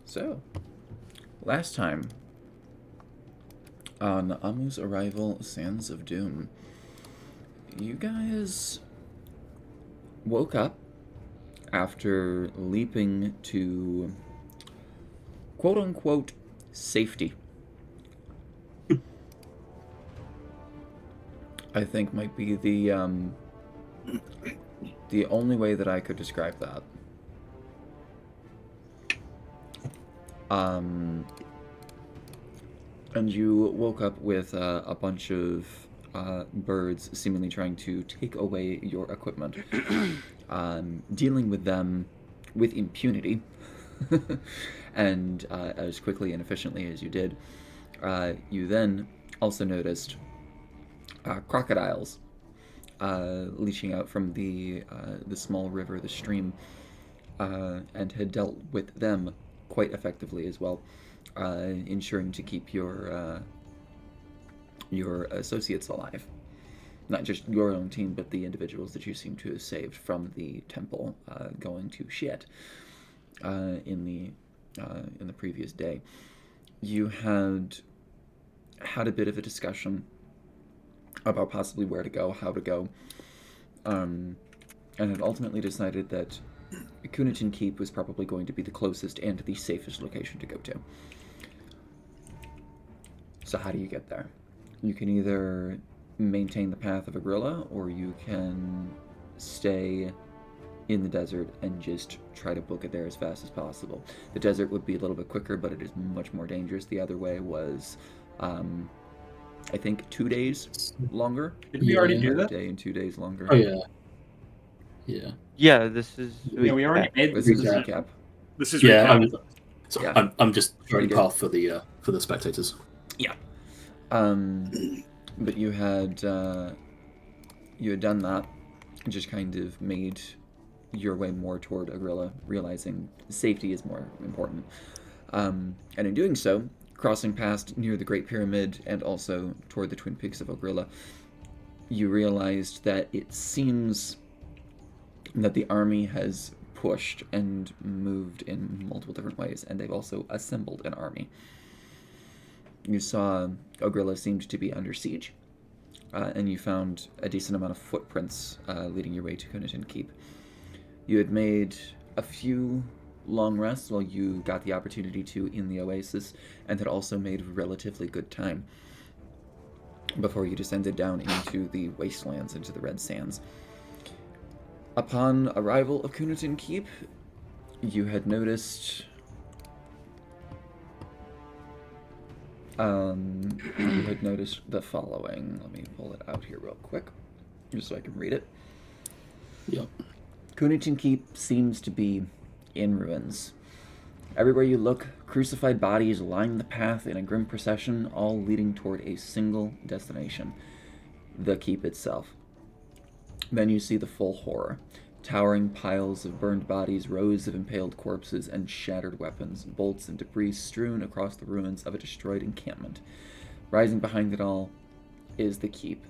So, last time on Amu's arrival, Sands of Doom, you guys woke up after leaping to quote unquote safety. I think might be the only way that I could describe that. And you woke up with a bunch of birds seemingly trying to take away your equipment, dealing with them with impunity, and as quickly and efficiently as you did. You then also noticed crocodiles leaching out from the small river, the stream, and had dealt with them quite effectively as well, ensuring to keep your associates alive. Not just your own team, but the individuals that you seem to have saved from the temple going to shit in the previous day. You had a bit of a discussion about possibly where to go, how to go, and had ultimately decided that Kunitin Keep was probably going to be the closest and the safest location to go to. So how do you get there? You can either maintain the path of Agrilla, or you can stay in the desert and just try to book it there as fast as possible. The desert would be a little bit quicker, but it is much more dangerous. The other way was, I think, 2 days longer. Did we already do A that? day and 2 days longer. Oh yeah. Yeah. Yeah, this is. Yeah, we already made This is a recap. This is Yeah. recap. I'm just showing Pretty path for the spectators. Yeah. But you had done that, and just kind of made your way more toward Agrilla, realizing safety is more important. And in doing so, crossing past near the Great Pyramid and also toward the Twin Peaks of Agrilla, you realized that it seems that the army has pushed and moved in multiple different ways, and they've also assembled an army. You saw Agrilla seemed to be under siege, and you found a decent amount of footprints leading your way to Kunitin Keep. You had made a few long rests while you got the opportunity to in the oasis, and had also made relatively good time before you descended down into the wastelands, into the Red Sands. Upon arrival of Kunitin Keep, you had noticed the following. Let me pull it out here real quick, just so I can read it. Yep. Kunitin Keep seems to be in ruins. Everywhere you look, crucified bodies line the path in a grim procession, all leading toward a single destination, the keep itself. Then you see the full horror. Towering piles of burned bodies, rows of impaled corpses, and shattered weapons, bolts and debris strewn across the ruins of a destroyed encampment. Rising behind it all is the keep.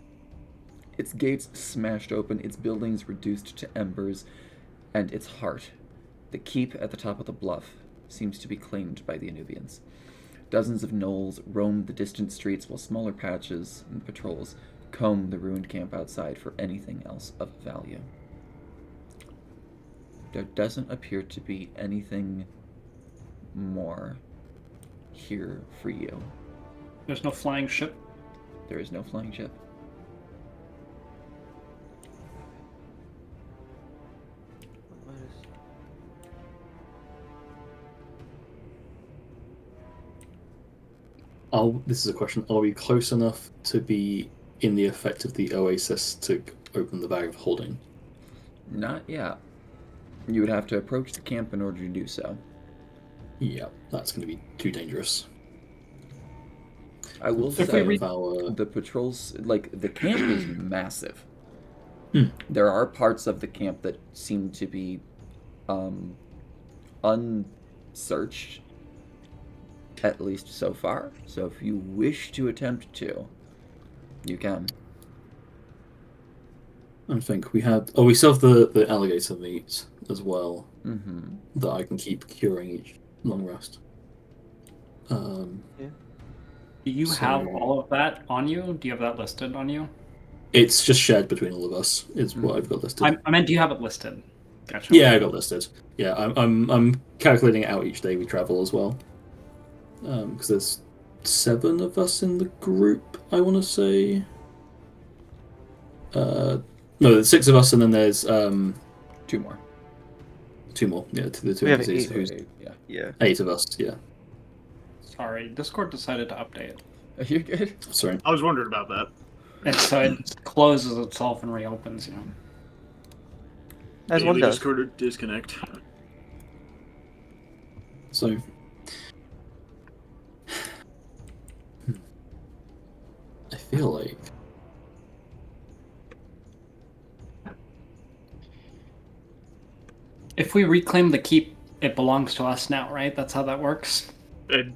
Its gates smashed open, its buildings reduced to embers, and its heart, the keep at the top of the bluff, seems to be claimed by the Anubians. Dozens of gnolls roam the distant streets while smaller patches and patrols comb the ruined camp outside for anything else of value. There doesn't appear to be anything more here for you. There's no flying ship. There is no flying ship. This is a question. Are we close enough to be in the effect of the oasis to open the bag of holding? Not yet. You would have to approach the camp in order to do so. Yeah, that's going to be too dangerous. I will say the patrols, like, the camp is massive. There are parts of the camp that seem to be unsearched, at least so far. So if you wish to attempt to, you can. I think we had... Oh, we still have the alligator meat as well. Mm-hmm. That I can keep curing each long rest. Do you So- have all of that on you? Do you have that listed on you? It's just shared between all of us. Is what I've got listed. I meant, do you have it listed? Gotcha. Yeah, I got listed. Yeah, I'm calculating it out each day we travel as well. Because there's 7 of us in the group. I want to say. No, there's 6 of us, and then there's 2 more. 2 more. Yeah, the 2 We have NPCs. eight. Who's Yeah. Yeah. 8 of us. Yeah, Sorry, Discord decided to update. You're good. sorry. I was wondering about that. And so it closes itself and reopens, you know. As one Daily does. Discord disconnect. So. I feel like. If we reclaim the keep, it belongs to us now, right? That's how that works. And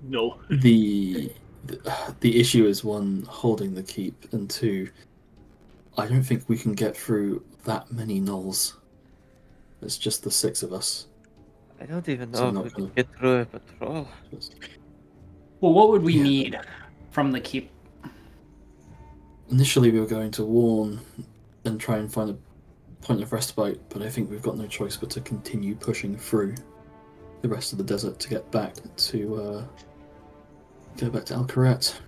no. The issue is, 1, holding the keep, and 2, I don't think we can get through that many gnolls. It's just the 6 of us. I don't even So know not if we gonna- can get through a patrol. Well, what would we Yeah. need from the keep? Initially, we were going to warn and try and find a point of respite, but I think we've got no choice but to continue pushing through the rest of the desert to get back to Alcaret.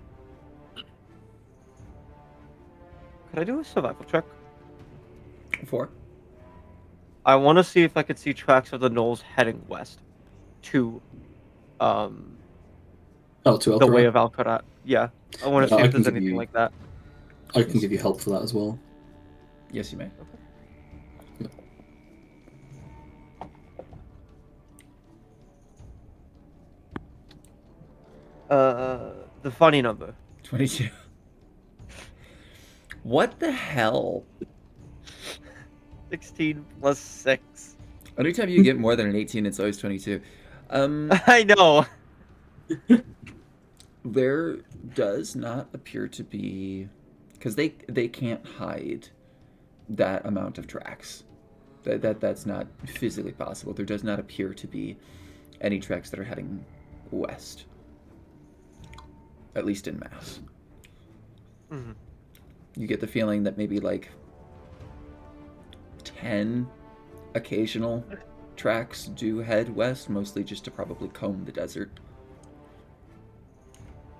Could I do a survival check? 4. I want to see if I could see tracks of the gnolls heading west to Oh, to Alcaret. the way of Alcarat. Yeah, I want to Yeah, see I if can there's give anything you- like that. I can give you help for that as well. Yes, you may. The funny number. 22. What the hell? 16 plus 6. Anytime you get more than an 18, it's always 22. I know. There does not appear to be, because they can't hide that amount of tracks. That's not physically possible. There does not appear to be any tracks that are heading west, at least in mass. Mhm. You get the feeling that maybe like 10 occasional tracks do head west, mostly just to probably comb the desert.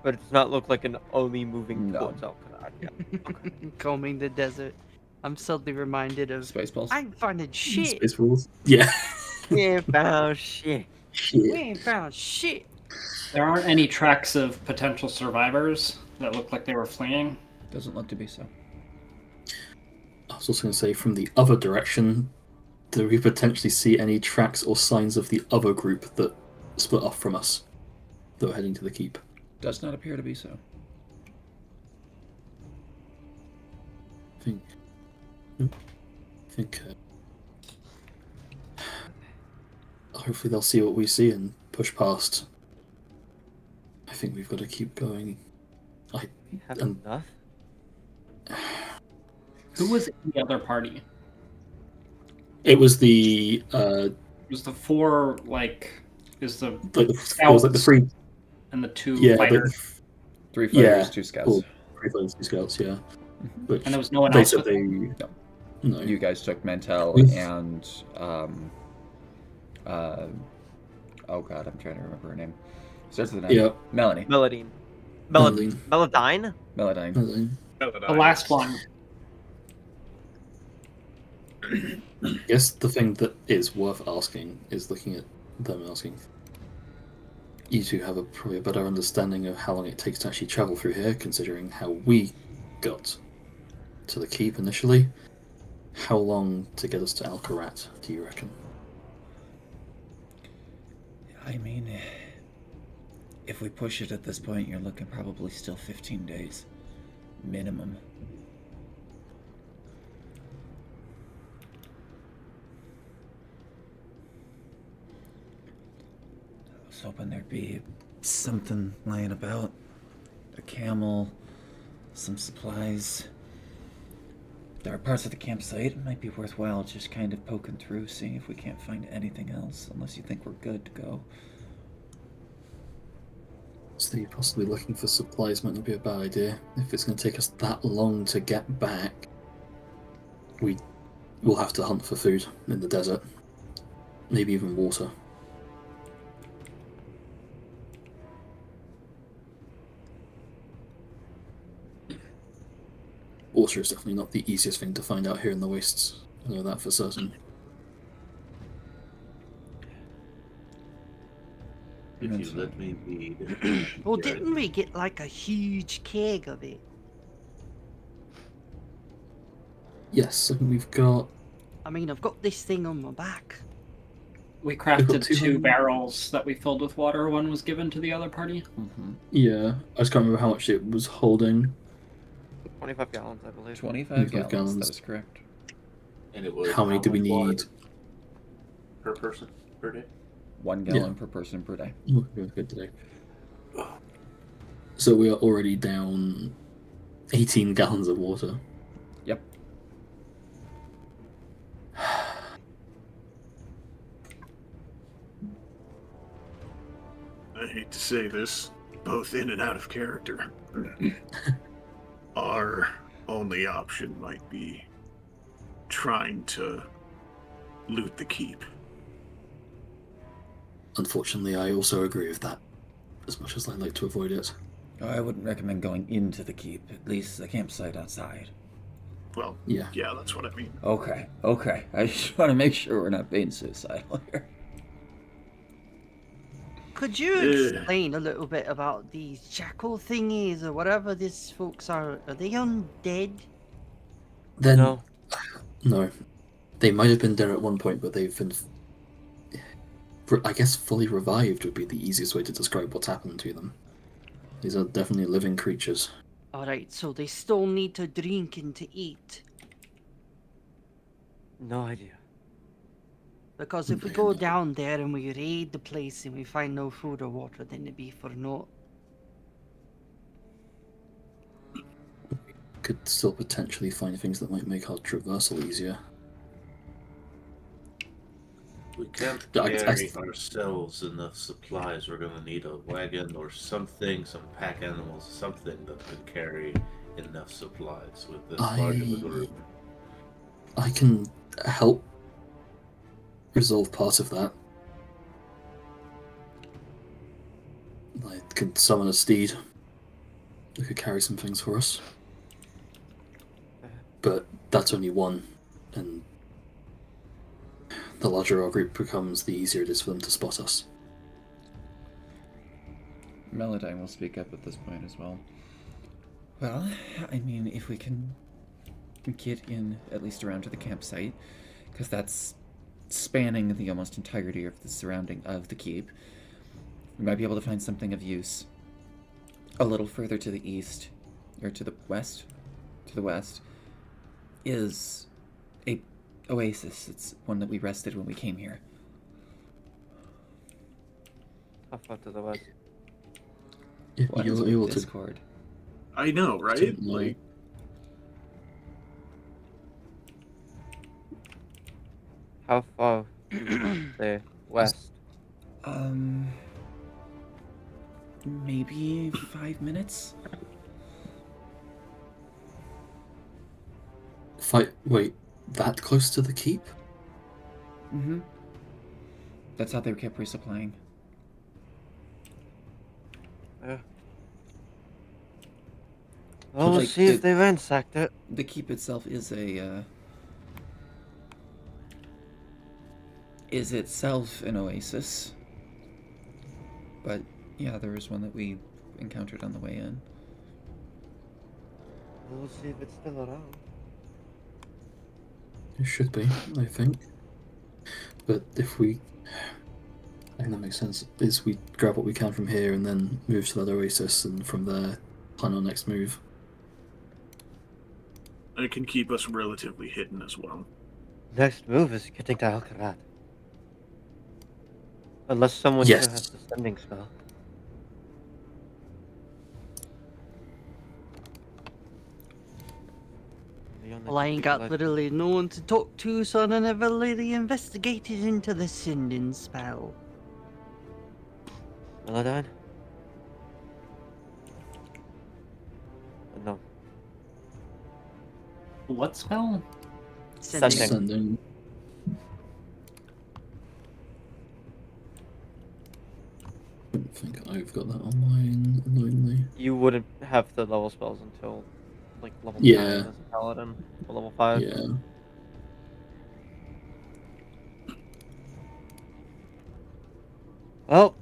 But it does not look like an only moving No. towards Alcarat. Yeah. Combing the desert. I'm suddenly reminded of Spaceballs. I ain't finding shit. Space Rules. Yeah. We ain't found shit. We Shit. ain't found shit. There aren't any tracks of potential survivors that look like they were fleeing. Doesn't look to be so. I was also going to say, from the other direction, do we potentially see any tracks or signs of the other group that split off from us that were heading to the keep? Does not appear to be so. I think hopefully they'll see what we see and push past. I think we've got to keep going. We have Um, enough. Who was in the other party? It was the It was the 4, like, is the like the it was like the three and the 2 yeah fighters, 3 fighters, Yeah, 2 scouts. cool. Three fighters, 2 scouts, yeah. Which and there was no one they else. said with they them? no. You guys took Mantel We've- and oh god, I'm trying to remember her name. Starts with an M. Yeah. Melanie. Meladine. Meladine. Meladine? Meladine. Meladine. The last one. I guess the thing that is worth asking is looking at them asking. You two have probably a better understanding of how long it takes to actually travel through here, considering how we got to the keep initially. How long to get us to Alcarat, do you reckon? I mean, if we push it at this point, you're looking probably still 15 days. Minimum. I was hoping there'd be something laying about. A camel, some supplies. There are parts of the campsite. It might be worthwhile just kind of poking through, seeing if we can't find anything else, unless you think we're good to go. So possibly looking for supplies might not be a bad idea. If it's going to take us that long to get back, we will have to hunt for food in the desert. Maybe even water. Water is definitely not the easiest thing to find out here in the wastes. I know that for certain. If you let me be. Well, Yeah. didn't we get like a huge keg of it? Yes, and we've got. I mean, I've got this thing on my back. We got crafted 2 200. barrels that we filled with water. One was given to the other party. Mm-hmm. Yeah, I just can't remember how much it was holding. 25 gallons, I believe. 25 25 gallons. gallons. That is correct. And it was How many do we much water need? per person per day? 1 gallon per person per day. Oh, good today. So we are already down 18 gallons of water. Yep. I hate to say this, both in and out of character. Our only option might be trying to loot the keep. Unfortunately, I also agree with that, as much as I'd like to avoid it. I wouldn't recommend going into the keep, at least the campsite outside. Well, Yeah. yeah, that's what I mean. Okay. I just want to make sure we're not being suicidal here. Could you Yeah. explain a little bit about these jackal thingies or whatever these folks are? Are they undead? Then, No. no. They might have been dead at one point, but they've been, I guess, fully revived would be the easiest way to describe what's happened to them. These are definitely living creatures. Alright, so they still need to drink and to eat. No idea. Because if we go down there and we raid the place and we find no food or water, then it'd be for naught. Could still potentially find things that might make our traversal easier. We can't I- carry ourselves enough supplies. We're gonna need a wagon or something, some pack animals, something that can carry enough supplies with this large of a group. I can help resolve part of that. I could summon a steed that could carry some things for us. But that's only one, and the larger our group becomes, the easier it is for them to spot us. Melodyne will speak up at this point as well. Well, I mean, if we can get in at least around to the campsite, because that's spanning the almost entirety of the surrounding of the keep, we might be able to find something of use. A little further to the east, or to the west, is a oasis. It's one that we rested when we came here. How far to the west? What is You're with able to Discord? I know, right? Don't know. Like, How far? Say west. Maybe 5 minutes? Wait, that close to the keep? Mm-hmm. That's how they kept resupplying. Yeah. Well, like, we'll see if they ransacked it. The keep itself is itself an oasis. But yeah, there was one that we encountered on the way in. We'll see if it's still around. It should be, I think. But if we... I think that makes sense. Is we grab what we can from here and then move to that oasis, and from there plan our next move. it can keep us relatively hidden as well. Next move is getting to Alcarat. Unless someone Yes. here has the sending spell. The only Well, I ain't people got left- literally no one to talk to, so I never really investigated into the sending spell. Melodyne? No. What spell? Sending. Sending. Sending. I don't think I've got that online, annoyingly. You wouldn't have the level spells until like level Yeah. 9 as a paladin or level 5. Yeah. Well,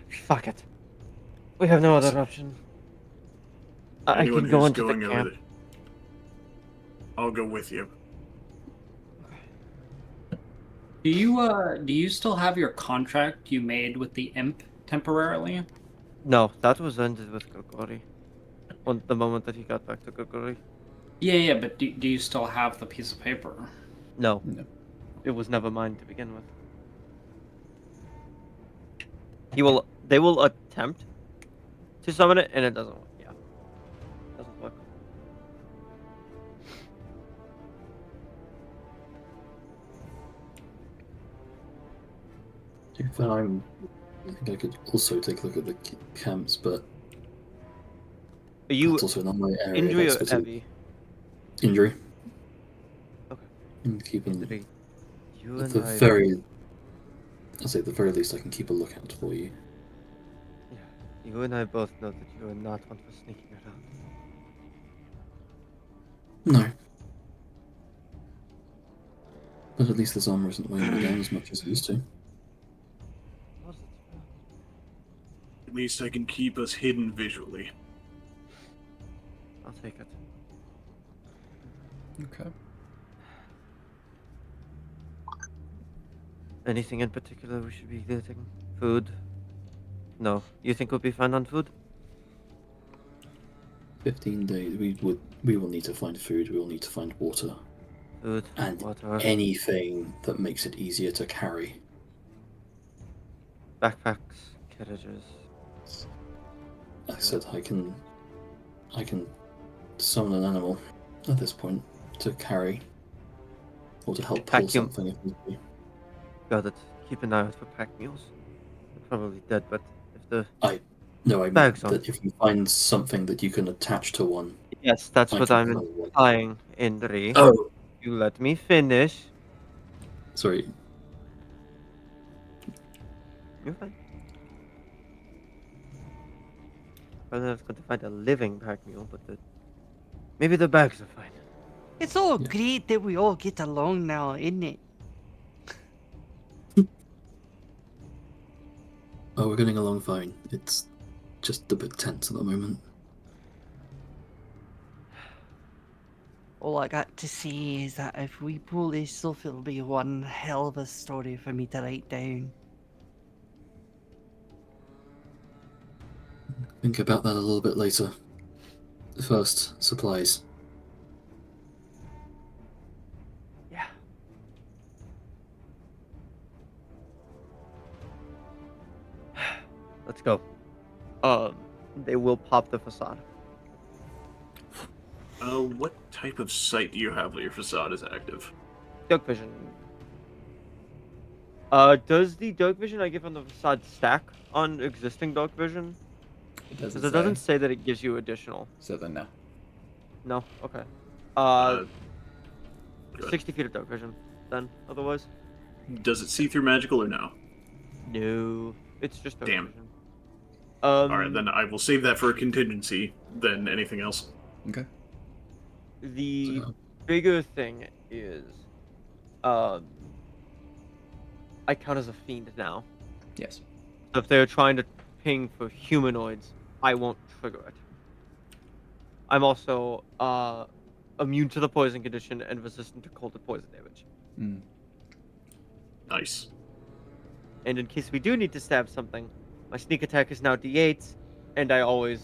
fuck it. We have no other option. I Anyone can go who's into the going over camp. there. I'll go with you. Do you still have your contract you made with the imp temporarily? No, that was ended with Gogori. On the moment that he got back to Gogori. Yeah, but do you still have the piece of paper? No, No. it was never mine to begin with. They will attempt to summon it, and it doesn't work. Yeah, doesn't work. I think I could also take a look at the camps, but Are you that's also not my area of injury or expertise. heavy? Injury. Okay. And keeping Injury. You at and the I. very, I say at the very least, I can keep a lookout for you. Yeah, you and I both know that you are not one for sneaking around. No. But at least this armor isn't weighing me down as much as it used to. Was it? At least I can keep us hidden visually. I'll take it. Okay. Anything in particular we should be getting? Food? No. You think we'll be fine on food? 15 days. We will need to find food. We will need to find water Food, and water, anything that makes it easier to carry. backpacks, carriages. I said I can summon an animal at this point to carry or to help pull Vacuum. something if need be. Got it. Keep an eye out for pack mules. They're probably dead, but if the No, I mean Bags on. that if you find something that you can attach to one. yes, that's I what can I'm pull one. implying, Indri. Oh, You let me finish. sorry. You're fine. I was going to find a living pack mule, but maybe the bags are fine. It's all Yeah. great that we all get along now, isn't it? Oh, we're getting along fine. It's just a bit tense at the moment. All I got to say is that if we pull this off, it'll be one hell of a story for me to write down. Think about that a little bit later. First, supplies. Yeah. Let's go. They will pop the facade. What type of sight do you have that your facade is active? Dark vision. Does the dark vision I give on the facade stack on existing dark vision? It doesn't Because it doesn't say that it gives you additional. So then no. No. Okay. Good. 60 feet of dark vision. Then otherwise. Does it see through magical or no? No. It's just dark Damn. vision. Alright, then I will save that for a contingency than anything else. Okay. The So- bigger thing is, I count as a fiend now. Yes. So if they're trying to ping for humanoids, I won't trigger it. I'm also immune to the poison condition and resistant to cold and poison damage. Mm. Nice. And in case we do need to stab something, my sneak attack is now D8, and I always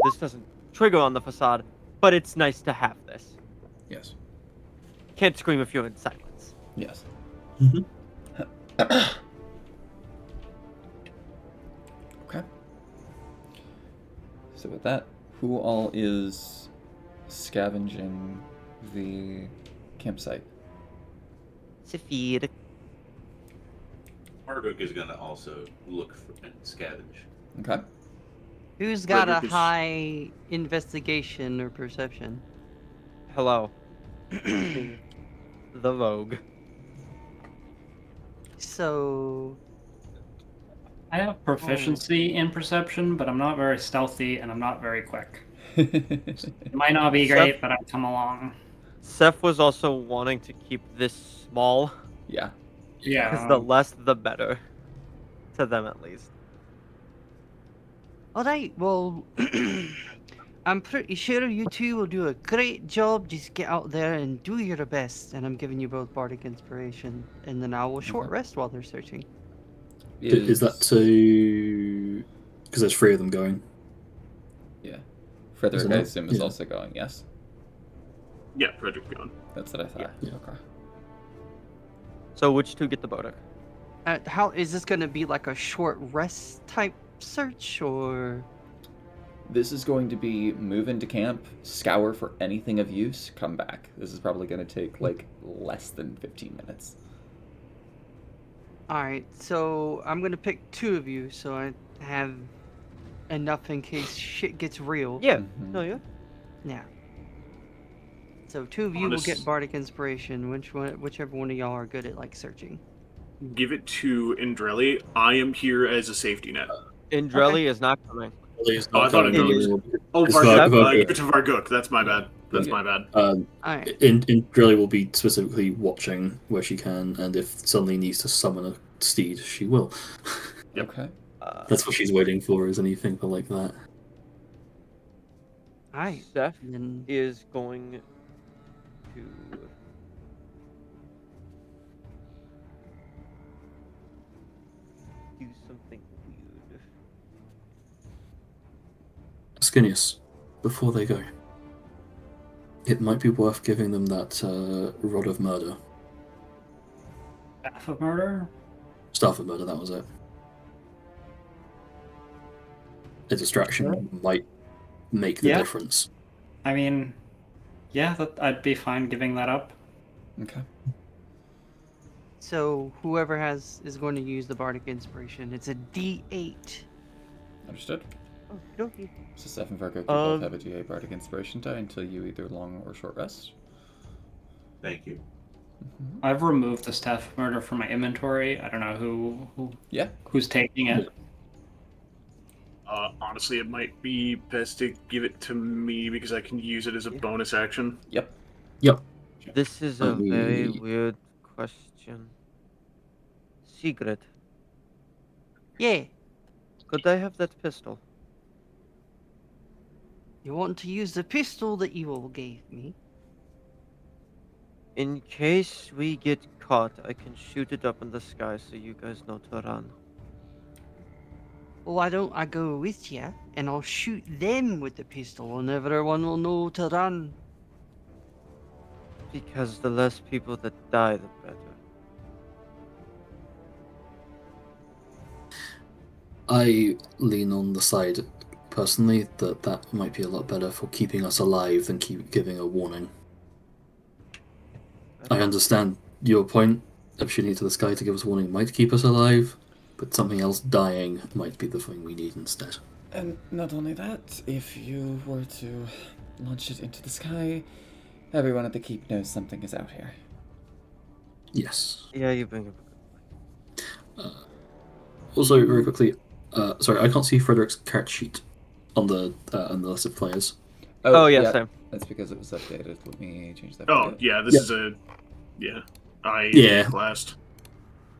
this doesn't trigger on the facade, but it's nice to have this. Yes. Can't scream if you're in silence. Yes. Mhm. Okay. So with that, who all is scavenging the campsite? Saphir. Marguk is gonna also look for and scavenge. Okay. Who's got a Frederick is- high investigation or perception? Hello. The Vogue. So, I have proficiency in perception, but I'm not very stealthy and I'm not very quick. yeah. It might not be Seth- great, but I'll come along. Seth was also wanting to keep this small, because Yeah. the less the better. To them, at least. alright, well, I'm pretty sure you two will do a great job. Just get out there and do your best. And I'm giving you both Bardic Inspiration. And then I will short Okay. rest while they're searching. Is that to? Because there's 3 of them going. Yeah. Frederick, Isn't I it? assume, is Yeah. also going, yes? Yeah, Frederick gone. That's what I thought. Yeah. Okay. So which two get the Bodek? How is this going to be like a short rest type search or? This is going to be move into camp, scour for anything of use, come back. This is probably going to take like less than 15 minutes. Alright, so I'm going to pick 2 of you so I have enough in case shit gets real. Yeah. Mhm. No, yeah. Yeah. So 2 of you will get Honest- Bardic Inspiration, whichever one of y'all are good at like searching. Give it to Indrelli. I am here as a safety net. Indrelli is not coming. Oh, I thought it was- Oh, It's Varguk. Varguk. Give it to Varguk. That's my bad. That's Okay. my bad. Alright. Indrelli will be specifically watching where she can, and if suddenly needs to summon a steed, she will. Yep. Okay. That's what she's waiting for, is anything like that. Alright. Seth Then is going to. Do something weird. Skinius, before they go, it might be worth giving them that Rod of Murder. Staff of murder? Staff of Murder, that was it. A distraction might make the Yeah. difference. I mean, yeah, I'd be fine giving that up. Okay. so whoever is going to use the Bardic Inspiration. It's a D8. Understood. Okay. So Seth and Virgo, you both Um, have a GA Bardic Inspiration die until you either long or short rest. Thank you. Mhm. I've removed the staff of murder from my inventory. I don't know Yeah. who's taking it. Honestly, it might be best to give it to me because I can use it as a bonus action. Yep. This is a very Um, weird question. Secret. Yeah. Could I have that pistol? You want to use the pistol that you all gave me? In case we get caught, I can shoot it up in the sky so you guys know to run. Well, why don't I go with you and I'll shoot them with the pistol and everyone will know to run. Because the less people that die, the better. I lean on the side, personally, that might be a lot better for keeping us alive than keep giving a warning. I understand your point of shooting it to the sky to give us a warning might keep us alive, but something else dying might be the thing we need instead. And not only that, if you were to launch it into the sky, everyone at the keep knows something is out here. Yes. Yeah, you bring it. Also, very quickly, sorry, I can't see Frederick's character sheet on the list of players. Oh, yeah, same. That's because it was updated. Let me change that. Oh, for you. yeah, this Yeah. is a... Yeah. I Yeah. classed.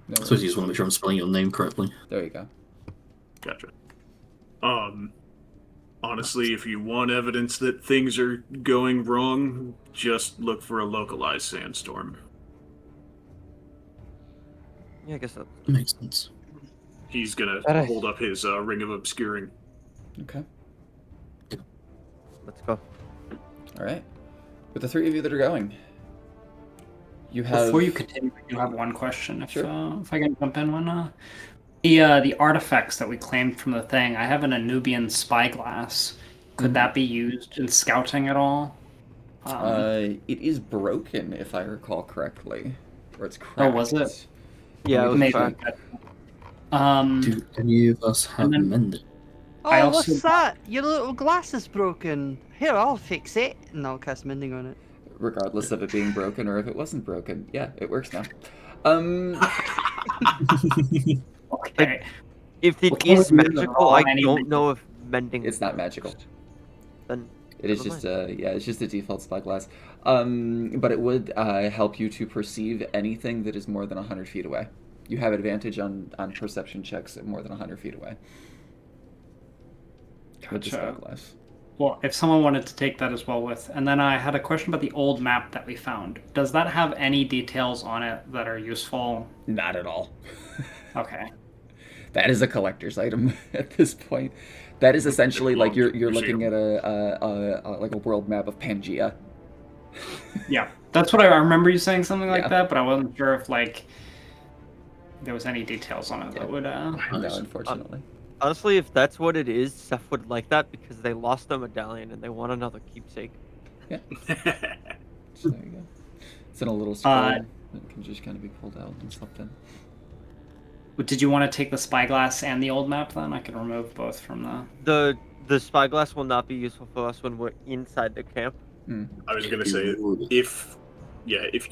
No So I worries. just want to make sure I'm spelling your name correctly. There you go. Gotcha. Honestly, if you want evidence that things are going wrong, just look for a localized sandstorm. Yeah, I guess that. Makes sense. He's gonna Alright. hold up his ring of obscuring. Okay. Let's go. All right. With the 3 of you that are going, you have. Before you continue, I do have one question. If Sure. if I can jump in one. The artifacts that we claimed from the thing, I have an Anubian spyglass. Could that be used in scouting at all? It is broken, if I recall correctly, or it's cracked. Oh, was it? Yeah, it was Maybe. cracked. Do any of us have then- mending? Oh, I also- what's that? Your little glass is broken. Here, I'll fix it. And I'll cast mending on it. Regardless of it being broken or if it wasn't broken. Yeah, it works now. Okay. If it Well, is tell me you're magical, wrong I anyway. don't know if mending. It's not magical. Then It is never just it's just a default spyglass. But it would help you to perceive anything that is more than 100 feet away. You have advantage on perception checks at more than 100 feet away. With the Gotcha. spyglass. Well, if someone wanted to take that as well with, and then I had a question about the old map that we found. Does that have any details on it that are useful? Not at all. Okay. That is a collector's item at this point. That is essentially like you're looking at a like a world map of Pangea. Yeah, that's what I remember you saying something like Yeah. that, but I wasn't sure if like there was any details on it that would. No, Nice. unfortunately. honestly, if that's what it is, Seth would like that because they lost a medallion and they want another keepsake. So there you go. It's in a little scroll that can just kind of be pulled out and slipped in. Did you want to take the spyglass and the old map then? I can remove both from the. The spyglass will not be useful for us when we're inside the camp. I was gonna say, if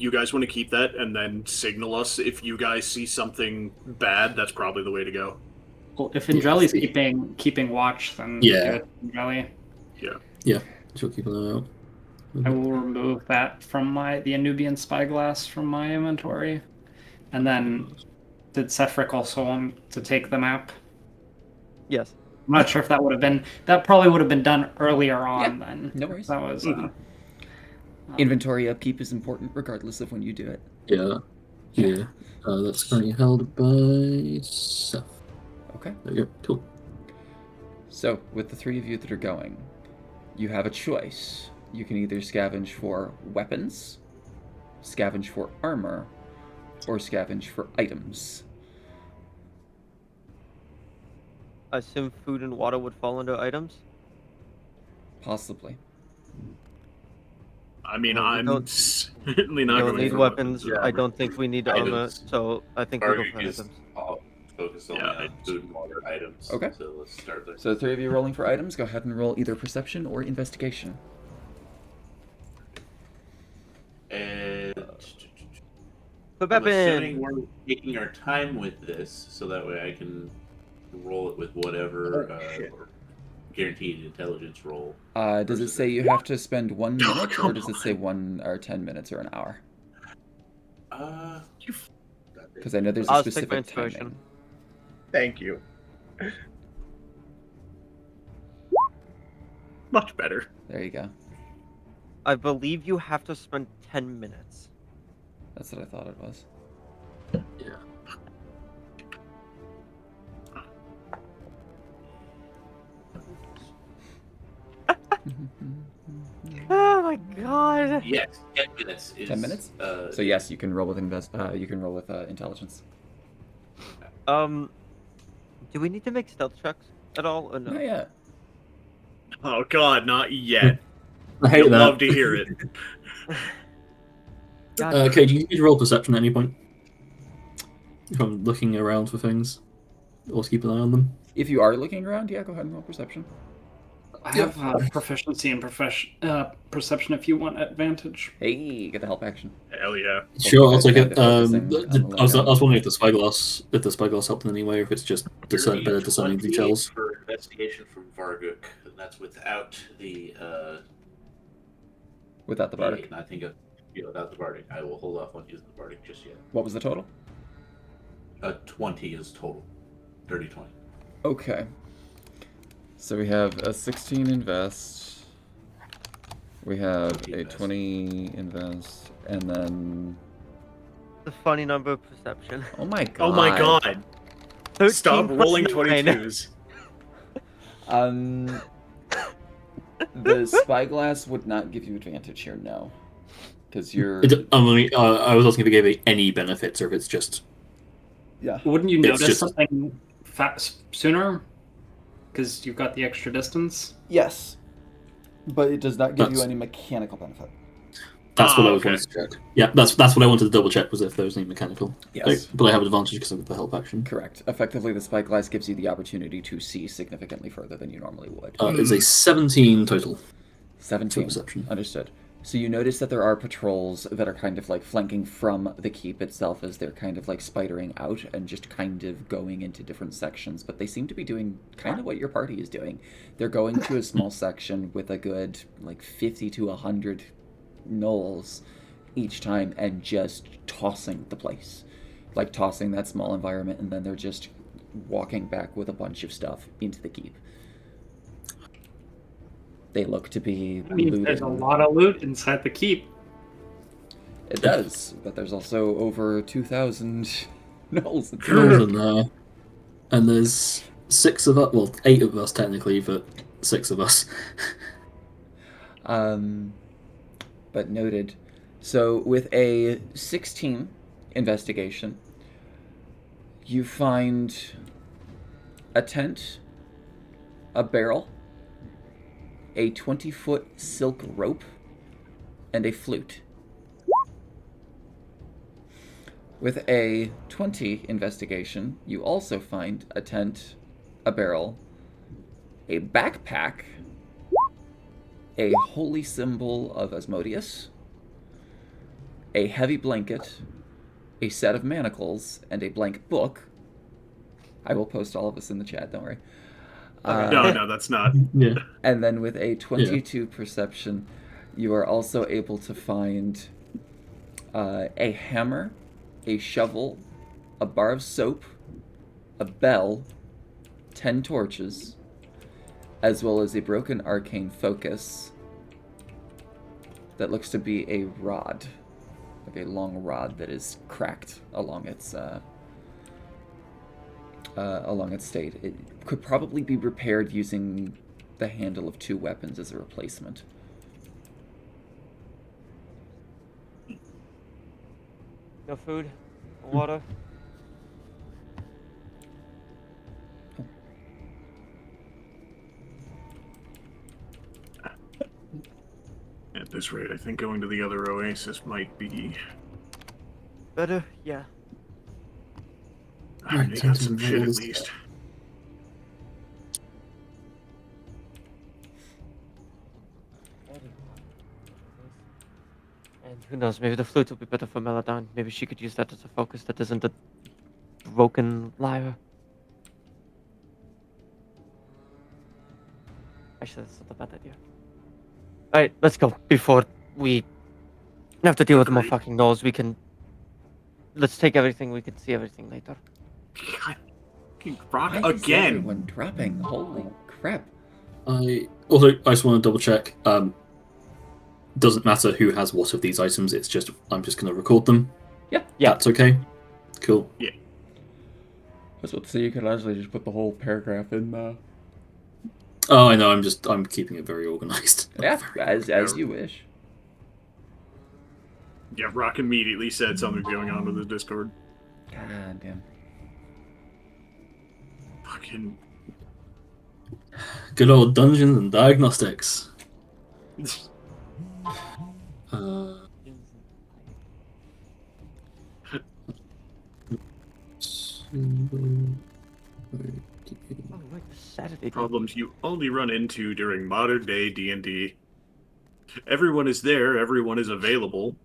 you guys want to keep that and then signal us if you guys see something bad, that's probably the way to go. Well, if Yeah, Indreli's see. keeping watch, then Yeah. do it, Indreli. She'll keep an eye out. I will remove that from the Anubian spyglass from my inventory, and then did Sefric also want to take the map? Yes. I'm not sure if that would have been. That probably would have been done earlier on. Then No worries. that was. Inventory upkeep is important regardless of when you do it. Yeah. That's currently held by Seth. Okay. There you go. Cool. So, with the three of you that are going, you have a choice. You can either scavenge for weapons, scavenge for armor, or scavenge for items. I assume food and water would fall under items. Possibly. I mean, Well, we I'm don't- certainly We not don't going need for weapons. Yeah. I don't think we need armor, Items. so I think we go Target for is items. all focused only Yeah. on food and water items. Okay. So let's start there. So, the three of you rolling for items, go ahead and roll either perception or investigation. And Put I'm weapon. assuming we're taking our time with this, so that way I can roll it with whatever or guaranteed intelligence roll. Does it say you have to spend 1 minute, or does it say 1 or 10 minutes or an hour? Because I know there's a I'll stick my specific inspiration. timing. Thank you. Much better. There you go. I believe you have to spend 10 minutes. That's what I thought it was. Yeah. Oh my god. Yes, 10 minutes. Is, 10 minutes? Uh, So yes, you can roll with intelligence. Do we need to make stealth checks at all or no? Not yet. Oh God, not yet. I hate I'd that. love to hear it. God, Okay, do you need to roll perception at any point? If I'm looking around for things, or to keep an eye on them. If you are looking around, yeah, go ahead and roll perception. I have proficiency in perception if you want advantage. Hey, get the help action. Hell yeah. Sure, I'll take Kind it. of focusing on the I was layout. wondering if the spyglass helped in any way, or if it's just better discerning 20 details. for investigation from Varguk, and that's without the Without the bardic. I think without the bardic. I will hold off on using the bardic just yet. What was the total? 20 is total. Dirty 20. Okay. So we have a 16 invest. We have 20 a invest. 20 invest, and then the funny number of perception. oh my god. Oh my God. 13 Stop plus rolling 9. 22s. The spyglass would not give you advantage here, no, because you're I was asking if it gave it any benefits, or if it's just yeah. Wouldn't you It's notice just- something sooner? Because you've got the extra distance. Yes, but it does not give you That's- any mechanical benefit. That's what I was okay. wanting to check. Yeah, that's what I wanted to double check was if there was any mechanical. Yes. But I have advantage because of the help action. Correct. Effectively, the spyglass gives you the opportunity to see significantly further than you normally would. It's a 17 total. 17. Perception. Understood. So you notice that there are patrols that are kind of like flanking from the keep itself as they're kind of like spidering out and just kind of going into different sections, but they seem to be doing kind of what your party is doing. They're going to a small section with a good like 50 to 100 gnolls each time and just tossing the place. Like tossing that small environment, and then they're just walking back with a bunch of stuff into the keep. They look to be I mean, looting. there's a lot of loot inside the keep. It does, but there's also over 2,000 gnolls. And there's 6 of us, well, 8 of us technically, but 6 of us. But noted. So with a 16 investigation, you find a tent, a barrel, a 20-foot silk rope, and a flute. With a 20 investigation, you also find a tent, a barrel, a backpack, a holy symbol of Asmodeus, a heavy blanket, a set of manacles, and a blank book. I will post all of this in the chat, don't worry. No, that's not. Yeah. And then with a 22 perception, you are also able to find a hammer, a shovel, a bar of soap, a bell, 10 torches, as well as a broken arcane focus that looks to be a rod, like a long rod that is cracked along its state. It could probably be repaired using the handle of 2 weapons as a replacement. No food, no water. At this rate, I think going to the other oasis might be. Better, yeah. They got some shit at least. And who knows, maybe the flute will be better for Meladon. Maybe she could use that as a focus that isn't a broken lyre. Actually, that's not a bad idea. Alright, let's go. Before we have to deal with more fucking gnolls, we can... Let's take everything, we can see everything later. God, rock Why is again. everyone dropping? Holy crap. I just want to double check. Doesn't matter who has what of these items. It's just I'm just going to record them. Yeah. That's okay. Cool. I was about to say you could actually just put the whole paragraph in. Oh, I know. I'm keeping it very organized. Yeah, as you wish. Yeah, Rock immediately said something's going on with the Discord. God damn. Fucking. Good old Dungeons and Diagnostics. Oh, right, Saturday. Problems you only run into during modern day D&D. Everyone is there, everyone is available.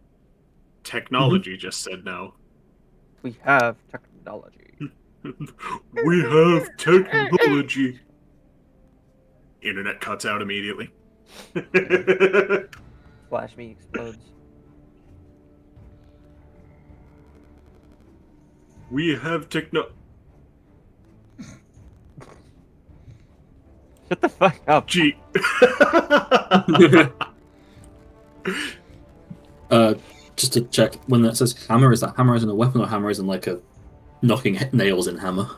Technology just said no. We have technology. We have technology. Internet cuts out immediately. Flash me explodes. We have techno. Shut the fuck up. Gee. Just to check, when that says hammer, is that hammer as in a weapon or hammer as in like a knocking nails in hammer?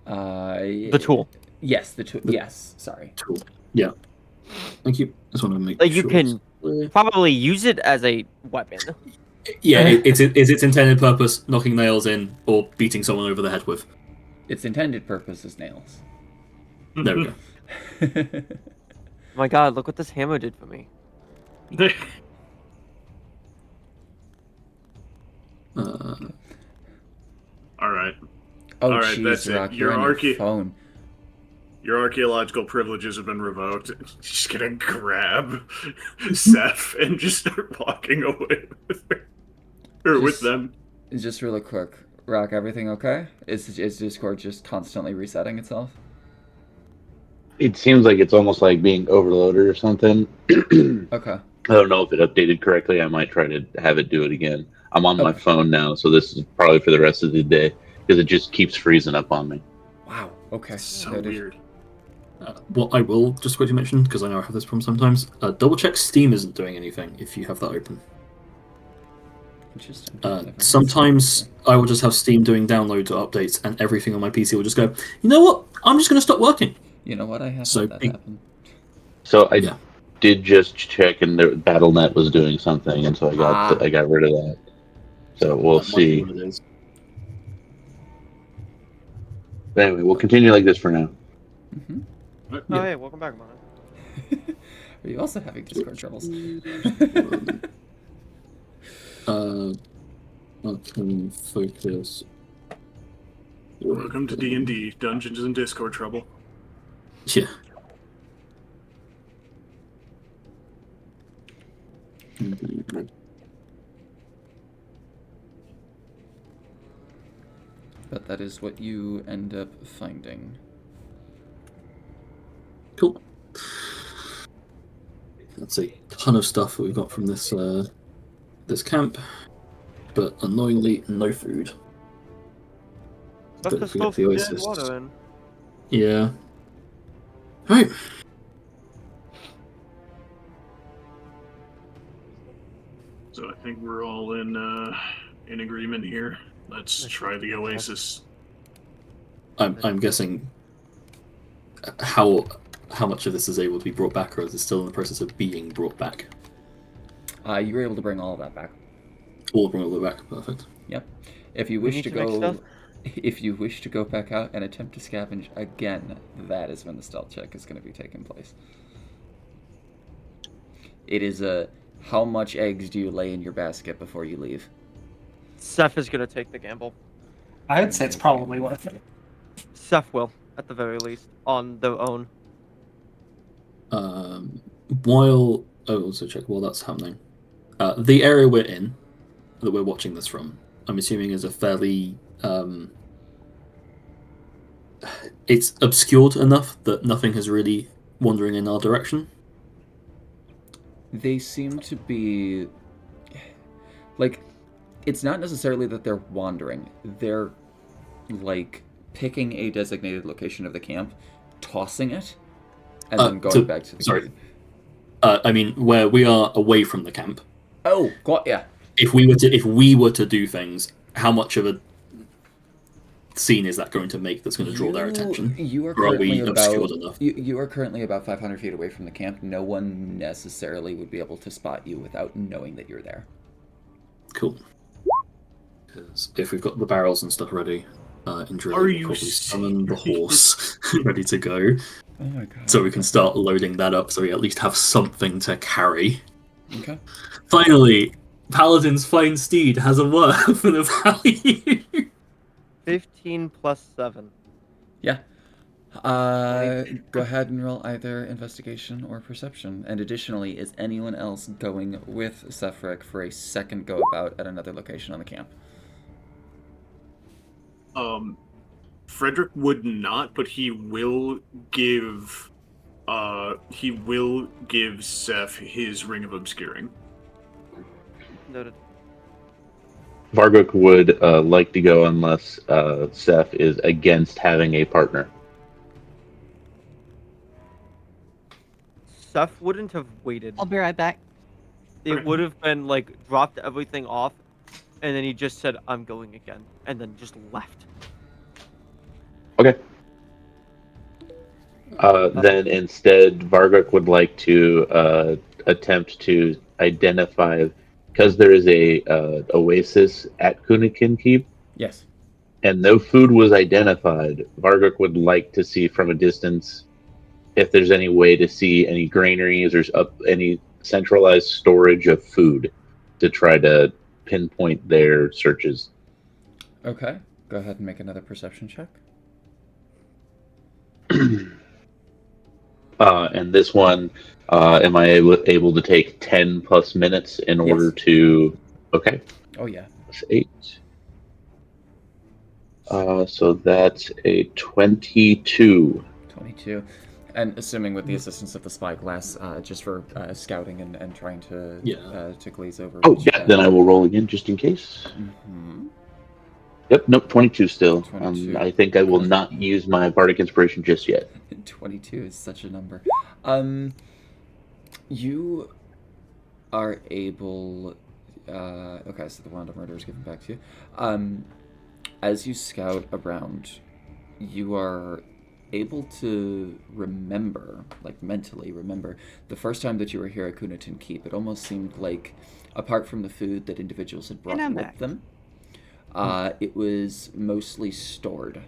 The tool. Yes, the tool. Yes, sorry. Tool. Yeah. Thank you. Just want to make Like, sure. you can probably use it as a weapon. Yeah, is its intended purpose knocking nails in or beating someone over the head with? Its intended purpose is nails. There we go. My God, look what this hammer did for me. All right. Oh, All right, jeez, that's it. Rock, you're Your on your phone. Your archaeological privileges have been revoked. Just gonna grab Seth and just start walking away with her. Or with Just- them. Just really quick, Rock, everything okay? Is Discord just constantly resetting itself? It seems like it's almost like being overloaded or something. Okay. I don't know if it updated correctly. I might try to have it do it again. I'm on my Okay. phone now, so this is probably for the rest of the day because it just keeps freezing up on me. Wow. Okay. So Noted. weird. What I will just quickly mention, because I know I have this problem sometimes, double check Steam isn't doing anything if you have that open. Interesting. Never heard of Sometimes that I will just have Steam doing downloads or updates, and everything on my PC will just go, you know what? I'm just going to stop working. before. You know what? I have So had that big- happen. So I Yeah. did just check, and the BattleNet was doing something, and so Ah. I got rid of that. So we'll That might be see. what it is. But anyway, we'll continue like this for now. Hmm. Oh, Yeah. hey, welcome back, man. Are you also having Discord troubles? I can focus. Welcome to D&D, Dungeons and Discord Trouble. Yeah. But that is what you end up finding. Cool. That's a ton of stuff that we got from this this camp, but annoyingly no food. That's Don't the forget stuff the we oasis. did water in. Yeah. Right. So I think we're all in agreement here. Let's try the Oasis. I'm guessing how much of this is able to be brought back, or is it still in the process of being brought back? You were able to bring all of that back. All bring all the way back. Perfect. Yep. If you We wish need to to make go, stuff? if you wish to go back out and attempt to scavenge again, that is when the stealth check is going to be taking place. It is a how much eggs do you lay in your basket before you leave? Seth is gonna take the gamble. I would say it's probably worth it. Seth will, at the very least, on their own. Also check while that's happening. The area we're in, that we're watching this from, I'm assuming is a fairly it's obscured enough that nothing is really wandering in our direction. They seem to be like, it's not necessarily that they're wandering. They're like picking a designated location of the camp, tossing it, and then going back to the sorry. cave. I mean, where we are away from the camp. Oh, got yeah. If we were to do things, how much of a scene is that going to make that's going to draw their attention? You are Or are we currently obscured about enough? you are currently about 500 feet away from the camp. No one necessarily would be able to spot you without knowing that you're there. Cool. Because if we've got the barrels and stuff ready, Indra Are will you probably summon the serious? horse ready to go, Oh my god. so we can start loading that up, so we at least have something to carry. Okay. Finally, Paladin's fine steed has a worth and a value. 15 plus 7. Yeah. Go ahead and roll either investigation or perception. And additionally, is anyone else going with Sefric for a second go about at another location on the camp? Frederick would not, but he will give Seth his Ring of Obscuring. Noted. Varguk would like to go unless Seth is against having a partner. Seth wouldn't have waited. I'll be right back. It Okay. would have been like dropped everything off, and then he just said, "I'm going again," and then just left. Okay. Then instead, Varguk would like to attempt to identify, because there is a oasis at Kunikin Keep, Yes. and no food was identified. Varguk would like to see from a distance if there's any way to see any granaries or any centralized storage of food to try to pinpoint their searches. Okay, go ahead and make another perception check. And this one, am I able to take 10 plus minutes in order Yes. to... Okay. Oh yeah. That's 8. So that's a 22. 22. And assuming with the assistance of the spyglass, just for scouting and trying to to glaze over. Oh, which, yeah, then I will roll again just in case. Mm-hmm. Yep, nope, 22 still. 22. I think I will not use my Bardic Inspiration just yet. 22 is such a number. You are able... okay, so the wand of murder is given back to you. As you scout around, you are able to remember, like mentally remember, the first time that you were here at Kunatin Keep. It almost seemed like, apart from the food that individuals had brought I'm with back. them, it was mostly stored,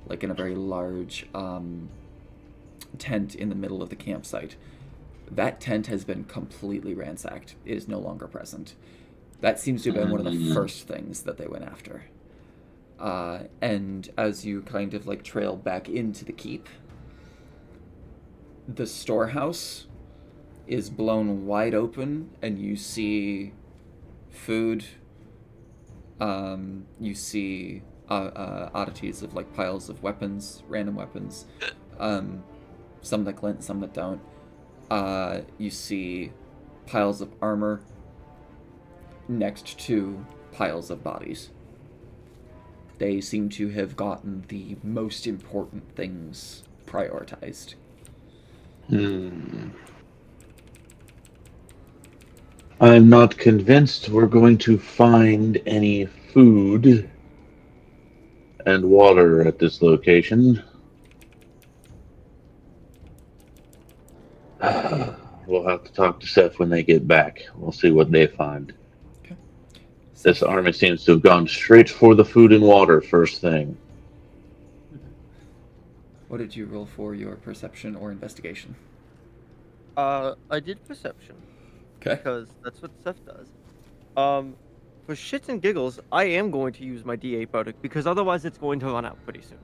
like in a very large tent in the middle of the campsite. That tent has been completely ransacked. It is no longer present. That seems to have been one of the first things that they went after. And as you kind of like trail back into the keep, the storehouse is blown wide open, and you see food. You see oddities of like piles of weapons, random weapons, some that glint, some that don't. You see piles of armor next to piles of bodies. They seem to have gotten the most important things prioritized. I'm not convinced we're going to find any food and water at this location. We'll have to talk to Seth when they get back. We'll see what they find. Okay. This army seems to have gone straight for the food and water first thing. What did you roll for your perception or investigation? I did perception. Okay. Because that's what Seth does. For shits and giggles, I am going to use my D8 Bardic because otherwise it's going to run out pretty soon.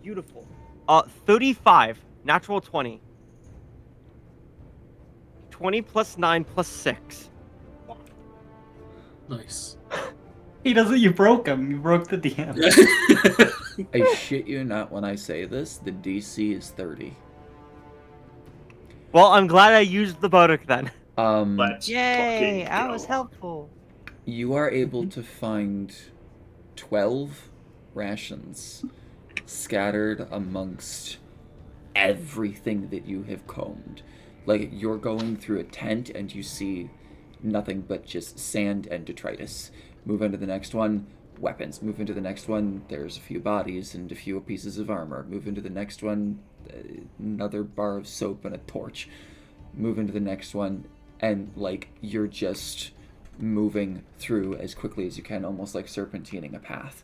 Beautiful. 35. Natural 20. 20 plus 9 plus 6. Nice. He doesn't. You broke him. You broke the DM. I shit you not when I say this, the DC is 30. Well, I'm glad I used the Bardic then. Let's Yay! fucking I go. was helpful. You are able to find 12 rations scattered amongst everything that you have combed. Like, you're going through a tent and you see nothing but just sand and detritus. Move into the next one, weapons. Move into the next one, there's a few bodies and a few pieces of armor. Move into the next one, another bar of soap and a torch. Move into the next one, and like you're just moving through as quickly as you can, almost like serpentining a path.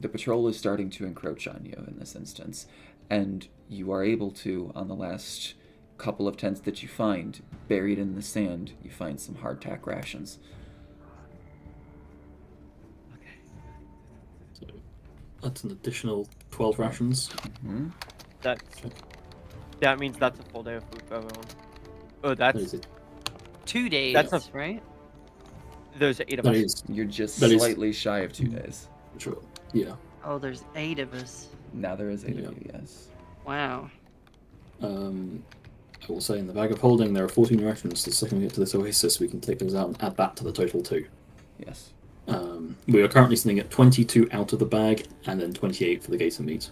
The patrol is starting to encroach on you in this instance, and you are able to, on the last couple of tents that you find, buried in the sand, you find some hardtack rations. So that's an additional 12 rations. Mm-hmm. That means that's a full day of food for everyone. Oh, That that's is it. 2 days, That's a- right? there's 8 of That us. is You're just That is- slightly shy of 2 days. sure. Yeah. Oh, there's 8 of us. Now there is 8 Yeah. of you, yes. Wow. I will say in the bag of holding there are 14 rations. The second we get to this oasis, we can take those out and add that to the total too. Yes. We are currently sitting at 22 out of the bag, and then 28 for the gator meat.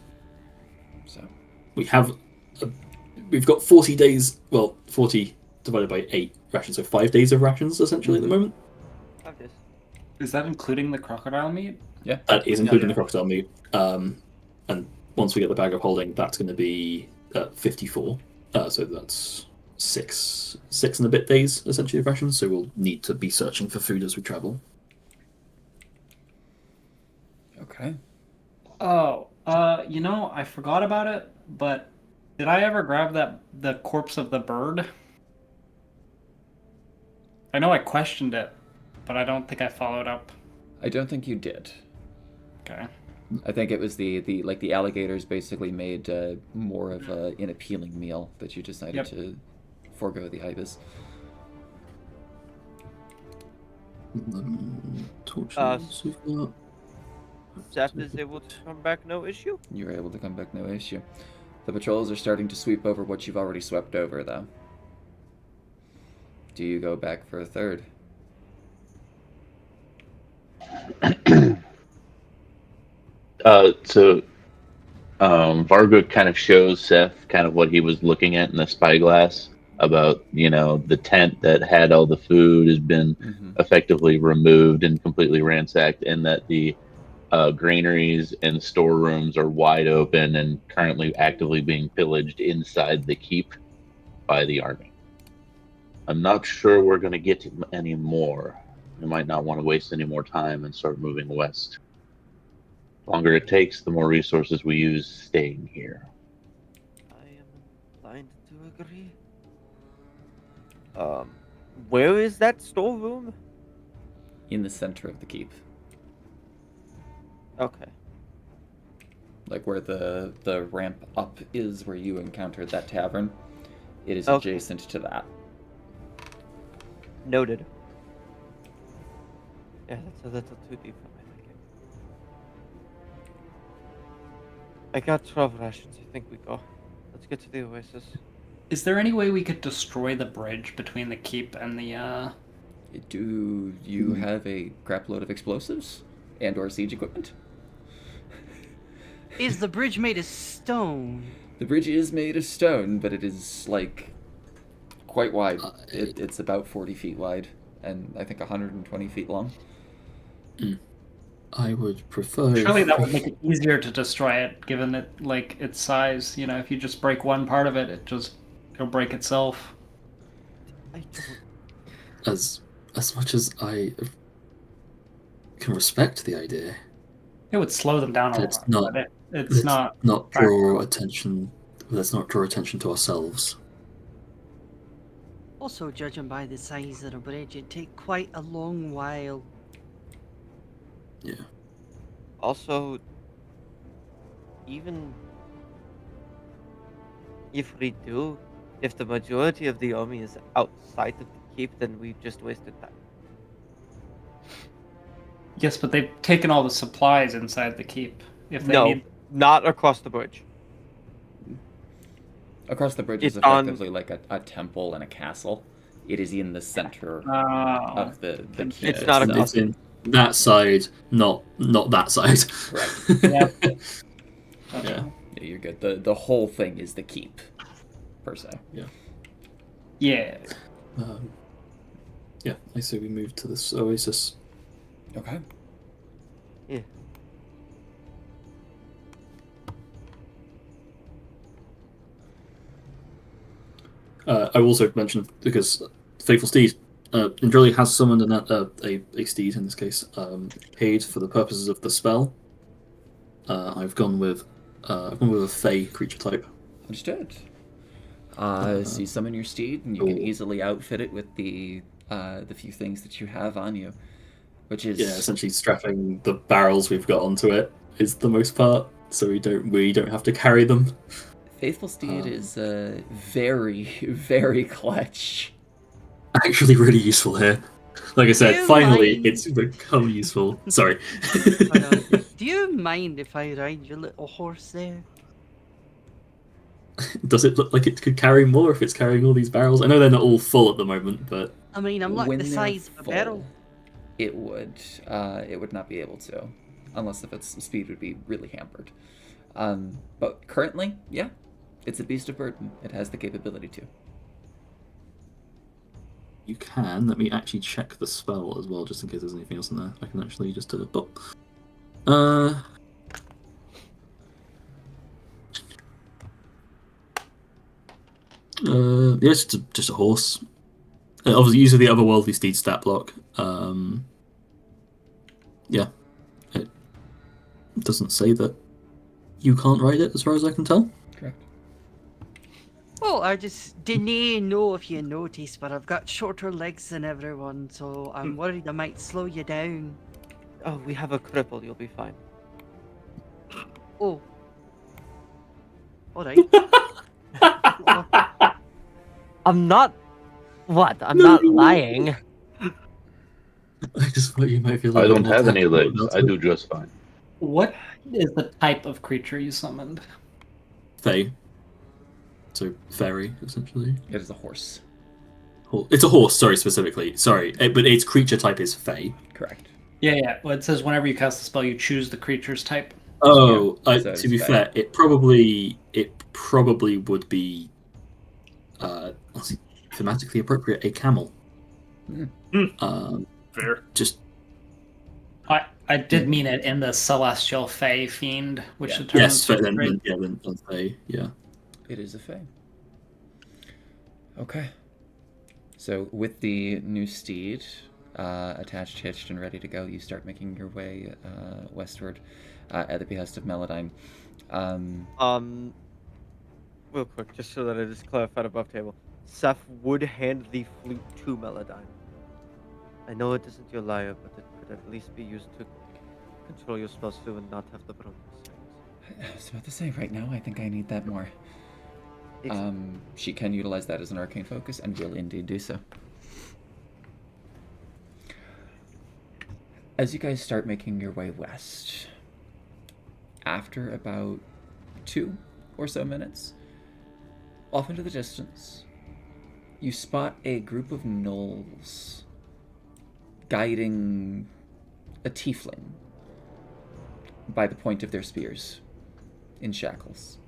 So, We've got 40 days. Well, 40 divided by 8 rations, so 5 days of rations essentially at the moment. Is that including the crocodile meat? yeah. That is including the crocodile meat. And once we get the bag of holding, that's going to be 54. So that's six and a bit days essentially of rations. So we'll need to be searching for food as we travel. Okay. Oh, I forgot about it, but did I ever grab the corpse of the bird? I know I questioned it, but I don't think I followed up. I don't think you did. Okay. I think it was the alligators basically made more of an appealing meal that you decided Yep. to forego the ibis. Torches we've got. Seth is able to come back, no issue. You were able to come back, no issue. The patrols are starting to sweep over what you've already swept over, though. Do you go back for a third? Vargo kind of shows Seth kind of what he was looking at in the spyglass about, the tent that had all the food has been effectively removed and completely ransacked, and that the granaries and storerooms are wide open and currently actively being pillaged inside the keep by the army. I'm not sure we're going to get any more. We might not want to waste any more time and start moving west. The longer it takes, the more resources we use staying here. I am inclined to agree. Where is that storeroom? In the center of the keep. Okay. Like where the ramp up is where you encountered that tavern. It is Okay. adjacent to that. Noted. Yeah, that's a little too deep for my liking. I got 12 rations. I think we go. Let's get to the oasis. Is there any way we could destroy the bridge between the keep and the Do you have a crap load of explosives and or siege equipment? Is the bridge made of stone? The bridge is made of stone, but it is like quite wide. It's about 40 feet wide and I think 120 feet long. I would prefer. Surely that would make it easier to destroy it, given it its size. If you just break one part of it, it'll break itself. I don't... As much as I can respect the idea, It would slow them down a It's lot. not- but it's not. not draw attention. Let's not draw attention to ourselves. Also, judging by the size of the bridge, it'd take quite a long while. Yeah. Also, even if we do, if the majority of the army is outside of the keep, then we've just wasted time. Yes, but they've taken all the supplies inside the keep. If they No, need, not across the bridge. Across the bridge is It's on- effectively like a temple and a castle. It is in the center oh, of the keep. It's not a itself. It's in that side, not that side. Right. yeah. Yeah. Yeah, you're good. The whole thing is the keep, per se. Yeah. Yeah, I say we move to this oasis. Okay. Yeah. I also mentioned, because Faithful Steed, Indrili has summoned a steed in this case, paid for the purposes of the spell. I've gone with a Fey creature type. Understood. So you summon your steed, and you can easily outfit it with the few things that you have on you, which is Yeah, essentially strapping the barrels we've got onto it is the most part, so we don't have to carry them. Faithful Steed is very, very clutch. Actually, really useful here. Like I said, You finally mind- it's become useful. Sorry. Do you mind if I ride your little horse there? Does it look like it could carry more if it's carrying all these barrels? I know they're not all full at the moment, but I mean, I'm like When the they're size of a full, barrel. It would not be able to, unless if its speed would be really hampered. But currently, yeah, it's a beast of burden. It has the capability to. you can. Let me actually check the spell as well, just in case there's anything else in there. I can actually just do it. Yeah, it's just a horse. Obviously, using the otherworldly steed stat block. Yeah, it doesn't say that you can't ride it, as far as I can tell. Correct. Oh, I just didn't know if you noticed, but I've got shorter legs than everyone, so I'm worried I might slow you down. Oh, we have a cripple. You'll be fine. Oh. Alright. I'm not. What? I'm No, not no, no. lying. I just thought you might feel I like don't have any legs. I do just fine. What is the type of creature you summoned? Fae. So, fairy, essentially. It is a horse. It's a horse, sorry, specifically. Sorry, but its creature type is Fae. Correct. Yeah. Well, it says whenever you cast a spell, you choose the creature's type. Oh, so to it's be Fae. fair, it probably would be thematically appropriate, a camel. Fair. Just I did mean it in the celestial Fey fiend, which Yeah. determines yes, but which then trait- then Fae, yeah. It is a Fae. Okay. So with the new steed attached, hitched, and ready to go, you start making your way westward at the behest of Melodyne. Real quick, just so that it is clarified above table. Seth would hand the flute to Melodyne. I know it isn't your lyre, but it could at least be used to control your spells too and not have the broken strings. I was about to say, right now, I think I need that more. Exactly. She can utilize that as an arcane focus and will indeed do so. As you guys start making your way west, after about 2 or so minutes, off into the distance, you spot a group of gnolls guiding a tiefling by the point of their spears in shackles.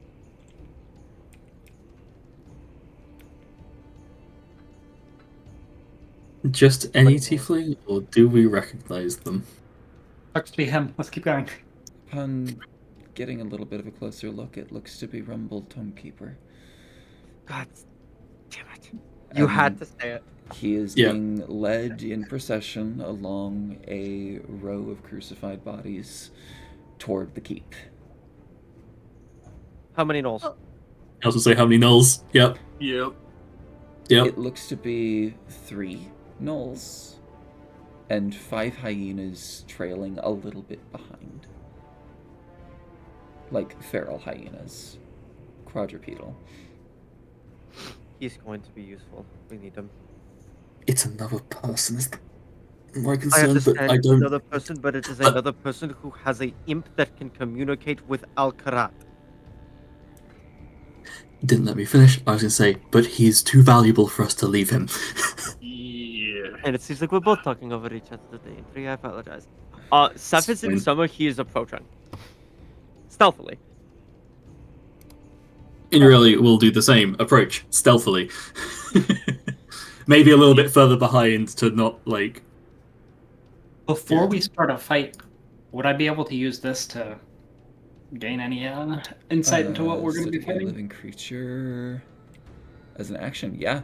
Just any tiefling, or do we recognize them? Looks to be him. Let's keep going. Upon getting a little bit of a closer look, it looks to be Rumble Tomekeeper. God damn it. You had to say it. He is Yeah. being led in procession along a row of crucified bodies toward the keep. How many gnolls? I was to say how many gnolls. Yep. Yep. It looks to be 3 gnolls and 5 hyenas trailing a little bit behind. Like feral hyenas. Quadrupedal. He's going to be useful. We need him. It's another person, is my I concern, understand but I it's don't. another person, but it is another person who has a imp that can communicate with Al-Karat. Didn't let me finish. I was going to say, but he's too valuable for us to leave him. Yeah. And it seems like we're both talking over each other today. Three, I apologize. Seth is in fine. summer, he is approaching. Stealthily. In reality, we'll do the same approach, stealthily. Maybe a little bit further behind to not, like... Before Yeah. we start a fight, would I be able to use this to gain any insight into what we're going to be Study a fighting? living creature as an action, yeah.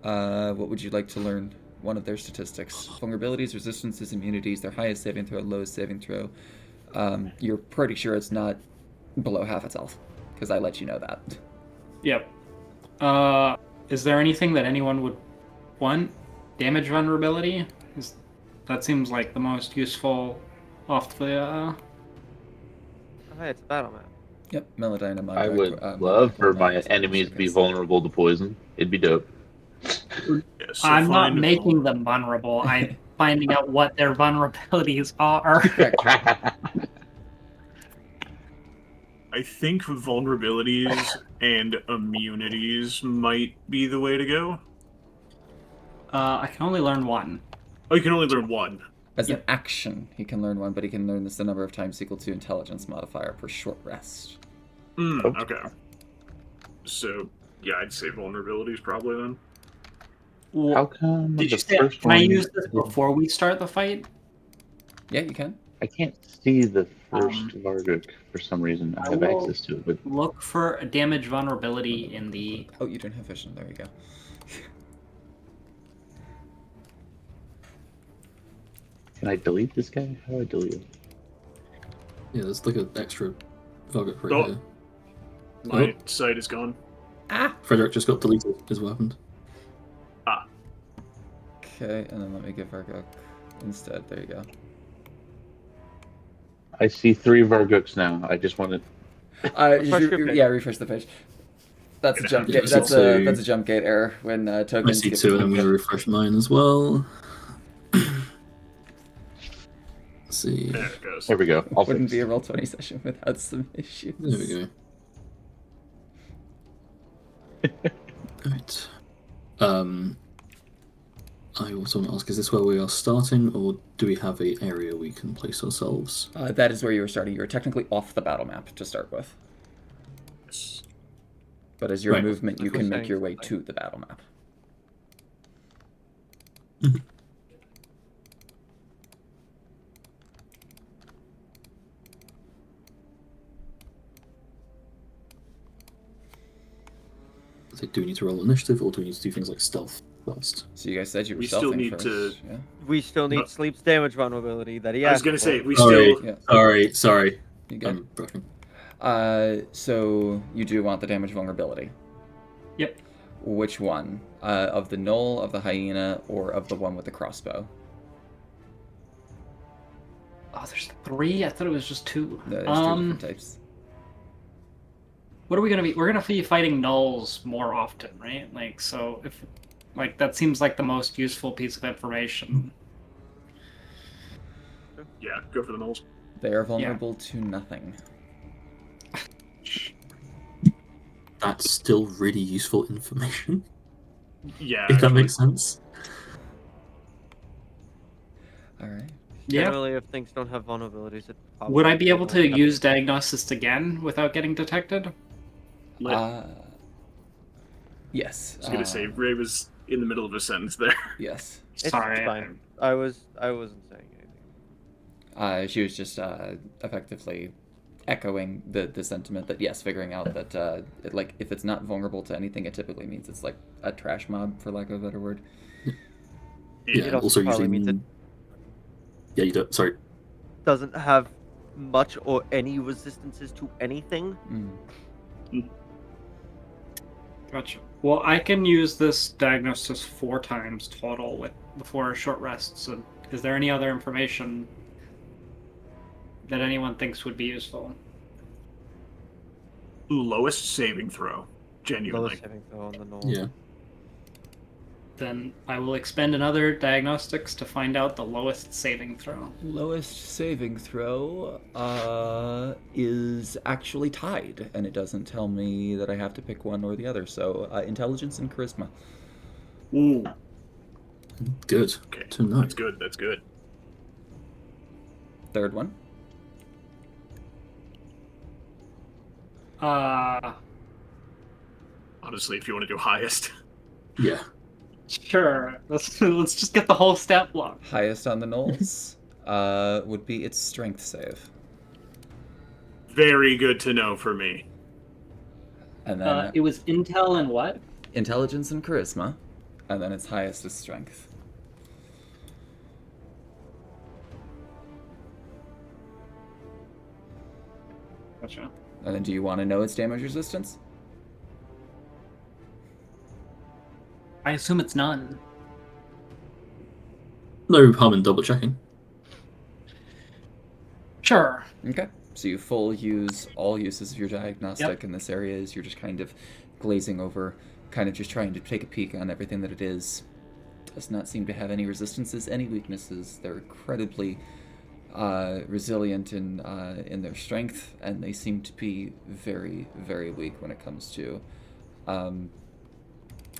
What would you like to learn? One of their statistics. Vulnerabilities, resistances, immunities, their highest saving throw, lowest saving throw. You're pretty sure it's not below half its health, because I let you know that. Yep. Is there anything that anyone would want? Damage vulnerability? That seems like the most useful off the... Oh, hey, it's a battle map. Yep, Melodyne and I Monarch, would Monarch love for will my not enemies to be focus. vulnerable to poison. It'd be dope. Yeah, so I'm not find- making them vulnerable. I'm finding out what their vulnerabilities are. I think vulnerabilities and immunities might be the way to go. I can only learn one. Oh, you can only learn one. As an action, he can learn one, but he can learn this the number of times equal to intelligence modifier per short rest. Okay. So, yeah, I'd say vulnerabilities probably then. How come Did the you say, first can I one use this before we start the fight? Yeah, you can. I can't see the first Varguk for some reason. I have will- access to it, but Look for a damage vulnerability in the... Oh, you don't have vision. There you go. can I delete this guy? How do I delete him? Yeah, there's like an extra Vargok right Oh. here. My sight is gone. Ah! Frederick just got deleted, is what happened. Okay, and then let me give Vargok instead. There you go. I see 3 Vargoks now. I just wanted. Refresh your page. Yeah, refresh the page. That's a Gonna jump have gate. to That's do a two. that's a jump gate error when I tokens see get 2, and I'm moved. going to refresh mine as well. Let's see. There it goes. There we go. I'll Wouldn't fix be a it. Roll20 session without some issues. There we go. Right. I also want to ask, is this where we are starting, or do we have an area we can place ourselves? That is where you were starting. You were technically off the battle map to start with, Yes. but as your Right. movement, you Like we're can make saying your way something. to the battle map. So do we need to roll initiative, or do we need to do things like stealth first? So you guys said you were We still stealthing need first. to- Yeah. We still need No. Sleep's damage vulnerability that he I was asked gonna say for. we Sorry. still. Yeah. Sorry. You good? I'm broken. So you do want the damage vulnerability. Yep. Which one? Of the knoll, of the hyena, or of the one with the crossbow? Oh, there's 3. I thought it was just 2. No, there's 2 different types. What are we gonna be? We're gonna be fighting nulls more often, right? Like, so if, like, that seems like the most useful piece of information. Yeah, go for the nulls. They are vulnerable to nothing. That's still really useful information, Yeah. if that actually. makes sense. All right. Yeah. Generally, if things don't have vulnerabilities, it probably Would I be able to won't have use Diagnosis again without getting detected? Let- Yes. I was gonna say Ray was in the middle of a sentence there. Yes. It's Sorry. fine. I wasn't saying anything. She was just effectively echoing the sentiment that yes, figuring out that like if it's not vulnerable to anything, it typically means it's like a trash mob, for lack of a better word. Yeah, It also also probably using... means it- Yeah, you don't... Sorry. Doesn't have much or any resistances to anything. Mm. Gotcha. Well, I can use this Diagnosis 4 times total before a short rest. So, is there any other information that anyone thinks would be useful? Lowest saving throw. Genuinely. Lowest saving throw on the null. Yeah. Then I will expend another diagnostics to find out the lowest saving throw. Lowest saving throw is actually tied, and it doesn't tell me that I have to pick one or the other. So intelligence and charisma. Ooh. Good. Okay. To know. That's good. That's good. Third one. Honestly, if you want to do highest. Yeah. Sure. Let's just get the whole stat block. Highest on the knolls would be its strength save, Very good to know for me. and then It was intel and what? intelligence and charisma, and then its highest is strength. Gotcha. And then, do you want to know its damage resistance? I assume it's none. No harm in double checking. Sure. Okay. So you full use all uses of your diagnostic Yep. in this area as you're just kind of glazing over, kind of just trying to take a peek on everything that it is. Does not seem to have any resistances, any weaknesses. They're incredibly resilient in their strength, and they seem to be very, very weak when it comes to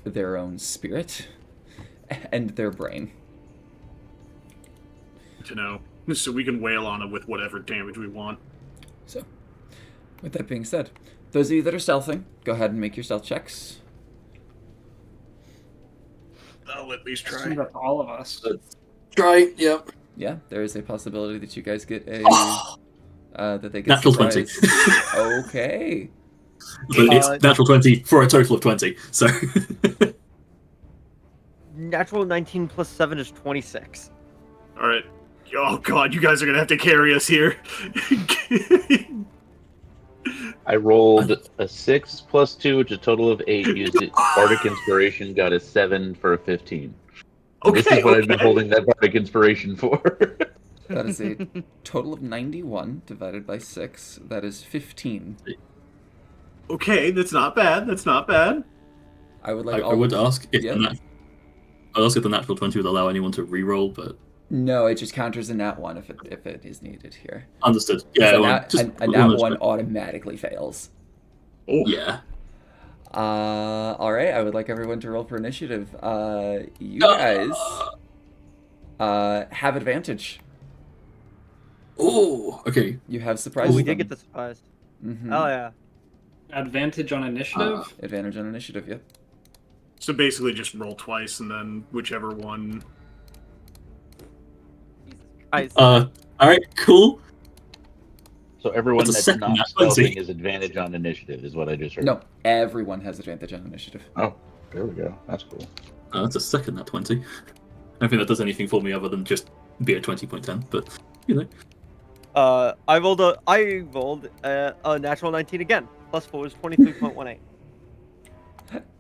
their own spirit and their brain. To know. So we can wail on it with whatever damage we want. So, with that being said, those of you that are stealthing, go ahead and make your stealth checks. I'll at least I try. assume that's all of us. Try, yep. Yeah, there is a possibility that you guys get a that they get Natural 20. surprised. Okay. But it's natural 20 for a total of 20, so... Natural 19 plus 7 is 26. Alright. Oh god, you guys are gonna have to carry us here. I rolled a 6 plus 2, which is a total of 8. Used it. Bardic Inspiration got a 7 for a 15. And this is what I've been holding that Bardic Inspiration for. That is a total of 91 divided by 6. That is 15. Okay, that's not bad. That's not bad. I would like. I would ask if Yeah. I'd ask if the natural 20 would allow anyone to re-roll, but No, it just counters a nat 1 if it is needed here. understood. Yeah, So well, just a nat 1 automatically fails. Oh, Yeah. All right. I would like everyone to roll for initiative. You guys have advantage. Oh, okay. You have surprise. Oh, we did get the surprise. Mm-hmm. Oh yeah. Advantage on initiative. Advantage on initiative. Yep. so basically just roll twice, and then whichever one. All right, cool. So everyone That's a that's second not nat 20. stealthing is advantage on initiative, is what I just heard. No, everyone has advantage on initiative. Oh, there we go. That's cool. That's a second nat 20. I don't think that does anything for me other than just be a 20.10, but you know. I rolled a natural 19 again. Plus 4 is 23.18.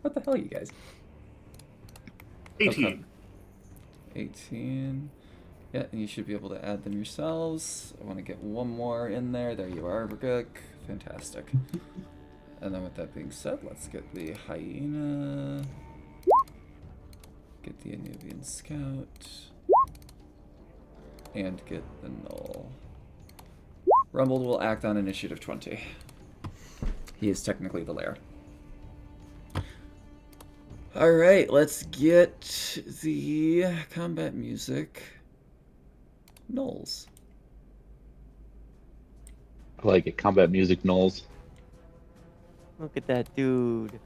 What the hell, you guys? 18. 18. Yeah, and you should be able to add them yourselves. I want to get one more in there. There you are, Berguk. Fantastic. And then with that being said, let's get the hyena. Get the Anubian scout. And get the null. Rumbled will act on initiative 20. He is technically the lair. Alright, let's get the combat music. Knowles. I like it. Combat music nulls. Look at that dude.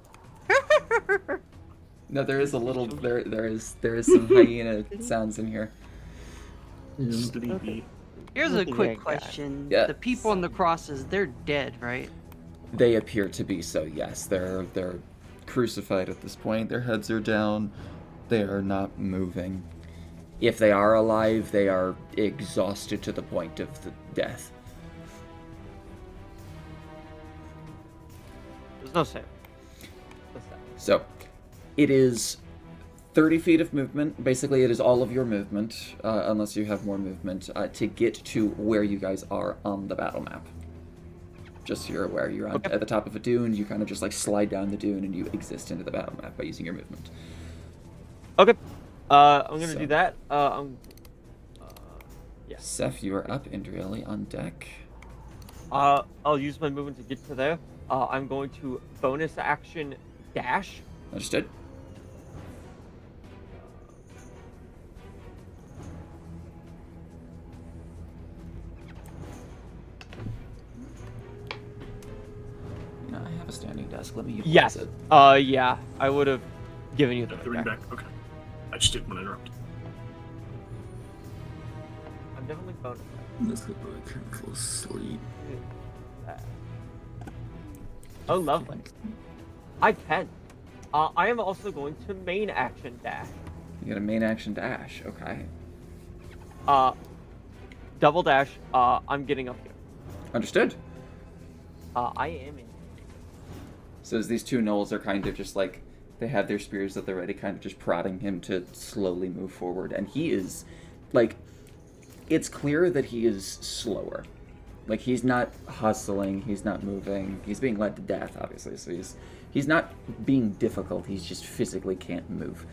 No, there is a little there is some hyena sounds in here. Sleepy. Here's a Look at quick that guy. question. Yeah. The people on the crosses, they're dead, right? They appear to be so, yes. They're crucified at this point. Their heads are down. They are not moving. If they are alive, they are exhausted to the point of the death. There's no save. So, it is 30 feet of movement. Basically, it is all of your movement, unless you have more movement, to get to where you guys are on the battle map. Just so you're aware, you're on, at the top of a dune. You kind of just like slide down the dune and you exist into the battle map by using your movement. Okay. I'm gonna So- do that. Yeah. Seth, you are up. Indrieli on deck. I'll use my movement to get to there. I'm going to bonus action dash. Understood? You know, I have a standing desk. Let me utilize Yes. it. Yeah. I would have given you the The ring back. Okay. I just didn't want to interrupt. I'm definitely bonus. Let's go for sleep. Oh, lovely. I can. I am also going to main action dash. You got a main action dash. Okay. Double dash. I'm getting up here. Understood. I am in. So as these two gnolls are kind of just like, they have their spears at the ready, kind of just prodding him to slowly move forward. And he is, like, it's clear that he is slower. Like, he's not hustling, he's not moving, he's being led to death, obviously, so he's not being difficult, he's just physically can't move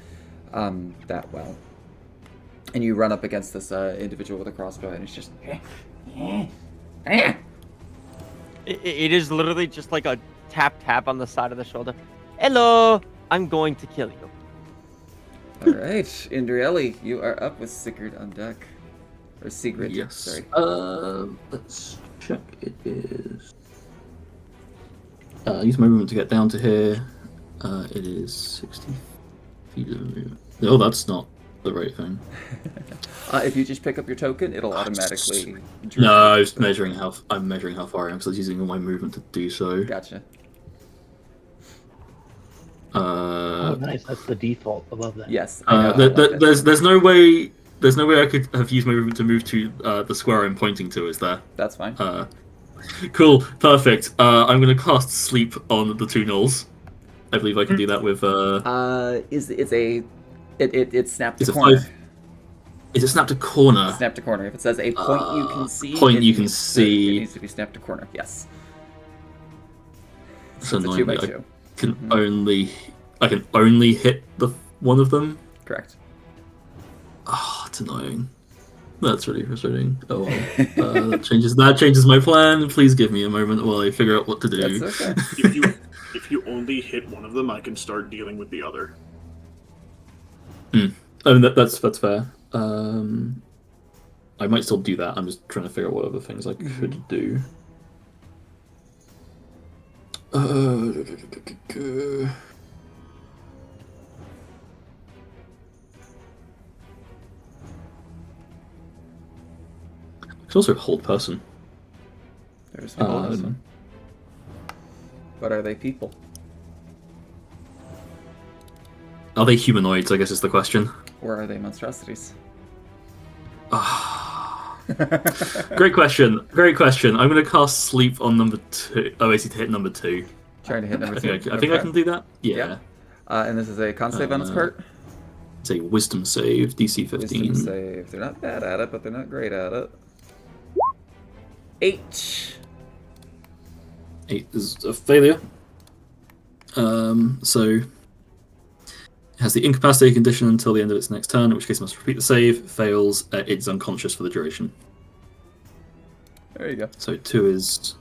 that well. And you run up against this individual with a crossbow, and it's just... It is literally just like a tap on the side of the shoulder. Hello, I'm going to kill you. Alright, Indrieli, you are up with Sigurd on deck. Or Sigrid, Yes. sorry. Let's check. It is. Use my movement to get down to here. It is 60 feet of movement. Oh, that's not the right thing. If you just pick up your token, it'll automatically... No, I was measuring how I'm measuring how far I am because I was using all my movement to do so. Gotcha. Oh, nice. That's the default. I love that. Yes. I know, I love it. There's no way. There's no way I could have used my movement to move to the square I'm pointing to. Is there? That's fine. Cool, perfect. I'm gonna cast sleep on the 2 gnolls. I believe I can do that with. It snapped It's a a corner. 5. Is it snapped a corner? Snapped a corner. If it says a point you can see, point it you can needs see. it needs to be snapped a corner. Yes. So it's a 2 by annoyingly, 2. I can only hit the one of them. Correct. Oh, it's annoying. That's really frustrating. Oh well. That changes my plan. Please give me a moment while I figure out what to do. That's okay. If you only hit one of them, I can start dealing with the other. I mean that's fair. I might still do that. I'm just trying to figure out what other things I could do. It's also hold person. There's the whole person. But are they people? Are they humanoids? I guess is the question. Or are they monstrosities? Great question. Great question. I'm going to cast sleep on number 2. Oh, basically to hit number 2. Trying to hit number 2. I think I can do that. Yeah. And this is a con save on its part. It's a wisdom save, DC 15. Wisdom save. They're not bad at it, but they're not great at it. 8. 8 is a failure. So it has the incapacitated condition until the end of its next turn, in which case it must repeat the save. Fails, it's unconscious for the duration. There you go. So 2 is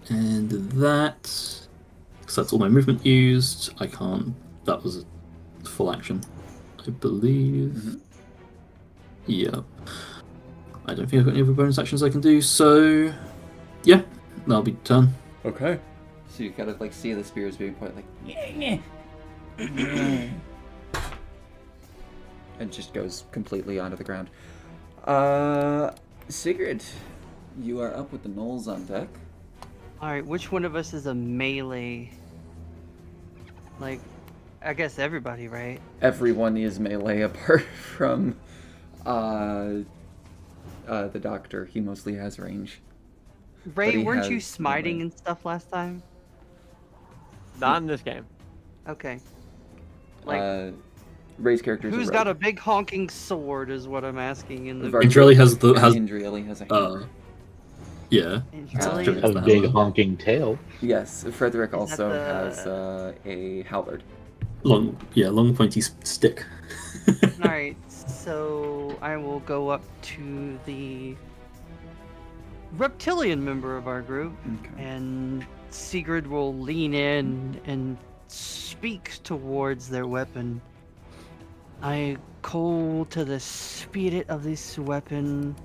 and that, because that's all my movement used. I can't. That was a full action, I believe. Yeah. I don't think I've got any other bonus actions I can do. So yeah, that'll be turn. Okay. So you gotta like see the spears being pointed like and just goes completely onto the ground. Sigrid, you are up with the gnolls on deck. Alright, which one of us is a melee? Like, I guess everybody, right? Everyone is melee apart from the doctor. He mostly has range. Ray, he weren't you has smiting melee. and stuff last time? Not in this game. Okay. Like, Ray's character is who's a got a rogue. big honking sword is what I'm asking in the Indrelli has Indrelli has a hammer. yeah. Indrelli? A big honking tail. Yes, Frederick Is also that has a halberd. Long pointy stick. Alright, so I will go up to the reptilian member of our group, Okay. and Sigrid will lean in and speak towards their weapon. I call to the spirit of this weapon.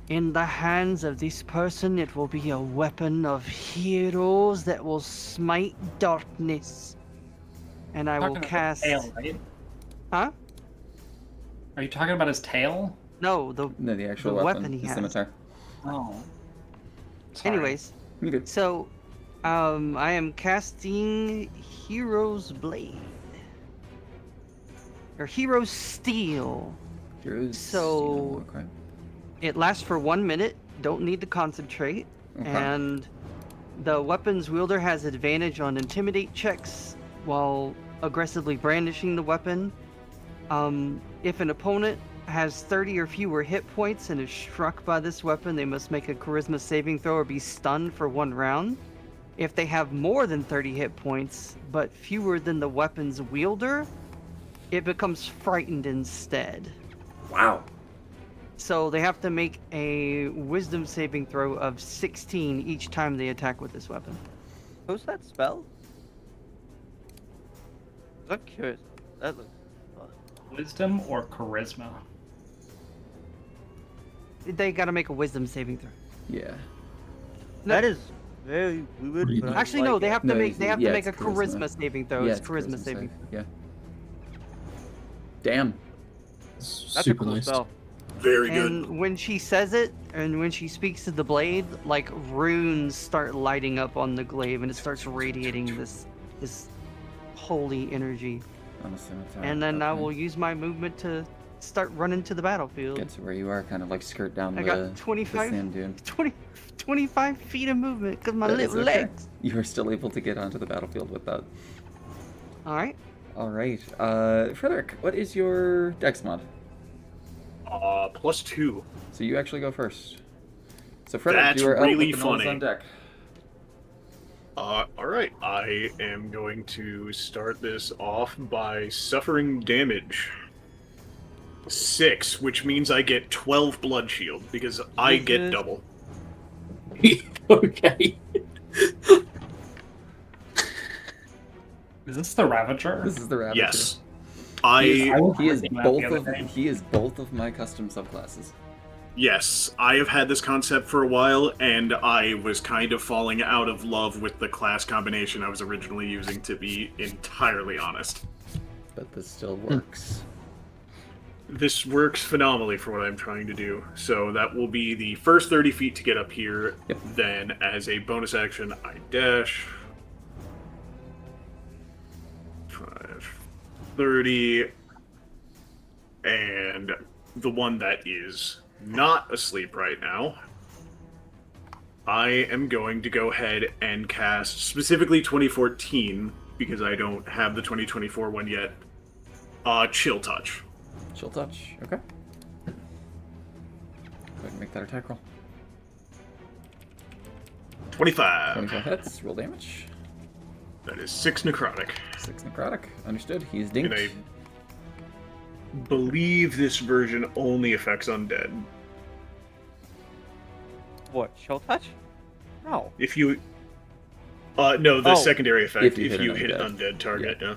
In the hands of this person, it will be a weapon of heroes that will smite darkness. And I will Talking about cast. his tail, right? Huh? Are you talking about his tail? No, the No, the actual The weapon, weapon he the has. scimitar. Oh. Sorry. Anyways, You good. so I am casting Hero's Blade. Or Hero's Steel. Heroes So- steel, okay. It lasts for 1 minute, don't need to concentrate, Okay. and the weapon's wielder has advantage on intimidate checks while aggressively brandishing the weapon. If an opponent has 30 or fewer hit points and is struck by this weapon, they must make a charisma saving throw or be stunned for 1 round. If they have more than 30 hit points, but fewer than the weapon's wielder, it becomes frightened instead. Wow. So they have to make a wisdom saving throw of 16 each time they attack with this weapon. Who's that spell? I'm curious. That looks fun. Wisdom or charisma? They gotta make a wisdom saving throw. Yeah. That is very weird. but I Actually, like no, they it. have No, to make it's- yeah, a it's charisma charisma. saving throw. Yeah, It's charisma saving. save. Yeah. Damn. That's a Super cool nice. spell. Very good. And when she says it, and when she speaks to the blade, like runes start lighting up on the glaive, and it starts radiating this holy energy. On a scimitar. And then I okay. will use my movement to start running to the battlefield. Get to where you are, kind of like skirt down I the, got the 25, sand dune. 25 feet of movement because my That little is okay. legs. You are still able to get onto the battlefield with that. All right. All right. Frederick, what is your dex mod? +2. So you actually go first. So Frederick, That's you are really up with the gnolls funny. on deck. Alright, I am going to start this off by suffering damage. 6, which means I get 12 blood shield, because I get Jesus. double. Okay. Is this the Ravager? This is the Ravager. Yes. I was He is thinking that both the other of day. he is both of my custom subclasses. Yes, I have had this concept for a while, and I was kind of falling out of love with the class combination I was originally using, to be entirely honest. But this still works. This works phenomenally for what I'm trying to do. So that will be the first 30 feet to get up here. Yep. Then, as a bonus action, I dash. 5, 30. And the one that is not asleep right now, I am going to go ahead and cast specifically 2014, because I don't have the 2024 one yet. Chill Touch. Chill touch. Okay. Go ahead and make that attack roll. 25. 25 hits. Roll damage. That is 6 necrotic. 6 necrotic. Understood. He's And dinked. I believe this version only affects undead. What? Chill touch? No. If you... no, the Oh. secondary effect, If if you you hit hit an an undead target, Yeah. yeah.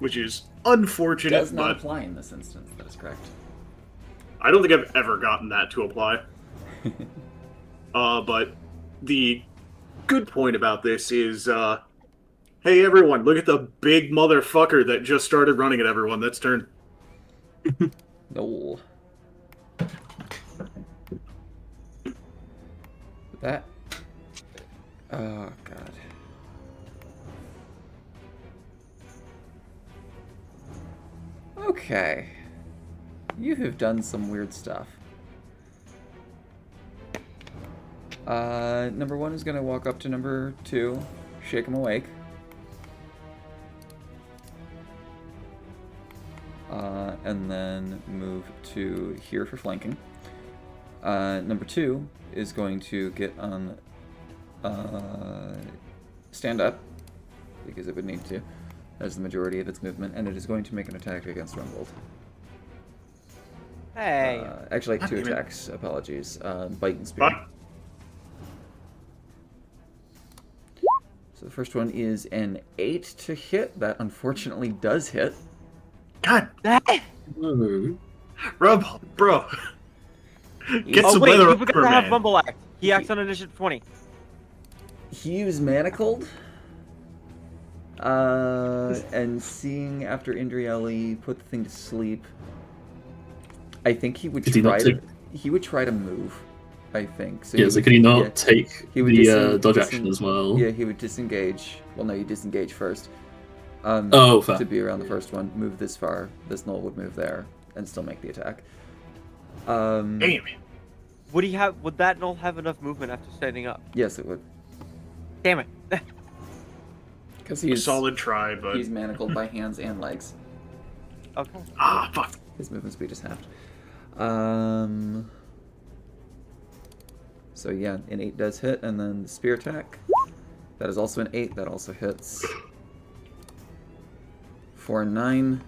Which is unfortunate, Does not but apply in this instance. That is correct. I don't think I've ever gotten that to apply. But the good point about this is, hey everyone, look at the big motherfucker that just started running at everyone. That's turn. No. That. Oh god. Okay. You have done some weird stuff. Number 1 is gonna walk up to number 2, shake him awake. And then move to here for flanking. Number 2 is going to get on stand up, because it would need to, as the majority of its movement, and it is going to make an attack against Rumbold. Hey. Actually, God 2 damn it. attacks, apologies. Bite and Spear. But So the first one is an 8 to hit. That unfortunately does hit. God, Oh. Rob, bro. Get Oh some wait, leather you over, forgot to have man. Mumble Act. He acts on initiative 20. He was manacled. And seeing after Indrieli put the thing to sleep, I think he would Did he not try to. take- He would try to move. I think. So Yeah, he so would- can he not yeah, take he would the dodge action as well? Yeah, he would disengage. Well, no, you disengage first. Oh, fair. To be around the first one, move this far. This null would move there and still make the attack. Damn it. Would he have? Would that null have enough movement after standing up? Yes, it would, Damn it. because A he's solid try, but he's manacled by hands and legs. Okay. fuck. His movement speed is halved. So yeah, an 8 does hit, and then the spear attack. That is also an 8. That also hits. For 9,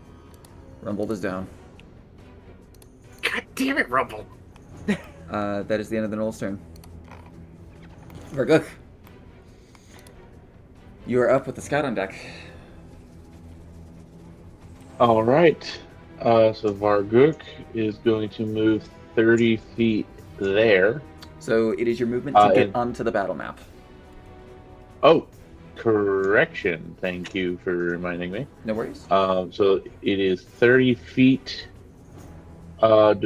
Rumbled is down. God damn it, Rumble. That is the end of the Knoll's turn. Varguk, you are up with the scout on deck. All right. So Varguk is going to move 30 feet there. So it is your movement to get and- onto the battle map. Oh, correction. Thank you for reminding me. No worries. So it is 30 feet. Well,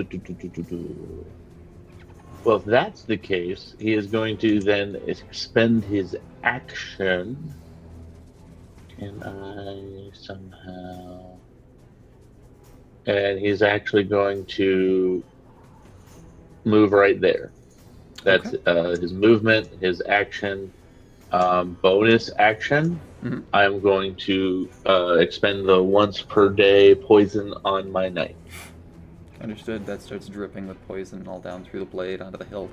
if that's the case, he is going to then expend his action. Can I somehow and he's actually going to move right there. That's his movement, his action. Bonus action. Mhm. I'm going to expend the once per day poison on my knight. Understood. That starts dripping with poison all down through the blade onto the hilt.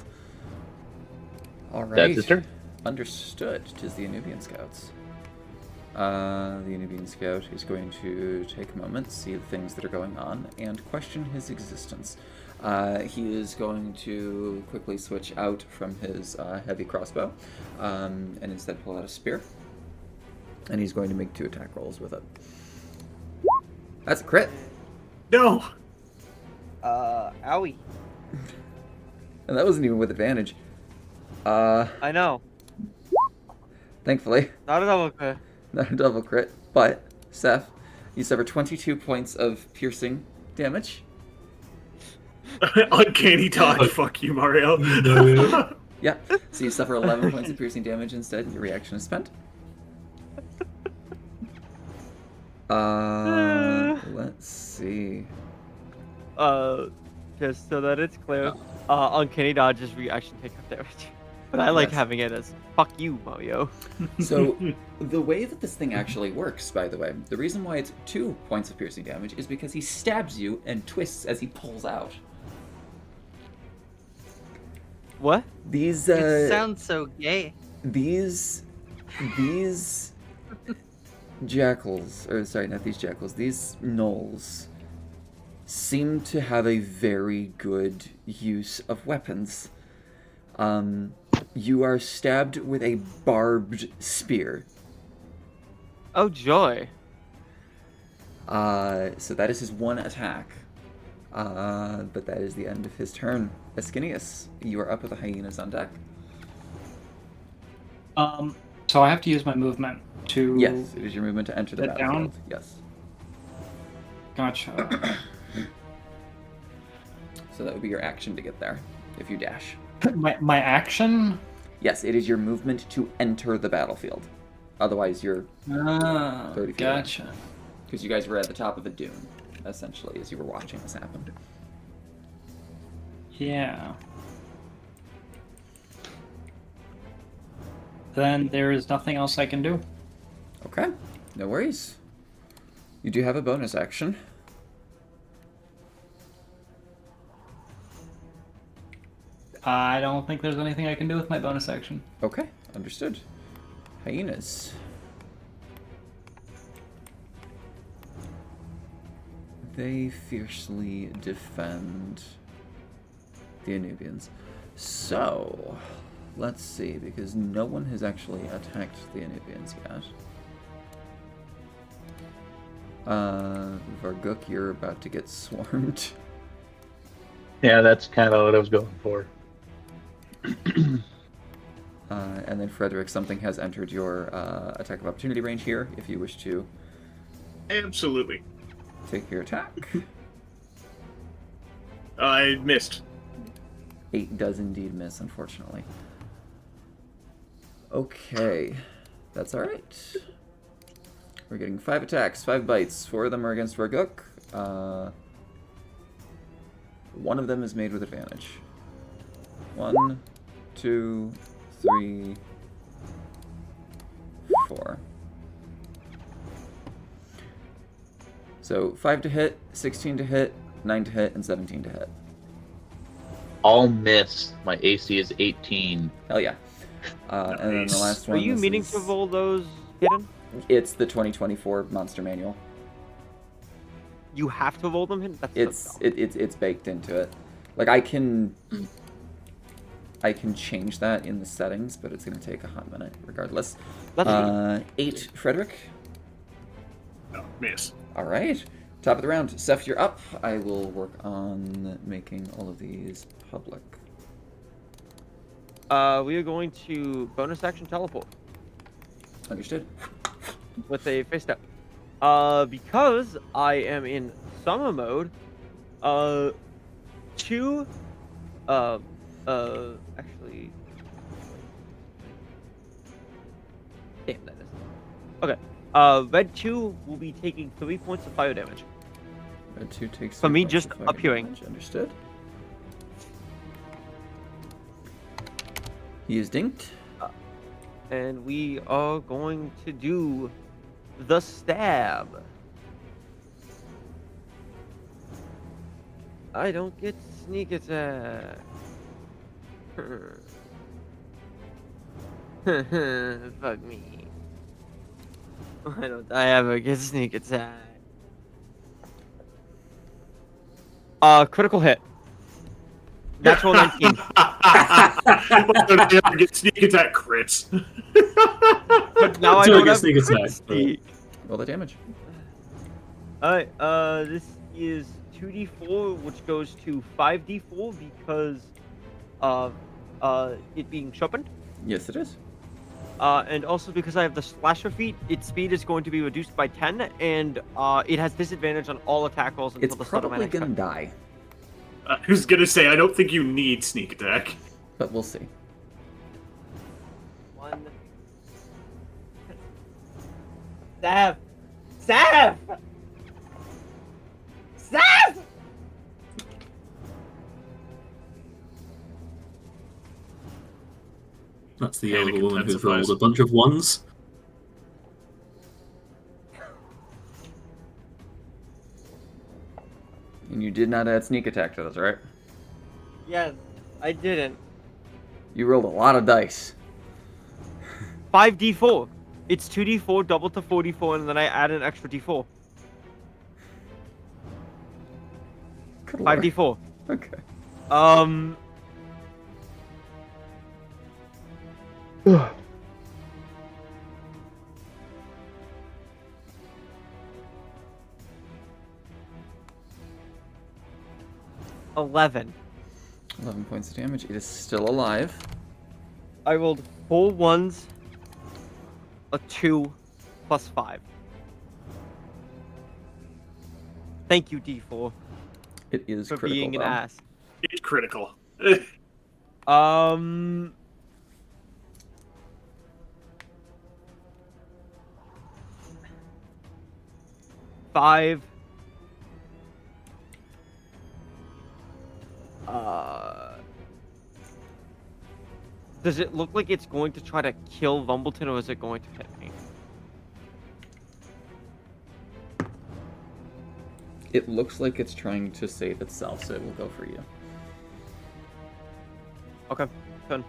All right. That's his turn. Understood. 'Tis the Anubian Scouts. The Anubian Scout is going to take a moment, see the things that are going on, and question his existence. He is going to quickly switch out from his heavy crossbow and instead pull out a spear. And he's going to make 2 attack rolls with it. That's a crit. No. Owie. And that wasn't even with advantage. I know. Thankfully, Not a double crit. not a double crit. But, Seth, you suffer 22 points of piercing damage. Uncanny dodge. Fuck you, Mario. Yeah, so you suffer 11 points of piercing damage instead. Your reaction is spent. Let's see. Just so that it's clear, Uncanny Dodge's reaction take up damage. But I like Yes. having it as fuck you, Mario. So, the way that this thing actually works, by the way, the reason why it's 2 points of piercing damage is because he stabs you and twists as he pulls out. What? These, It sounds so gay. these jackals, or sorry, not these jackals, these gnolls seem to have a very good use of weapons. You are stabbed with a barbed spear. Oh joy. So that is his 1 attack. But that is the end of his turn. Ascinius, you are up with the hyenas on deck. So I have to use my movement to. Yes, it is your movement to enter the Get down? battlefield. Yes. Gotcha. So that would be your action to get there, if you dash. my action. Yes, it is your movement to enter the battlefield. Otherwise, you're 30 feet away. Gotcha. Because you guys were at the top of a dune, essentially, as you were watching this happen. Yeah. Then there is nothing else I can do. Okay, no worries. You do have a bonus action. I don't think there's anything I can do with my bonus action. Okay, understood. Hyenas. They fiercely defend the Anubians. So, let's see, because no one has actually attacked the Anubians yet. Varguk, you're about to get swarmed. Yeah, that's kind of what I was going for. And then Frederick, something has entered your attack of opportunity range here, if you wish to Absolutely. take your attack. I missed. 8 does indeed miss, unfortunately. Okay, that's alright. We're getting 5 attacks, 5 bites. 4 of them are against Varguk. 1 of them is made with advantage. 1, 2, 3, 4. So 5 to hit, 16 to hit, 9 to hit, and 17 to hit. All miss. My AC is 18. Hell yeah. And then the last Are one. you this meaning is- to roll those hidden? It's the 2024 Monster Manual. You have to roll them hidden? That's It's so dumb. it's baked into it. Like I can change that in the settings, but it's gonna take a hot minute regardless. That's 8 Frederick. No, miss. All right. Top of the round. Seth, you're up. I will work on making all of these public. We are going to bonus action teleport Understood. with a face step. Because I am in summer mode, 2, actually, damn, that is, okay, Red 2 will be taking 3 points of fire damage. Red 2 takes For 3 me, points just of fire appearing. damage. Understood. He is dinked. And we are going to do the stab. I don't get sneak attack. Fuck me. Why don't I ever get sneak attack? Critical hit. Natural 19. Get sneak attack crits. But now I Do I don't get have sneak crit attack? sneak. Roll the damage. Alright, this is 2d4, which goes to 5d4 because of it being sharpened. Yes, it is. And also because I have the slasher feat, its speed is going to be reduced by 10, and it has disadvantage on all attack rolls until It's the start of my probably next gonna turn. die, I was gonna say, I don't think you need sneak attack. but we'll see. 1. Stab! Stab! Stab! That's the Panic elder woman who's intensifies. rolled a bunch of ones. And you did not add sneak attack to those, right? Yes, I didn't. You rolled a lot of dice. 5d4. It's 2d4 double to 44, and then I add an extra d4. Good lord. 5d4. Okay. Um. $11. 11 points of damage. It is still alive. I rolled 4 ones, a 2, plus 5. Thank you, D4, It is for critical, being an though. ass. It's critical. Um. Five. Does it look like it's going to try to kill Vumbleton, or is it going to hit me? It looks like it's trying to save itself, so it will go for you. Okay, done.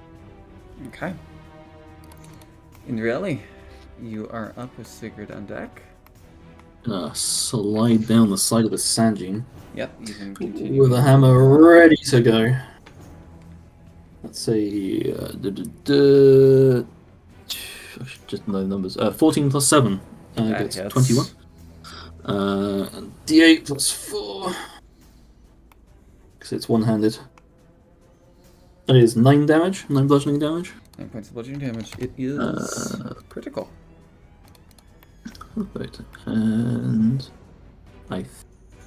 Okay. Indrieli, you are up with Sigurd on deck. Slide down the side of the Sanjin Yep, you can continue. with a hammer ready to go. Let's say, I should just know the numbers. 14 plus 7 That gets hits. 21. D8 plus 4. Because it's one-handed. That is 9 damage, 9 bludgeoning damage. 9 points of bludgeoning damage. It is critical. Perfect. And I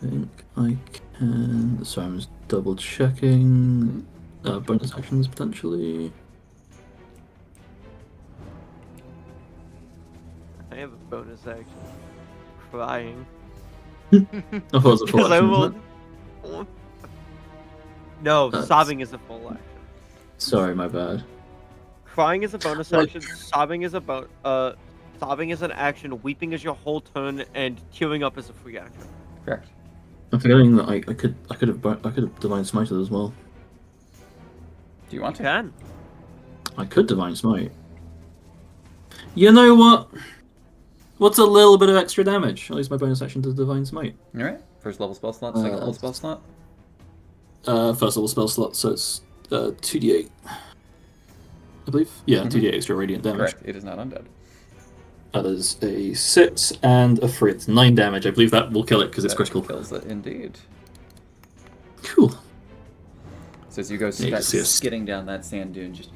think I can. Sorry, I'm just double checking. Bonus actions potentially. I have a bonus action. Crying. I thought it was a full Because I action, rolled. wasn't it? No, That's- sobbing is a full action. Sorry, my bad. Crying is a bonus Like- action. Sobbing is sobbing is an action. Weeping is your whole turn, and queuing up is a free action. Correct. I'm forgetting that I could have divine smited as well. Do you want to? Can. I could divine smite. You know what? What's a little bit of extra damage? I'll use my bonus action to divine smite. Alright. First level spell slot, second level spell slot. First level spell slot, so it's 2d8. I believe. Yeah, 2d8 extra radiant damage. Correct. It is not undead. That is a 6 and a 3. It's 9 damage. I believe that will kill it because it's That critical. kills it indeed. Cool. So as you go Yeah, you can see us. skidding down that sand dune, just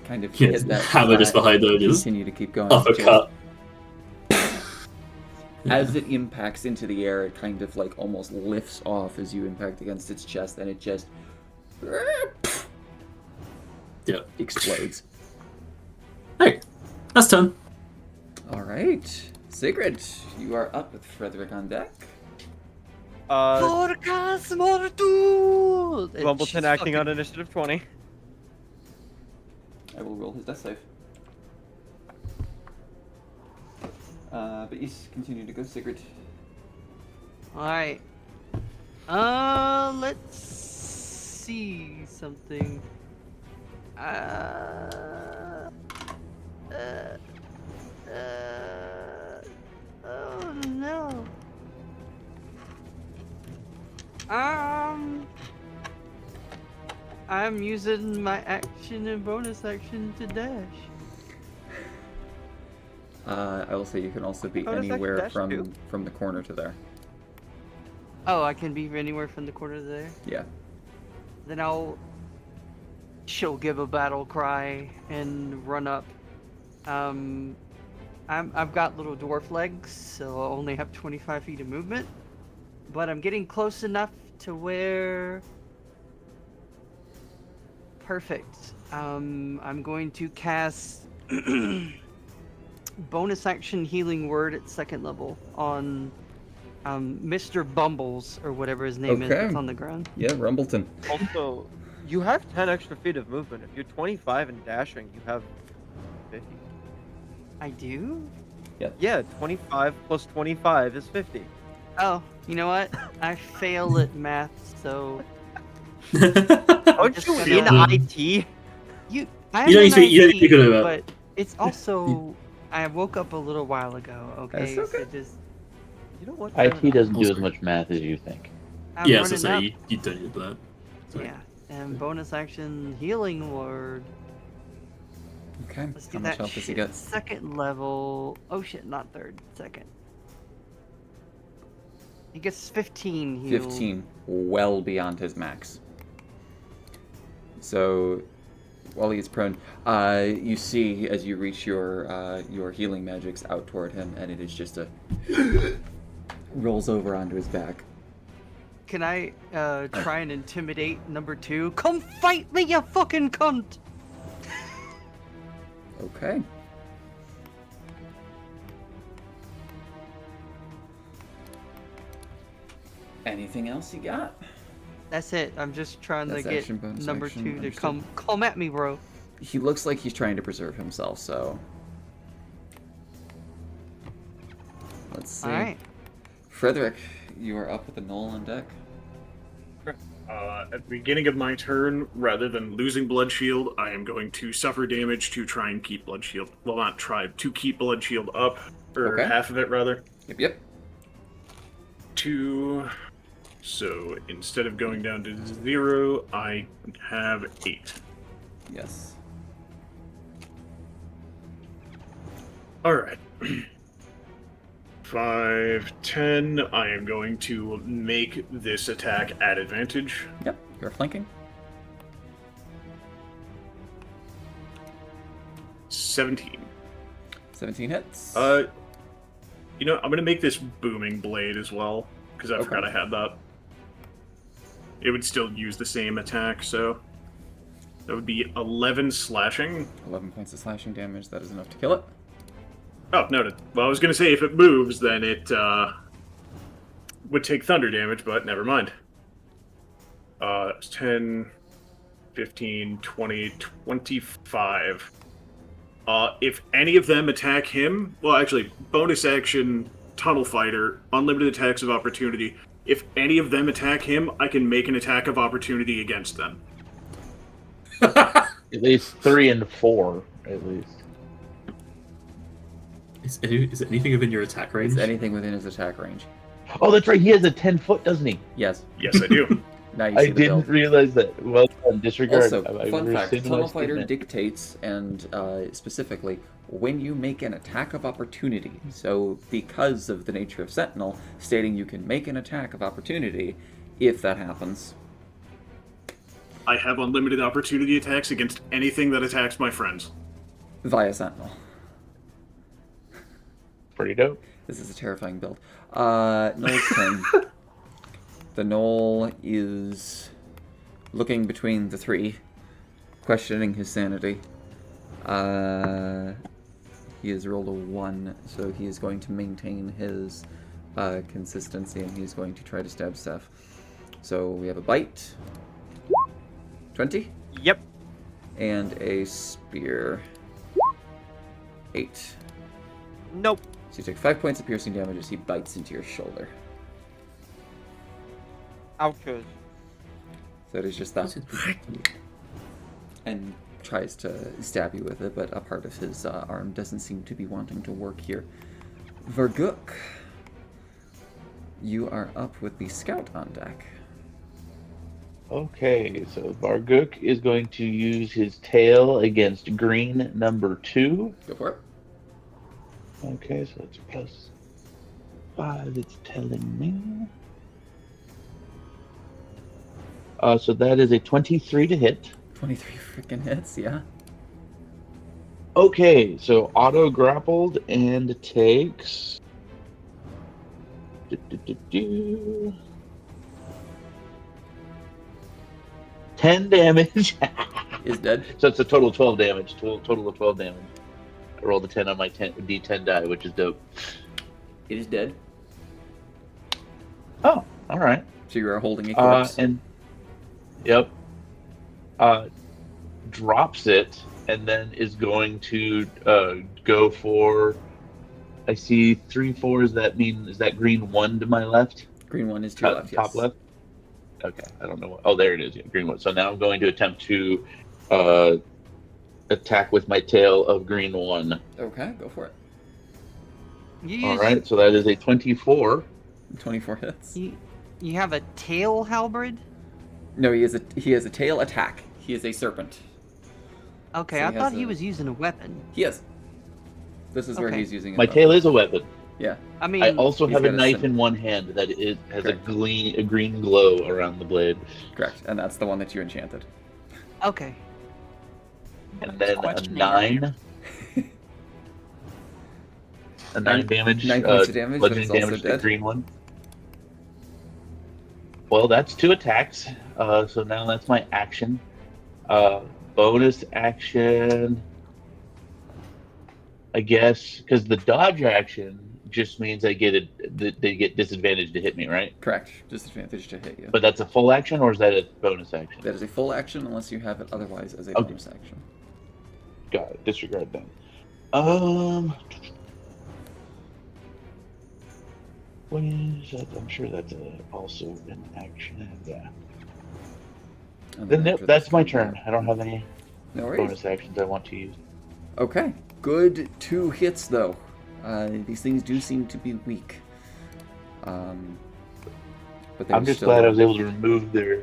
kind of Yeah, hit that hammer just flat, behind the edges. continue to keep going. Uppercut. As it impacts into the air, it kind of like almost lifts off as you impact against its chest, and it just Yeah. explodes. Hey, that's turn. All right, Sigrid, you are up with Frederick on deck. Forecast Mortud! And Rumbleton she's acting on fucking- initiative 20. I will roll his death save. But yes, continue to go, Sigrid. Alright. Let's see something. Oh no. I'm using my action and bonus action to dash. I will say you can also be Oh, does that anywhere dash from too? the corner to there. Oh, I can be anywhere from the corner there. Yeah. Then she'll give a battle cry and run up. I've got little dwarf legs, so I'll only have 25 feet of movement. But I'm getting close enough to where... Perfect. I'm going to cast bonus action healing word at 2nd level on Mr. Bumbles, or whatever his name is Okay. that's on the ground. Yeah, Rumbleton. Also, you have 10 extra feet of movement. If you're 25 and dashing, you have 50. I do? Yeah, 25 plus 25 is 50. Oh, you know what? I fail at math, so Aren't just you gonna- in IT? I You am don't an need to- you don't IT, need to go to that. but it's also I woke up a little while ago. Okay, That's okay. so just You know what? IT doesn't do as Also- much math as you think. I'm Yeah, as I running say, up. you don't need that. Sorry. Yeah, and bonus action healing word. Okay. Let's How do much that health does he shit. get? 2nd level. Oh shit, not 3rd. 2nd. He gets 15 heal. 15. Well beyond his max. So, while he's prone, you see as you reach your healing magics out toward him, and it is just a rolls over onto his back. Can I try and intimidate number 2? Come fight me, you fucking cunt! Okay. Anything else you got? That's it. I'm just trying That's to get action, bonus number action, 2 to understood. come at me, bro. He looks like he's trying to preserve himself, so let's see. Alright. Frederick, you are up with the Knoll on deck. At the beginning of my turn, rather than losing Blood Shield, I am going to suffer damage to try and keep Blood Shield. Well, not try, to keep Blood Shield up. Or Okay. half of it, rather. Yep. 2. So instead of going down to 0, I have 8. Yes. Alright. 5, 10. I am going to make this attack at advantage. Yep. You're flanking. 17. 17 hits. You know, I'm gonna make this booming blade as well, because I Okay. forgot I had that. It would still use the same attack, so that would be 11 slashing. 11 points of slashing damage. That is enough to kill it. Oh, noted. Well, I was gonna say if it moves, then it would take thunder damage, but never mind. It's 10, 15, 20, 25. If any of them attack him, well, actually, bonus action, Tunnel Fighter, unlimited attacks of opportunity. If any of them attack him, I can make an attack of opportunity against them. At least 3 and 4, at least. Is it anything within your attack range? It's anything within his attack range. Oh, that's right. He has a 10-foot, doesn't he? Yes. Yes, I do. Now you I see the didn't build. realize that. Well done. Disregard. Also, I fun fact, rescind my Tunnel Fighter statement. dictates, and specifically, when you make an attack of opportunity, so because of the nature of Sentinel, stating you can make an attack of opportunity, if that happens. I have unlimited opportunity attacks against anything that attacks my friends. Via Sentinel. Pretty dope. This is a terrifying build. Knoll's turn. The Knoll is looking between the three, questioning his sanity. He has rolled a 1, so he is going to maintain his consistency, and he's going to try to stab Seth. So we have a bite. 20. Yep. And a spear. 8. Nope. So you take 5 points of piercing damage as he bites into your shoulder. Ouchers. So it is just that. And tries to stab you with it, but a part of his arm doesn't seem to be wanting to work here. Verguk, you are up with the scout on deck. Okay, so Varguk is going to use his tail against green number 2. Go for it. Okay, so it's plus 5, it's telling me. So that is a 23 to hit. 23 freaking hits, yeah. Okay, so auto grappled and takes 10 damage. Is dead. So it's a total of 12 damage. Total of 12 damage. I rolled a 10 on my D10 die, which is dope. It is dead. Oh, all right. So you are holding a corpse. Yep. Drops it and then is going to go for. I see 3 4s. Is that green 1 to my left? Green 1 is to your left, Top yes. left. Okay, I don't know. Oh, there it is. Yeah, green 1. So now I'm going to attempt to attack with my tail of green 1. Okay, go for it. All right, so that is a 24. 24 hits. You have a tail halberd? No, he has a tail attack. He is a serpent. Okay, So I he thought has he a- was using a weapon. He is. This is where Okay. he's using it. My tail is a weapon. Yeah. I mean, I also he's have a got a knife sim- in one hand that has a Correct. green glow around the blade, Correct. And that's the one that you enchanted. okay. and then a questioning 9. A 9 damage. 9 points of damage, but it's bludgeoning also damage to dead. the green one. Well, that's 2 attacks. So now that's my action. Bonus action. I guess because the dodge action just means they get disadvantage to hit me, right? Correct. Disadvantage to hit you. But that's a full action, or is that a bonus action? That is a full action unless you have it otherwise as a Okay. bonus action. Got it. Disregard that. What is that? I'm sure that's also an action. Yeah. And Then after that's this my comes turn. out. I don't have any No worries. bonus actions I want to use. Okay. Good 2 hits, though. These things do seem to be weak. But I'm they're just still, glad I was able to remove their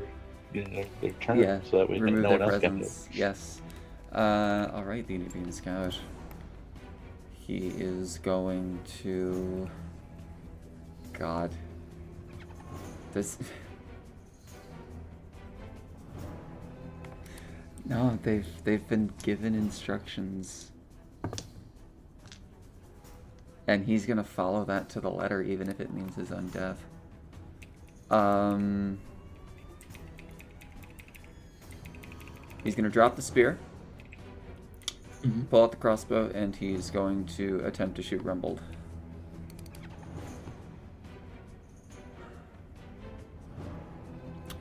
turn, Yeah, so that way remove no their one else kept it. presence. Yes. All right, the Nubian Scout. He is going to. God. This. No, they've been given instructions. And he's gonna follow that to the letter, even if it means his own death. He's gonna drop the spear, pull out the crossbow, and he's going to attempt to shoot Rumbled.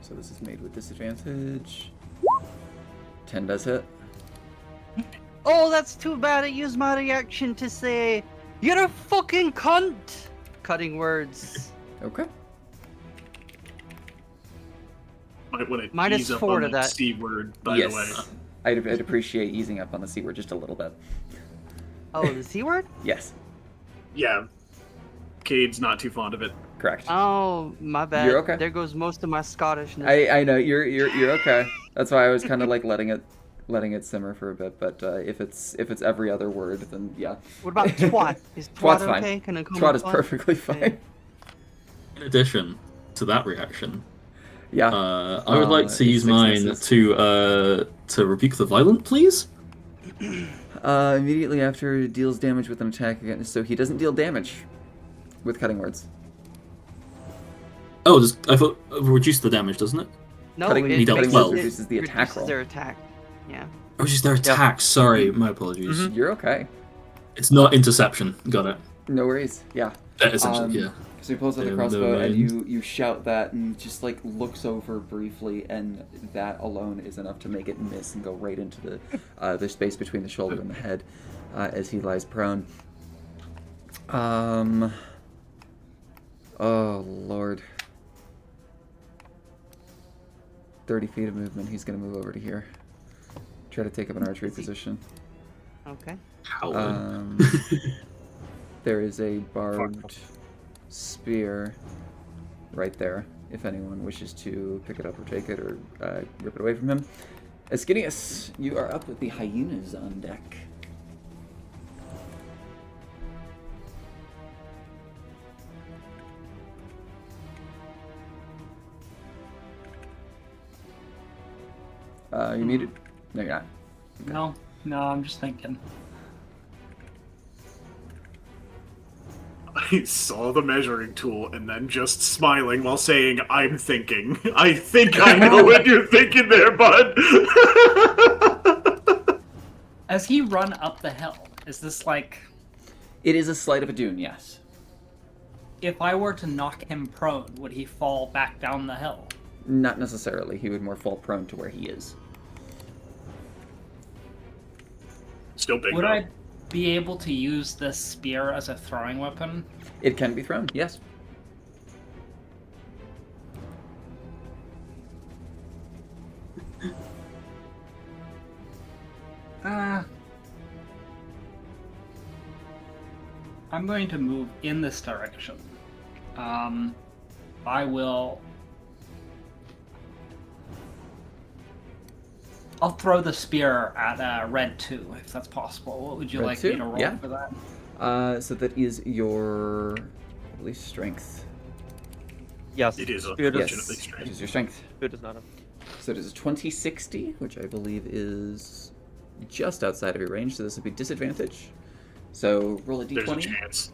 So this is made with disadvantage. 10 does hit. Oh, that's too bad. I used my reaction to say, "You're a fucking cunt." Cutting words. Okay. Might want to Minus ease up 4 on to that. C word, by Yes. the way. I'd appreciate easing up on the C word just a little bit. Oh, the C word? Yes, Yeah. Cade's not too fond of it. correct. Oh, my bad. You're okay. There goes most of my Scottishness. I know you're okay. That's why I was kind of like letting it simmer for a bit. But if it's every other word, then yeah. What about twat? Is Twat's twat fine. okay? Can I call Twat it is perfectly fine. In addition to that reaction, Yeah. I would like to it's use 6 mine misses. to rebuke the violent, please. Immediately after it deals damage with an attack again, so he doesn't deal damage with cutting words. Oh, I thought reduce the damage, doesn't it? No, Cutting- it he dealt makes 12. it- reduces the attack reduces roll. their attack. Yeah. Oh, just their attack. Sorry, my apologies. Mm-hmm. You're okay. It's not interception. Got it. No worries. Yeah. Essentially, Um, yeah. So he pulls out the No crossbow, and mind. you shout that, and just like looks over briefly, and that alone is enough to make it miss and go right into the space between the shoulder and the head, as he lies prone. Oh lord. 30 feet of movement. He's gonna move over to here. Try to take up an archery position. Okay. How? There is a barbed spear right there, if anyone wishes to pick it up or take it or rip it away from him. Ascinius, you are up with the hyenas on deck. You muted? No, you're not. No, I'm just thinking. I saw the measuring tool and then just smiling while saying, I'm thinking. I think I know what you're thinking there, bud. As he run up the hill, is this like... It is a slight of a dune, yes. If I were to knock him prone, would he fall back down the hill? Not necessarily. He would more fall prone to where he is. Still big, Would though. I be able to use this spear as a throwing weapon? It can be thrown, yes. I'm going to move in this direction. I will... I'll throw the spear at Red 2, if that's possible. What would you Red like 2? me to roll Yeah. for that? So that is your, I believe, strength. Yes. It is Spear does, unfortunately Yes, straight. it is your strength. Spear does not have. So it is a 2060, which I believe is just outside of your range, so this would be disadvantage. So roll a There's a d20 chance.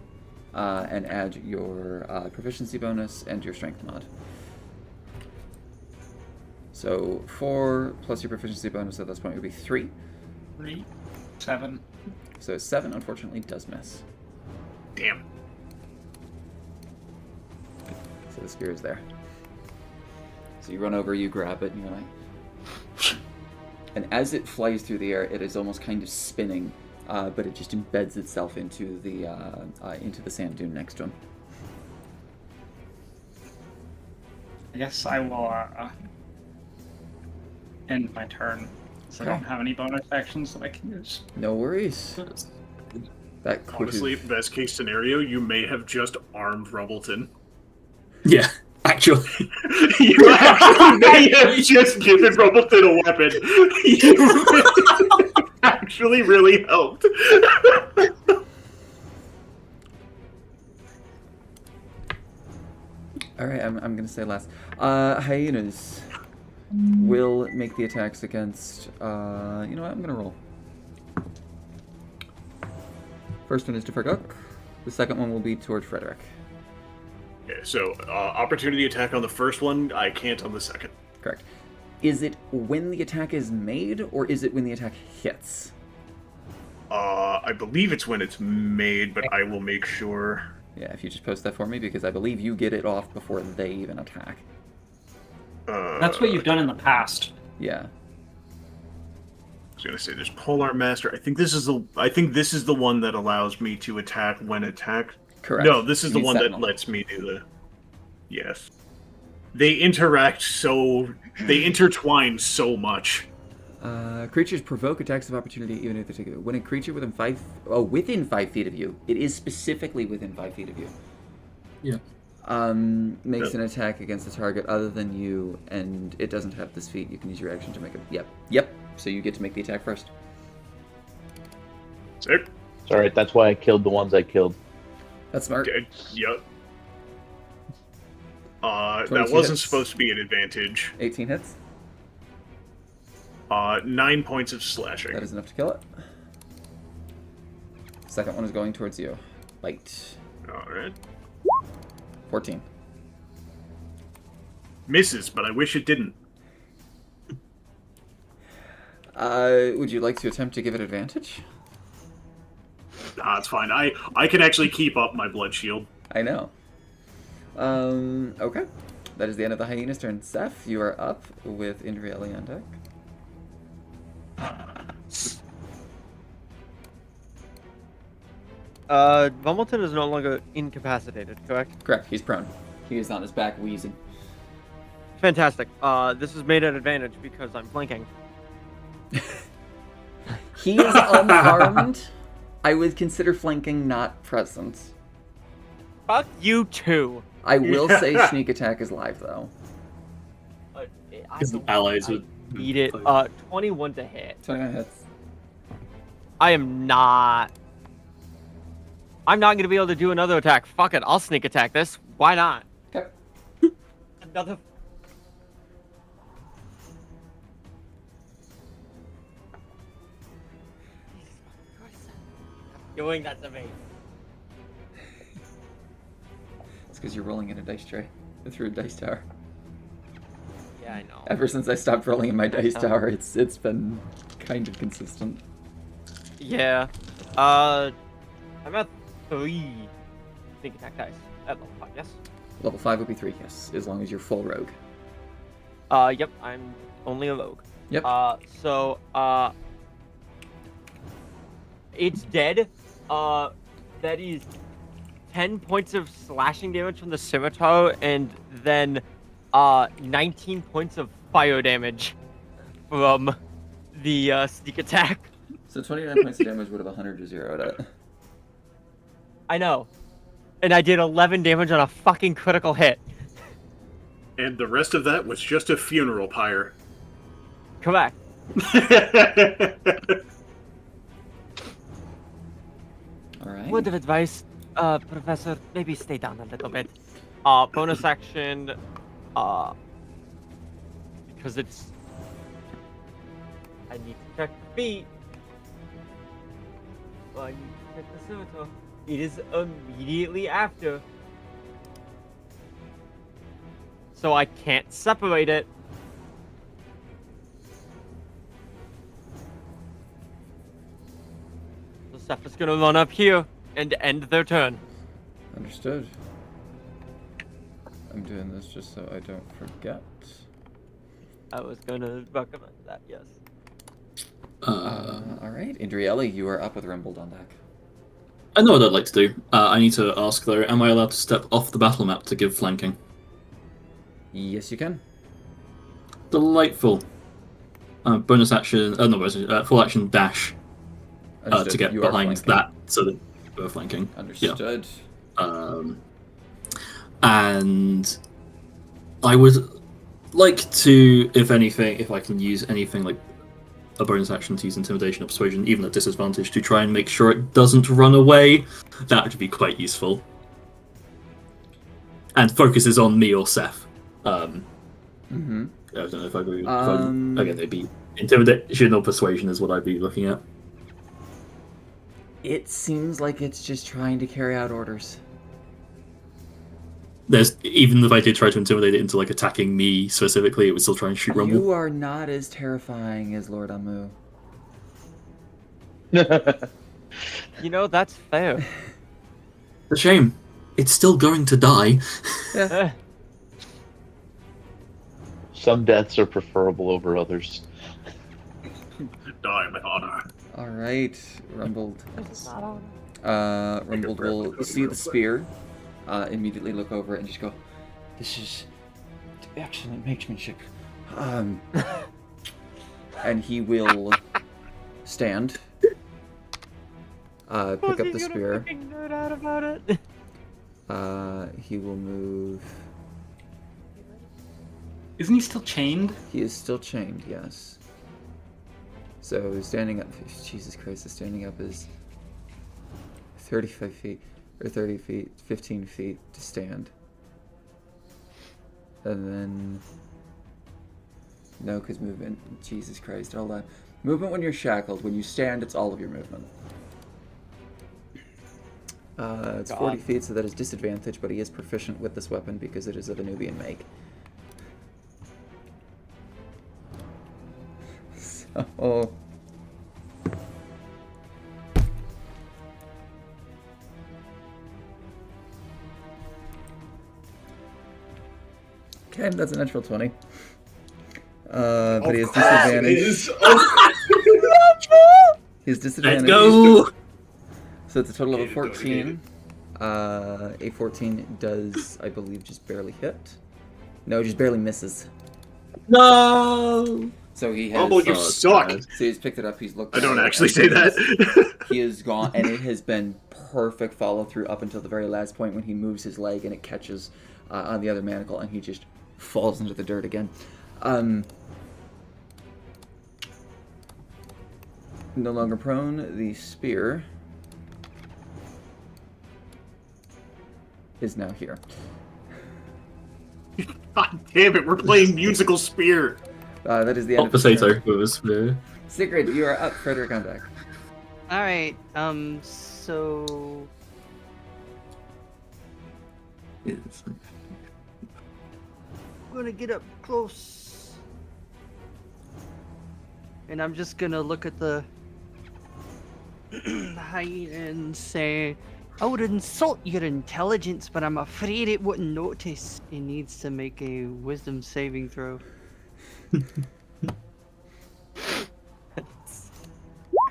and add your proficiency bonus and your strength mod. So 4 plus your proficiency bonus at this point would be 3. 3, 7. So 7, unfortunately, does miss. Damn. So the spear is there. So you run over, you grab it, and you're like... And as it flies through the air, it is almost kind of spinning, but it just embeds itself into the sand dune next to him. I guess I will end my turn, so I Okay. don't have any bonus actions that I can use. No worries. That could Honestly, have... best case scenario, you may have just armed Rumbleton. Yeah, actually. You actually may have just given Rumbleton a weapon. You actually really helped. Alright, I'm gonna say last. Hyenas will make the attacks against... you know what, I'm gonna roll. First one is to Fergok. The second one will be toward Frederick. Okay, so opportunity attack on the first one, I can't on the second. Correct. Is it when the attack is made, or is it when the attack hits? I believe it's when it's made, but I will make sure. Yeah, if you just post that for me, because I believe you get it off before they even attack. That's what you've done in the past. Yeah. I was gonna say there's Polar Master. I think this is the one that allows me to attack when attacked. Correct. No, this is You the need one Sentinel. that lets me do the. Yes. They interact so. They intertwine so much. Creatures provoke attacks of opportunity even if they take it. When a creature within 5 feet of you, it is specifically within 5 feet of you. Yeah. Makes an attack against a target other than you, and it doesn't have this feat. You can use your action to make it. Yep. So you get to make the attack first. Sick. It's alright, that's why I killed the ones I killed. That's smart. Yep. That 22 wasn't hits. supposed to be an advantage. 18 hits. 9 points of slashing. That is enough to kill it. Second one is going towards you. Bite. Alright. 14. Misses, but I wish it didn't. Would you like to attempt to give it advantage? Nah, it's fine. I can actually keep up my blood shield. I know. Okay. That is the end of the hyena's turn. Seth, you are up with Indrieli on deck. Vumbleton is no longer incapacitated, correct? Correct. He's prone. He is on his back wheezing. Fantastic. This is made at advantage because I'm flanking. He is unharmed. I would consider flanking not present. Fuck you too. I will say sneak attack is live though. His allies would Beat it. 21 to hit. 29 hits. I am not. I'm not gonna be able to do another attack. Fuck it. I'll sneak attack this. Why not? Okay. Another. Doing that to me. It's because you're rolling in a dice tray through a dice tower. Yeah, I know. Ever since I stopped rolling in my dice tower, it's been kind of consistent. Yeah. I'm at 3 sneak attack dice at level 5, yes? Level 5 would be 3, yes, as long as you're full rogue. Yep, I'm only a rogue. Yep. It's dead. That is 10 points of slashing damage from the scimitar, and then 19 points of fire damage from the sneak attack. So 29 points of damage would have 100 to 0 it. I know. And I did 11 damage on a fucking critical hit. And the rest of that was just a funeral pyre. Correct. Alright. Word of advice, Professor, maybe stay down a little bit. Bonus action, because it's... I need to check the feet. I need to check the scimitar. It is immediately after. So I can't separate it. So Seth is gonna run up here and end their turn. Understood. I'm doing this just so I don't forget. I was gonna recommend that, yes. Alright, Indrieli, you are up with Rumbled on deck. I know what I'd like to do. I need to ask though, am I allowed to step off the battle map to give flanking? Yes, you can. Delightful. Bonus action, no, bonus, full action dash Understood. to get You are behind flanking. that so that we're flanking. Understood. And I would like to, if anything, if I can use anything like a bonus action to use intimidation or persuasion, even at disadvantage, to try and make sure it doesn't run away, that would be quite useful. And focuses on me or Seth. Mm-hmm. I don't know if I agree. Again, they'd be intimidation or persuasion is what I'd be looking at. It seems like it's just trying to carry out orders. There's even if I did try to intimidate it into like attacking me specifically, it would still try and shoot Rumble. You are not as terrifying as Lord Amu. You know, that's fair. It's a shame. It's still going to die. Yeah. Some deaths are preferable over others. Die with honor. Alright, Rumbled. Rumbled will see the spear, immediately look over it and just go, "This is excellent marksmanship." And he will stand, pick up the spear. Nerd out about it. He will move. Isn't he still chained? He is still chained, yes. So standing up, Jesus Christ, the standing up is 35 feet, or 30 feet, 15 feet to stand. And then, no, because movement, Jesus Christ, hold on. Movement when you're shackled, when you stand, it's all of your movement. It's 40 feet, so that is disadvantage, but he is proficient with this weapon because it is of a Nubian make. So... Okay, that's a natural 20. But he has Of course it disadvantage. is. He has disadvantage. Let's go! So it's a total of a Get it, don't 14. A 14 does, I believe, just barely hit. No, just barely misses. No! So he has. Rumble, you Oh, suck. God. So he's picked it up. He's looked. I at don't it, actually and say that. he has gone, and it has been perfect follow through up until the very last point when he moves his leg and it catches on the other manacle, and he just falls into the dirt again. No longer prone. The spear is now here. God damn it, we're playing musical spear. That is the end Hot of the potato turn. with a spear. Sigrid, you are up. Frederick on deck. All right. So I'm gonna get up close, and I'm just gonna look at the hyena and say, "I would insult your intelligence, but I'm afraid it wouldn't notice. It needs to make a wisdom saving throw."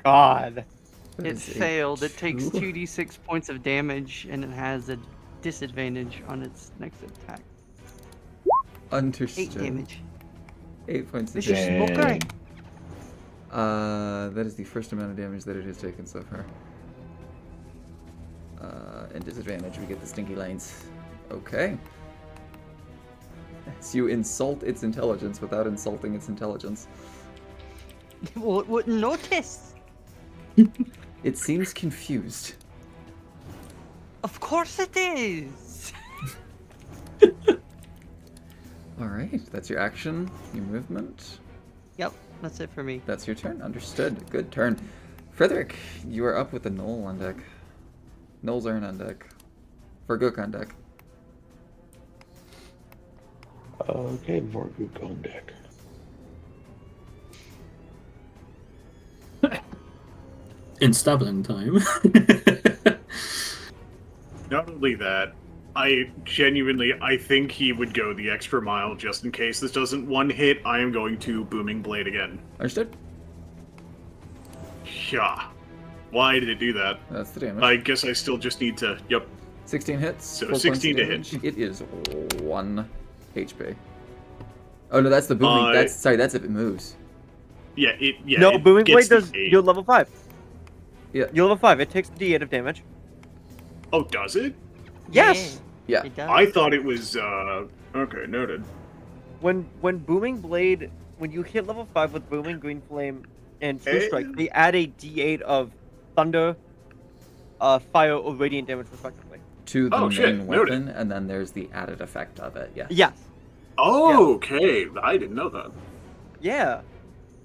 God. That It is a failed. It takes 2. 2d6 points of damage, and it has a disadvantage on its next attack. 8 Understood. damage. 8 points of It's just damage. smoker. That is the first amount of damage that it has taken so far. And disadvantage, we get the stinky lines. Okay. So you insult its intelligence without insulting its intelligence. Well, it wouldn't notice. It seems confused. Of course it is. Alright, that's your action, your movement. Yep, that's it for me. That's your turn. Understood. Good turn. Frederick, you are up with the Knoll on deck. Knoll's Urn on deck. Vergook on deck. Okay, Vorgook on deck. In stabbing time. Not only that, I think he would go the extra mile just in case this doesn't one hit. I am going to Booming Blade again. Understood? Yeah. Why did it do that? That's the damage. I guess I still just need to. Yep. 16 hits. So 4 points 16 of to damage. hit. It is 1 HP. Oh no, that's the booming. That's if it moves. Yeah. No, it Booming gets Blade the does. 8. You're level 5. Yeah. You're level 5. It takes D8 of damage. Oh, does it? Yes. Yeah. It does. I thought it was. Okay, noted. When Booming Blade, when you hit level 5 with Booming, Green Flame, and True Strike, they add a D8 of thunder, fire, or radiant damage respectively. To the Oh, main shit, noted. weapon, and then there's the added effect of it. Yes. Yes. Oh, okay. I didn't know that. Yeah.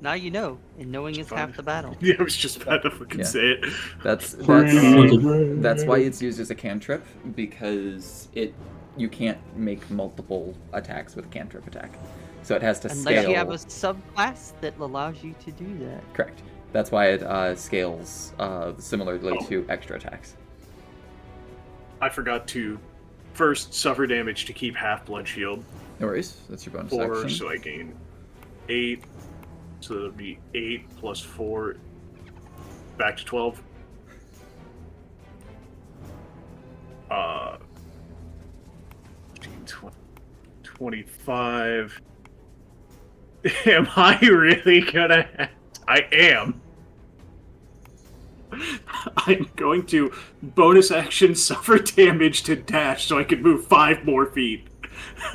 Now you know, and knowing is half the battle. Yeah, I was just about to fucking Yeah. say it. That's Freeze. that's why it's used as a cantrip, because you can't make multiple attacks with a cantrip attack. So it has to Unless scale. you have a subclass that allows you to do that. Correct. That's why it scales similarly Oh. to extra attacks. I forgot to first suffer damage to keep half blood shield. No worries. That's your bonus 4, action. so I gain 8. So that'll be 8 plus 4. Back to 12. 20, 25. Am I really gonna? I am. I'm going to bonus action suffer damage to dash so I can move 5 more feet.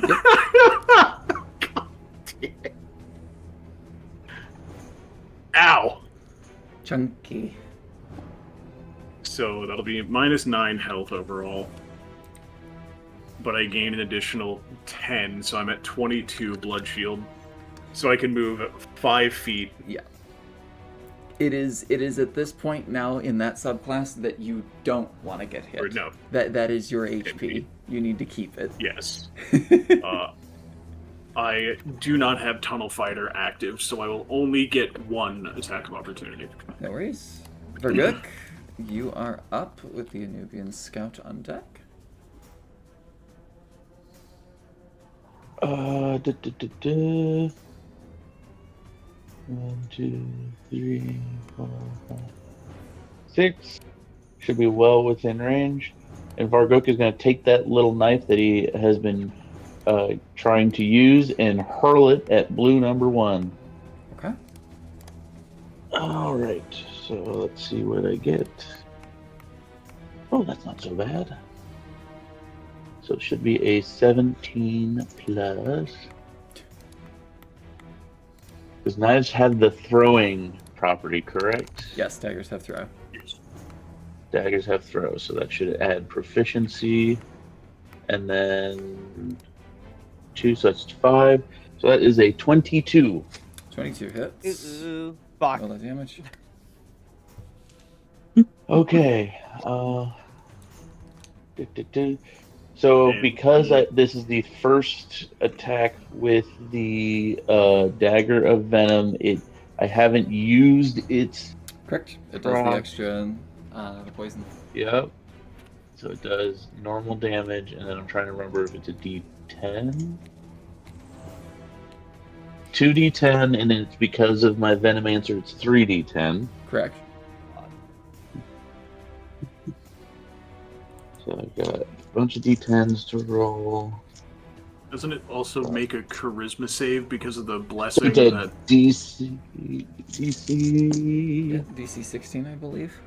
God damn it. Ow! Chunky. So that'll be minus 9 health overall. But I gain an additional 10, so I'm at 22 blood shield. So I can move 5 feet. Yeah. It is at this point now in that subclass that you don't want to get hit. Or no, That is your HP. HP. You need to keep it. yes. I do not have Tunnel Fighter active, so I will only get 1 attack of opportunity. No worries. Vergook, you are up with the Anubian Scout on deck. 1, 2, 3, 4, 5, 6. Should be well within range. And Vargok is going to take that little knife that he has been trying to use and hurl it at blue number 1. Okay. All right. So let's see what I get. Oh, that's not so bad. So it should be a 17 plus. Because knives have the throwing property, correct? Yes, daggers have throw. Daggers have throw, so that should add proficiency. And then 2, so that's 5. So that is a 22. 22 hits. Fuck. Roll that damage. Okay. So because this is the first attack with the dagger of venom, I haven't used its. Correct. It does the extra the poison. Yep. So it does normal damage, and then I'm trying to remember if it's a D10. 2d10, and then it's because of my Venomancer, it's 3d10. Correct. So I've got a bunch of d10s to roll. Doesn't it also make a charisma save because of the blessing? It's a That... DC. Yeah, DC 16, I believe.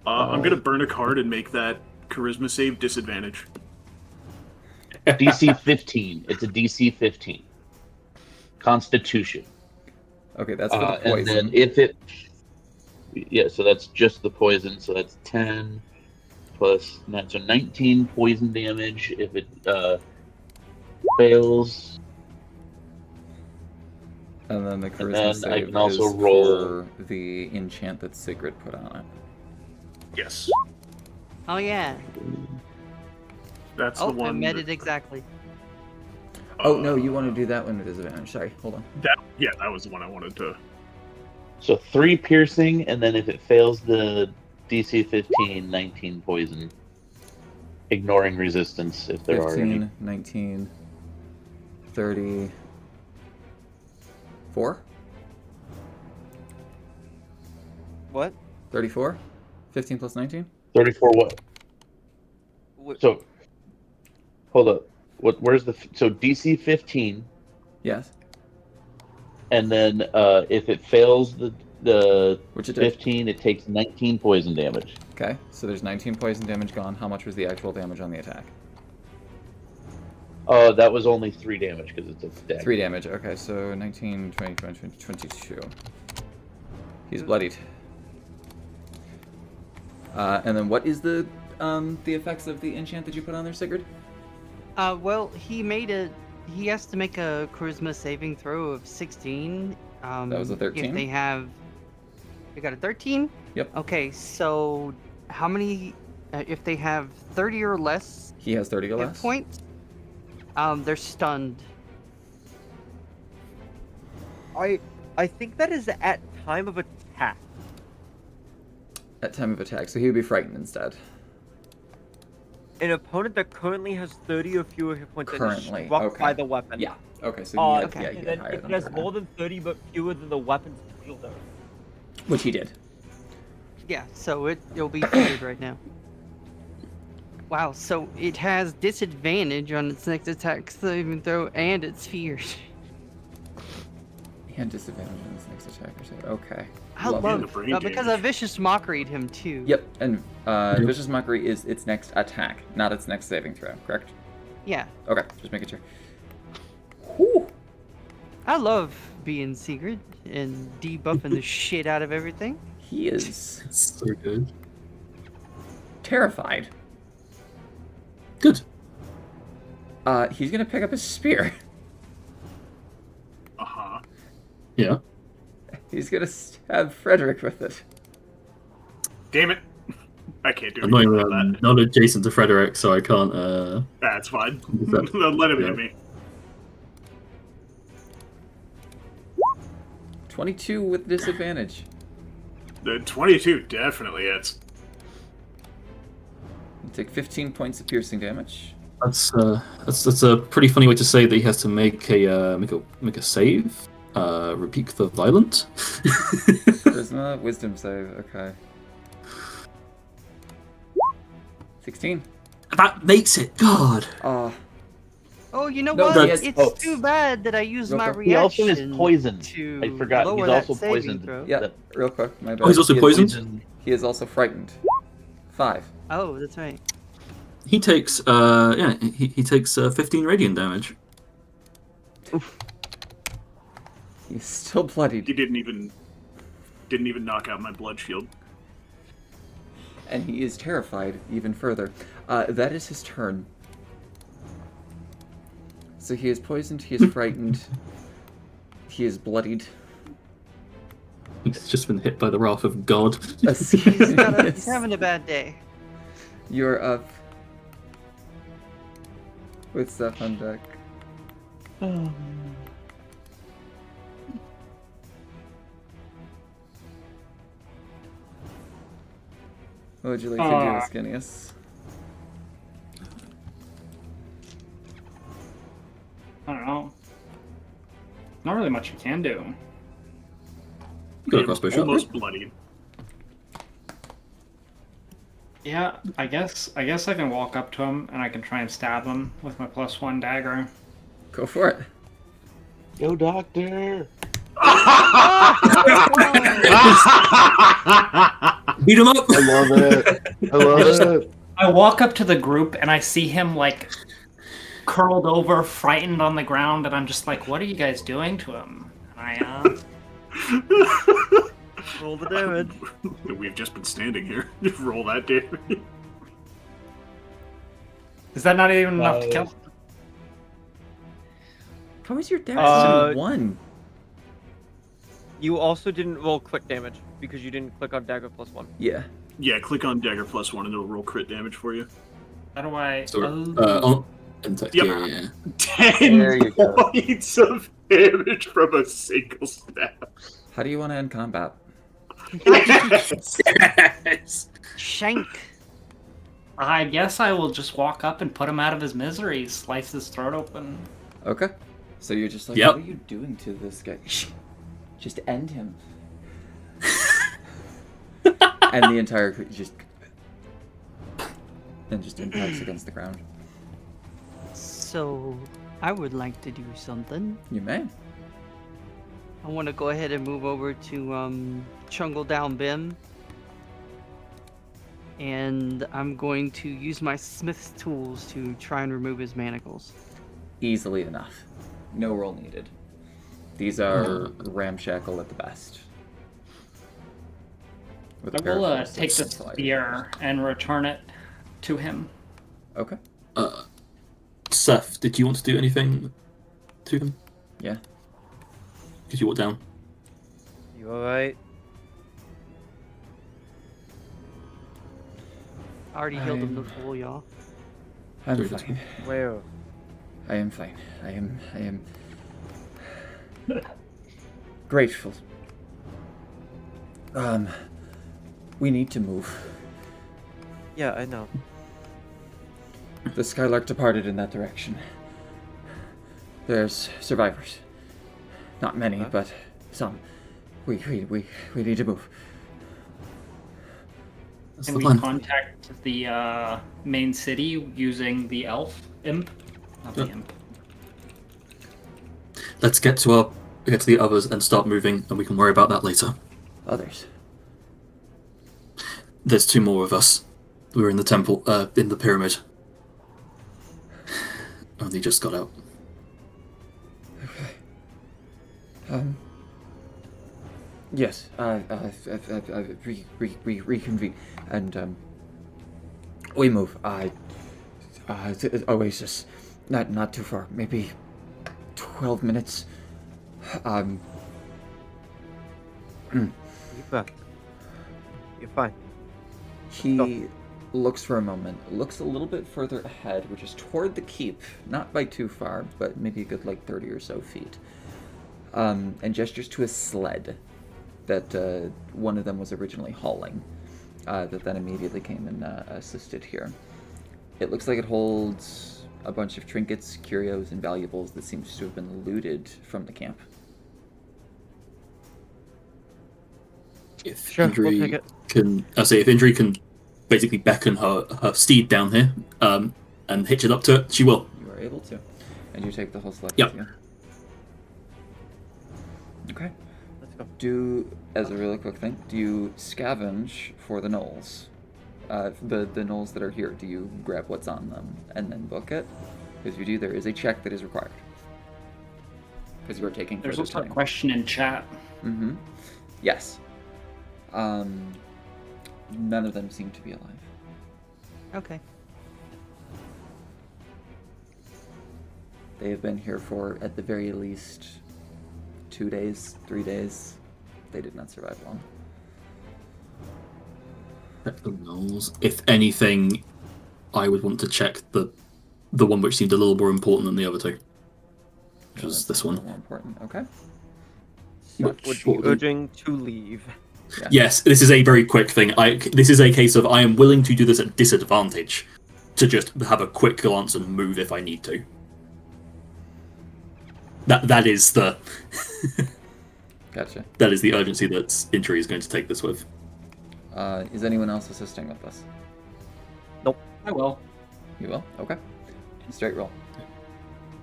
I'm gonna burn a card and make that charisma save disadvantage. DC 15. It's a DC 15. Constitution. Okay, that's for the poison. And then if it... Yeah, so that's just the poison, so that's 10 plus... So 19 poison damage if it fails. And then the charisma And then save I can also is roll... for the enchant that Sigrid put on it. Yes. Oh yeah. That's Oh, the one. I met it exactly. Oh, no, you want to do that one with disadvantage. Sorry, hold on. That was the one I wanted to. So 3 piercing, and then if it fails the DC 15, 19 poison. Ignoring resistance if there are any. 15, 19, 30, 4? What? 34? 15 plus 19? 34 what? So, hold up. Where's the... So DC 15, Yes. and then if it fails the Which it did. 15, it takes 19 poison damage. Okay, so there's 19 poison damage gone. How much was the actual damage on the attack? That was only 3 damage because it's a dagger. 3 damage. Okay, so 19, 20, 22. He's bloodied. And then what is the effects of the enchant that you put on there, Sigurd? Well, he has to make a charisma saving throw of 16. That was a 13? They got a 13? Yep. Okay, so how many, if they have 30 or less He has 30 or hit less? points, they're stunned. I think that is at time of attack. At time of attack, so he would be frightened instead. An opponent that currently has 30 or fewer hit points and Currently, is struck okay. by the weapon. Yeah. Okay, so he had, okay. yeah, And he then had higher if than it has 30. more than 30 but fewer than the weapon's wielder. Which he did. Yeah, so it'll be feared right now. Wow, so it has disadvantage on its next attack saving throw, and it's feared. He had disadvantage on his next attack or so. Okay. I Lovely. love the brain because damage. I vicious mockeried him too. Yep, and Vicious Mockery is its next attack, not its next saving throw, correct? Yeah, Okay, just making sure. Whew. I love being Sigrid and debuffing the shit out of everything. He is So good. terrified. Good. He's gonna pick up his spear. Uh-huh. Yeah. He's gonna stab Frederick with it. Damn it. I can't do I'm not, anything about that. not adjacent to Frederick, so I can't. That's fine. Is that- Let him yeah. hit me. 22 with disadvantage. The 22 definitely hits. You take 15 points of piercing damage. That's a pretty funny way to say that he has to make a save. Rebuke the violent. Charisma, wisdom save. Okay. 16. That makes it. God. Oh, you know No, what? that's- It's too bad that I used my Real He also reaction is poisoned. to I forgot. lower He's that also saving poisoned. throw. Yeah, That- real quick. My bad. Oh, he's also He is- poisoned? He is also frightened. 5. Oh, that's right. He takes he takes 15 radiant damage. He's still bloodied, He didn't even knock out my blood shield. and he is terrified even further. That is his turn. So he is poisoned, he is frightened, he is bloodied. He's just been hit by the wrath of God. He's having a bad day. You're up with Seth on deck. What would you like to do, Skinius? I don't know. Not really much you can do. Got a crossbow shot. Almost bloody. Yeah, I guess I can walk up to him and I can try and stab him with my +1 dagger. Go for it. Yo, doctor. Beat him up. I love it. I love it. I walk up to the group and I see him like curled over, frightened on the ground, and I'm just like, "What are you guys doing to him?" And I Roll the damage. We've just been standing here. Roll that damage. is that not even enough to kill? How is your damage 1? You also didn't roll crit damage because you didn't click on dagger +1. Yeah. Yeah, click on dagger +1 and it'll roll crit damage for you. How do I? So, Yep. yeah. 10 There you go. points of damage from a single stab. How do you want to end combat? Yes. Shank. I guess I will just walk up and put him out of his misery, slice his throat open. Okay. So you're just like, Yep. what are you doing to this guy? Just end him. And the entire just impacts against the ground. So, I would like to do something. You may. I want to go ahead and move over to Chungle Down Bim. And I'm going to use my smith's tools to try and remove his manacles. Easily enough. No roll needed. These are ramshackle at the best. With I a pair of will forceps take the and sliders. spear and return it to him. Okay. Seth, did you want to do anything to him? Yeah. Did you walk down? You alright? I already healed him to I'm- full, y'all. I'm Very good. fine. Where? I am fine. I am grateful. We need to move. Yeah, I know. The Skylark departed in that direction. There's survivors. Not many, Huh? but some. We need to move. That's Can the we plan. contact the main city using the elf imp? Not the Yeah. imp. Let's get to the others and start moving, and we can worry about that later. Others. There's 2 more of us. We're in the temple, in the pyramid. Oh, they just got out. Yes. Reconvene, and we move. Oasis, not too far. Maybe 12 minutes. You back. You're fine. He looks for a moment, looks a little bit further ahead, which is toward the keep, not by too far, but maybe a good 30 or so feet, and gestures to a sled that one of them was originally hauling, that then immediately came and assisted here. It looks like it holds a bunch of trinkets, curios, and valuables that seems to have been looted from the camp. If Sure, we'll Indri take it. can, if Indri can basically beckon her steed down here and hitch it up to it, she will. You are able to. And you take the whole sled Yep. with you. Okay. Let's go. As a really quick thing, do you scavenge for the gnolls? The gnolls that are here, do you grab what's on them and then book it? Because if you do, there is a check that is required. Because you are taking There's further also a time. question in chat. Mm-hmm. Yes. None of them seem to be alive. Okay. They have been here for, at the very least, 2 days, 3 days. They did not survive long. Check the gnolls. If anything, I would want to check the one which seemed a little more important than the other two, which was this one. More important. Okay. Would be shortly. urging to leave. Yeah. Yes, this is a very quick thing. This is a case of I am willing to do this at disadvantage, to just have a quick glance and move if I need to. That is the Gotcha. that is the urgency that Indri is going to take this with. Is anyone else assisting with this? I will. You will? Okay. Straight roll.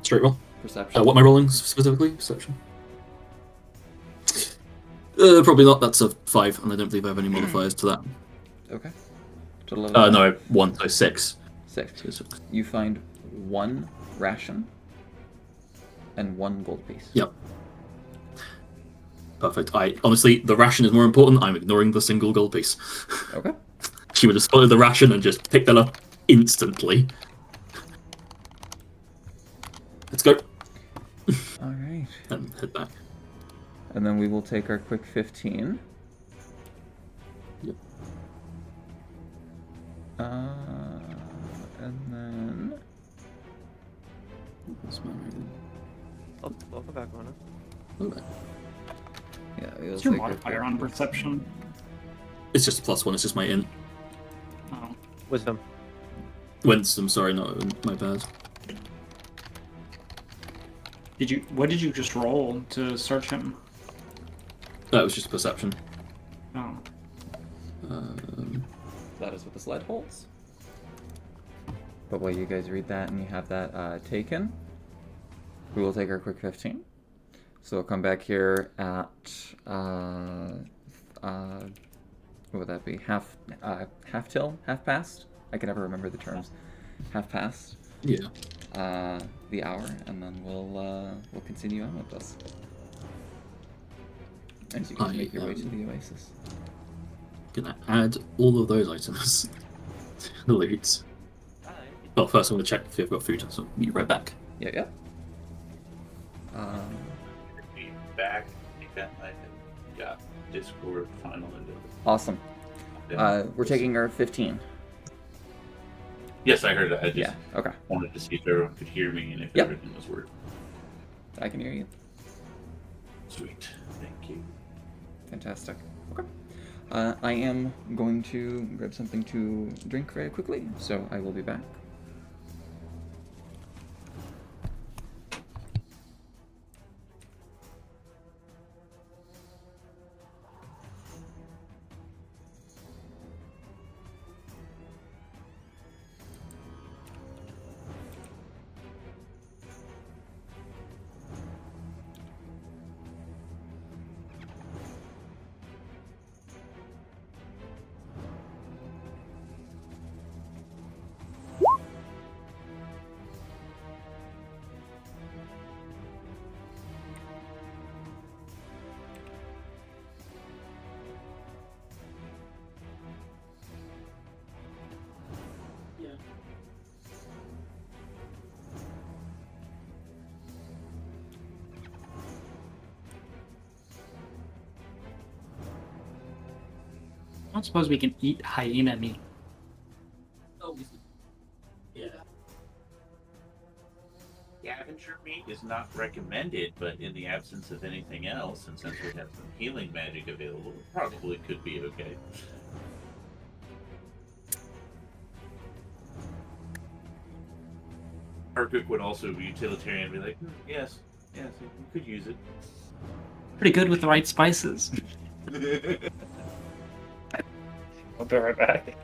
Straight roll. Perception. What am I rolling specifically? Perception. Probably not. That's a 5, and I don't believe I have any modifiers to that. Okay. Total of No, 1, so 6. 6. So 6. You find 1 ration and 1 gold piece. Yep. Perfect. Honestly, the ration is more important. I'm ignoring the single gold piece. Okay. She would have spotted the ration and just picked that up instantly. Let's go. All right. And head back. And then we will take our quick 15. Yep. And then That's my rating. I'll go back on it. Okay. yeah, we'll What's your take our modifier quick- on perception? It's just a +1. It's just my int. Oh. Wisdom. Winsome, sorry, not my bad. What did you just roll to search him? That was just perception. Oh. That is what the sled holds. But while you guys read that and you have that taken, we will take our quick 15. So we'll come back here at what would that be? Half till, half past. I can never remember the terms. Half past. Yeah. The hour, and then we'll continue on with this. As you guys make your way to the oasis. Gonna add all of those items to the loot. Well, first I'm gonna check if I've got food, so be right back. Yeah. Be back again. I got Discord final into it. Awesome. Yeah. We're taking our 15. Yes, I heard it. I just Yeah. Okay. wanted to see if everyone could hear me and if Yep. everything was working. I can hear you. Sweet. Thank you. Fantastic. Okay. I am going to grab something to drink very quickly, so I will be back. I don't suppose we can eat hyena meat. Yeah. Scavenger meat is not recommended, but in the absence of anything else, and since we have some healing magic available, it probably could be okay. Arkuk would also be utilitarian and be like, yes, you could use it. Pretty good with the right spices. I'll be right back.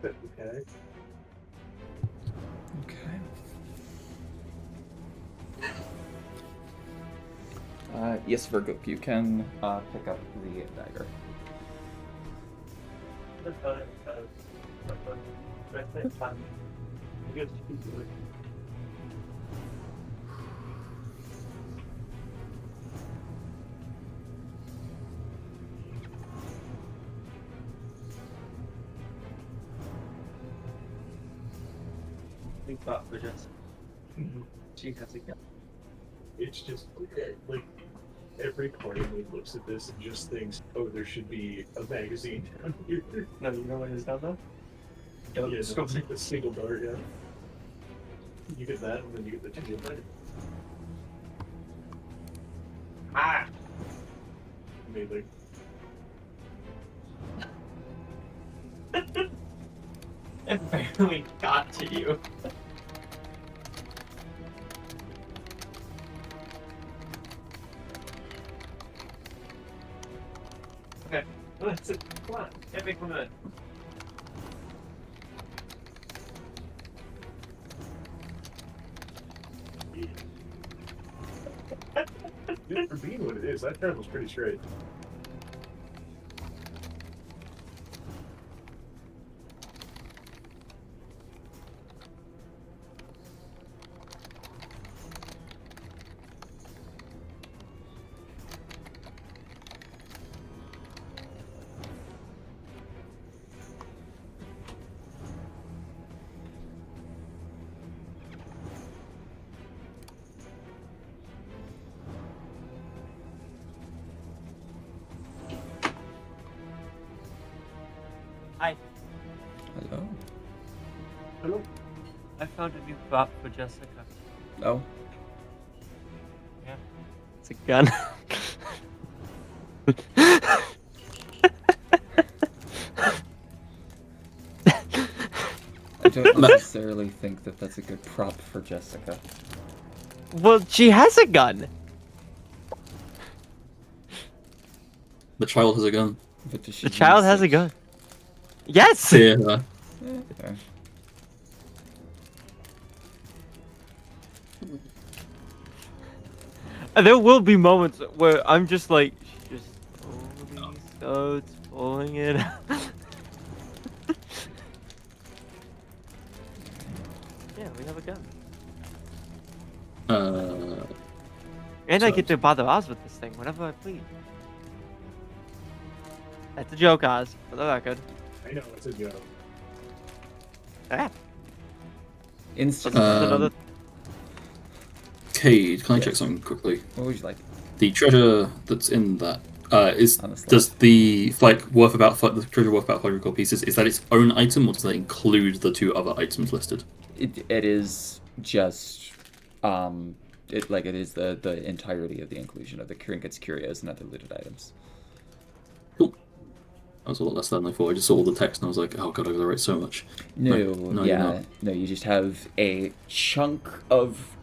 Okay. Yes, Virgok, you can pick up the dagger. new thought for Jessica. She has a gun. It's just like every party looks at this and just thinks, "Oh, there should be a magazine down here." No, you know what is down there? Yeah, no, it's like the single dart. Yeah, you get that, and then you get the two later. Ah! Amazing. It barely got to you. Okay, that's it. Come on, get me from it. Good for being what it is. That turn was pretty straight. Hi. Hello. Hello. I found a new prop for Jessica. Oh. Yeah. It's a gun. I don't necessarily think that that's a good prop for Jessica. Well, she has a gun. The child has a gun. But does she The child use has a it? gun. Yes. Yeah. Fair. There will be moments where I'm just like, just slowly starts pulling it out. Yeah, we have a gun. And I So- get to bother Oz with this thing whenever I please. That's a joke, Oz, for the record. I know it's a joke. Ah, Instant. another. Cade, can I check Yes. something quickly? What would you like? The treasure that's in that is Honestly. does the worth about the treasure worth about 500 gold pieces? Is that its own item, or does that include the two other items listed? It is just it is the entirety of the inclusion of the trinkets, curios, and other looted items. Cool. That was a lot less than I thought. I just saw all the text and I was like, oh god, I overwrite so much. No, you're yeah, not. no. You just have a chunk of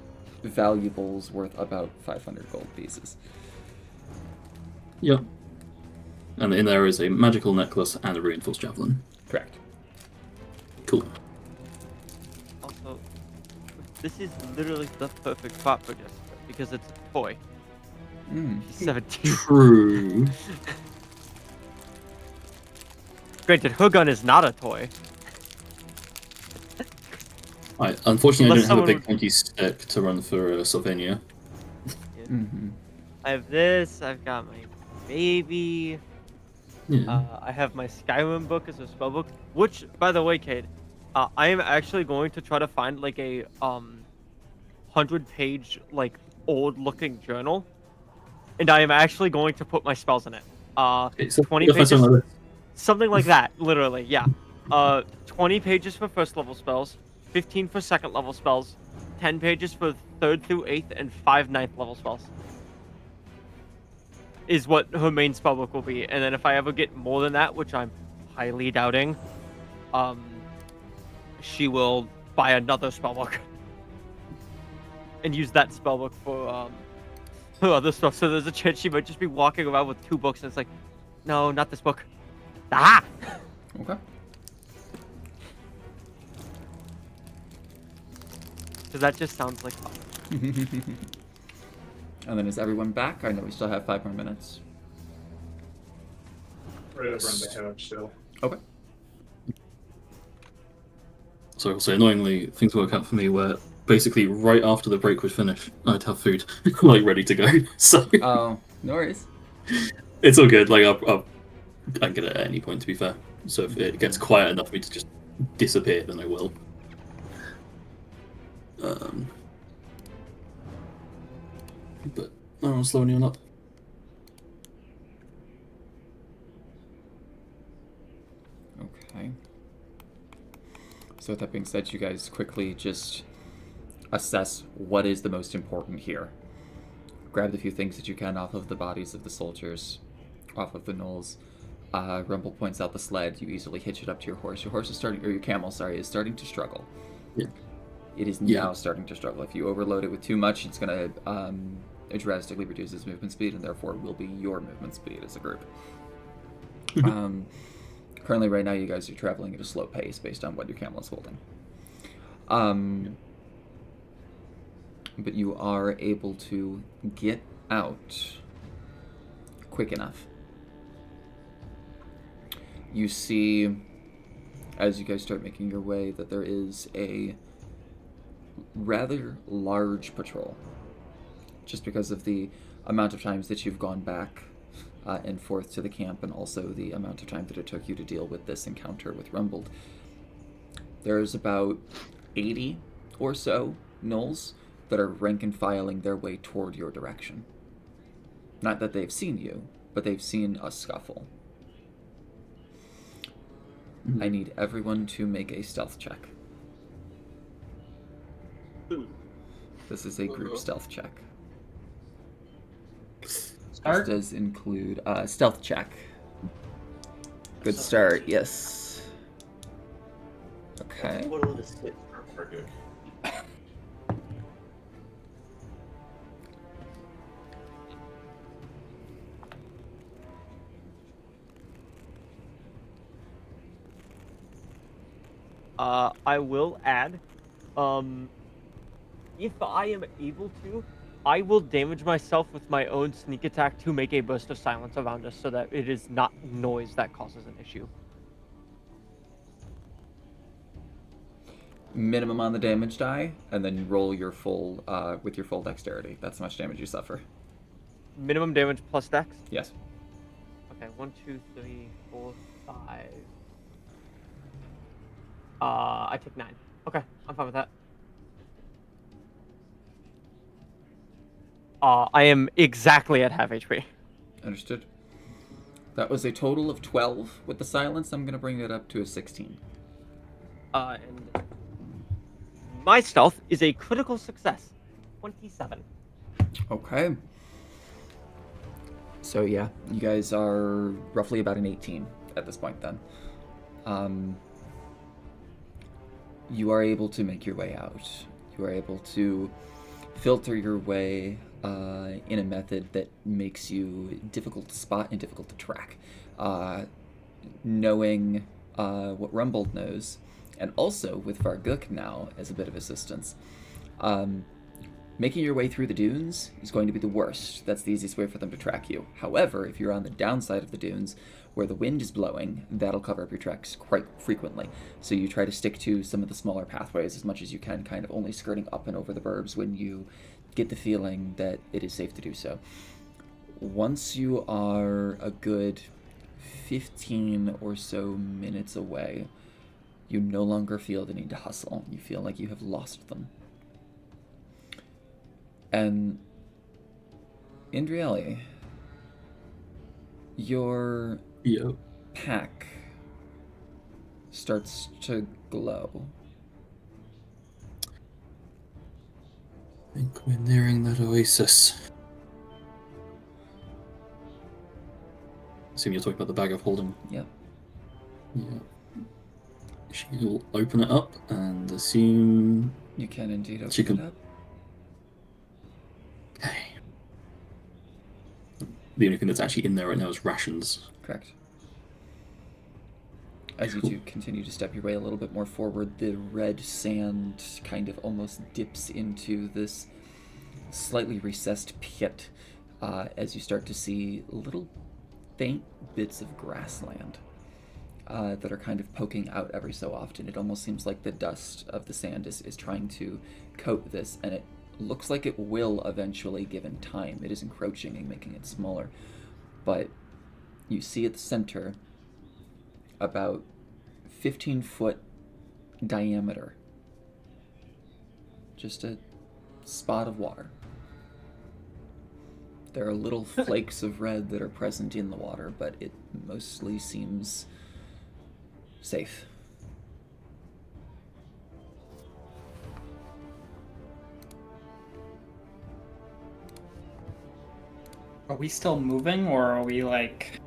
valuables worth about 500 gold pieces. Yep. And in there is a magical necklace and a reinforced javelin. Correct. Cool. Also, this is literally the perfect spot for Jessica because it's a toy. Mm. She's 17. True. Granted, her gun is not a toy. Unfortunately, Unless I don't have a someone big would- pointy stick to run for Sylvania. Mm-hmm. I have this. I've got my baby. Yeah. I have my Skyrim book as a spell book. Which, by the way, Cade, I am actually going to try to find like a 100-page like old-looking journal, and I am actually going to put my spells in it. Okay, so 20 if I pages. send that- Something like that, literally, yeah. 20 pages for first level spells, 15 for second level spells, 10 pages for 3rd through 8th, and 5 9th level spells. Is what her main spellbook will be. And then if I ever get more than that, which I'm highly doubting, she will buy another spellbook. And use that spellbook for other stuff. So there's a chance she might just be walking around with 2 books and it's like, no, not this book. Ah! Okay. Because that just sounds like And then is everyone back? I know we still have 5 more minutes. Right up on the couch still. Okay. So also annoyingly, things work out for me where basically right after the break would finish, I'd have food like ready to go. So Oh, no worries. it's all good. Like I can get it at any point, to be fair. So if it gets quiet enough for me to just disappear, then I will. But no one's slowing you up. Okay. So with that being said, you guys quickly just assess what is the most important here. Grab the few things that you can off of the bodies of the soldiers, off of the gnolls. Rumble points out the sled. You easily hitch it up to your horse. Your horse is starting, or your camel, sorry, is starting to struggle. Yeah. It is now starting to struggle. If you overload it with too much, it's going to drastically reduce its movement speed, and therefore will be your movement speed as a group. Currently, right now, you guys are traveling at a slow pace based on what your camel is holding. But you are able to get out quick enough. You see, as you guys start making your way, that there is a rather large patrol. Just because of the amount of times that you've gone back and forth to the camp, and also the amount of time that it took you to deal with this encounter with Rumbled. There's about 80 or so gnolls that are rank and filing their way toward your direction. Not that they've seen you, but they've seen a scuffle. I need everyone to make a stealth check. This is a group stealth check. Start? This does include stealth check. Good start, yes. Okay. I will add, if I am able to, I will damage myself with my own sneak attack to make a burst of silence around us so that it is not noise that causes an issue. Minimum on the damage die, and then you roll your full, with your full dexterity. That's how much damage you suffer. Minimum damage plus dex? Yes. Okay, 1, 2, 3, 4, 5. I take 9. Okay, I'm fine with that. I am exactly at half HP. Understood. That was a total of 12 with the silence. I'm going to bring it up to a 16. And my stealth is a critical success. 27. Okay. So yeah, you guys are roughly about an 18 at this point then. You are able to make your way out. You are able to filter your way in a method that makes you difficult to spot and difficult to track. Knowing what Rumbled knows, and also with Varguk now as a bit of assistance, making your way through the dunes is going to be the worst. That's the easiest way for them to track you. However, if you're on the downside of the dunes, where the wind is blowing, that'll cover up your tracks quite frequently. So you try to stick to some of the smaller pathways as much as you can, kind of only skirting up and over the burbs when you get the feeling that it is safe to do so. Once you are a good 15 or so minutes away, you no longer feel the need to hustle. You feel like you have lost them. And Indrieli, your pack starts to glow. I think we're nearing that oasis. Assume you're talking about the bag of holding. Yep. Yeah. She'll open it up and assume You can indeed open she can. it up. Okay. The only thing that's actually in there right now is rations. Correct. As you do continue to step your way a little bit more forward, the red sand kind of almost dips into this slightly recessed pit as you start to see little faint bits of grassland that are kind of poking out every so often. It almost seems like the dust of the sand is trying to coat this, and it looks like it will eventually given time. It is encroaching and making it smaller. But you see at the center about 15-foot diameter just a spot of water. There are little flakes of red that are present in the water, but it mostly seems safe. Are we still moving, or are we like...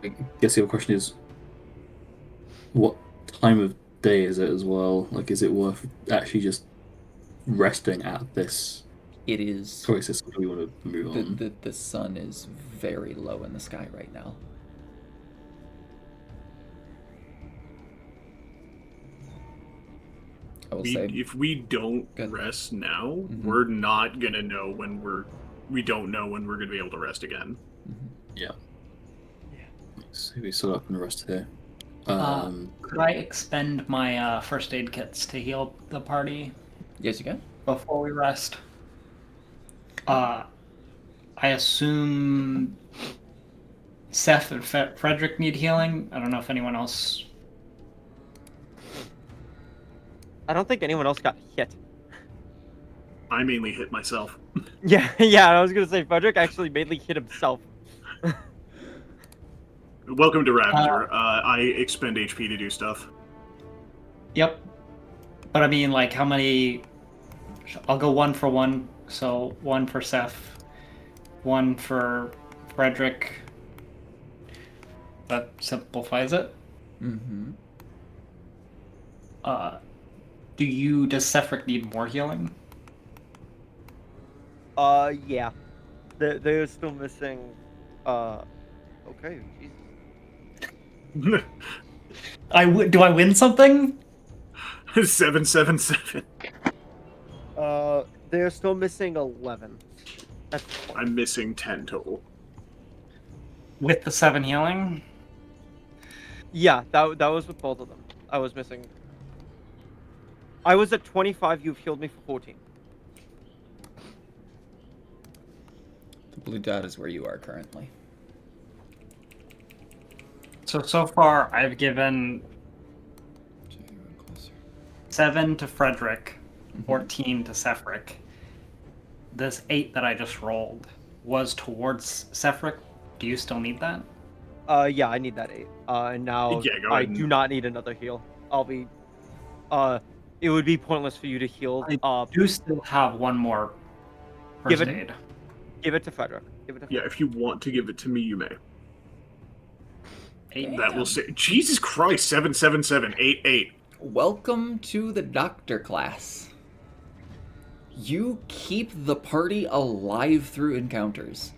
I guess the other question is, what time of day is it as well? Like, is it worth actually just resting at this It is. oasis, or do we want to move on? The sun is very low in the sky right now. I will say, If we don't Good. rest now, Mhm. we're not gonna know when we don't know when we're gonna be able to rest again. So we set up and rest here. Could I expend my first aid kits to heal the party yes, you can. before we rest? I assume Seth and Frederick need healing. I don't know if anyone else... I don't think anyone else got hit. I mainly hit myself. Yeah, yeah. I was gonna say Frederick actually mainly hit himself. Welcome to Ravager. I expend HP to do stuff. Yep. But I mean, like, how many... I'll go 1 for 1. So 1 for Seth, 1 for Frederick. That simplifies it. Mm-hmm. Does Sefric need more healing? Yeah. They're still missing. Okay. Jesus. Do I win something? 777. They're still missing 11. I'm missing 10 total. With the 7 healing? Yeah, that was with both of them. I was missing. I was at 25. You've healed me for 14. The blue dot is where you are currently. So far, I've given So you run closer. 7 to Frederick, 14 to Sefric. This 8 that I just rolled was towards Sefric. Do you still need that? Yeah, I need that 8. And now Yeah, go I ahead and- do not need another heal. I'll be. It would be pointless for you to heal. I do still have 1 more Give first it- aid. Give it to Frederick. Yeah, if you want to give it to me, you may. 8. That will say. Jesus Christ, 777, 88. Welcome to the doctor class. You keep the party alive through encounters.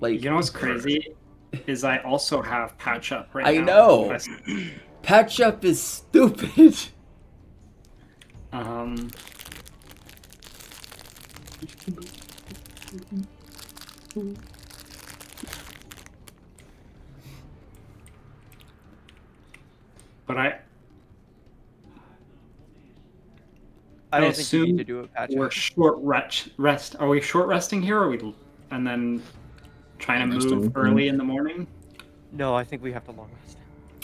Like, You know what's crazy? Is I also have patch up right now. I know. Patch up is stupid. But I I don't think you assume need to do a patch. we're short rest. Are we short resting here, or are we and then trying to Resting. move early in the morning? No, I think we have to long rest.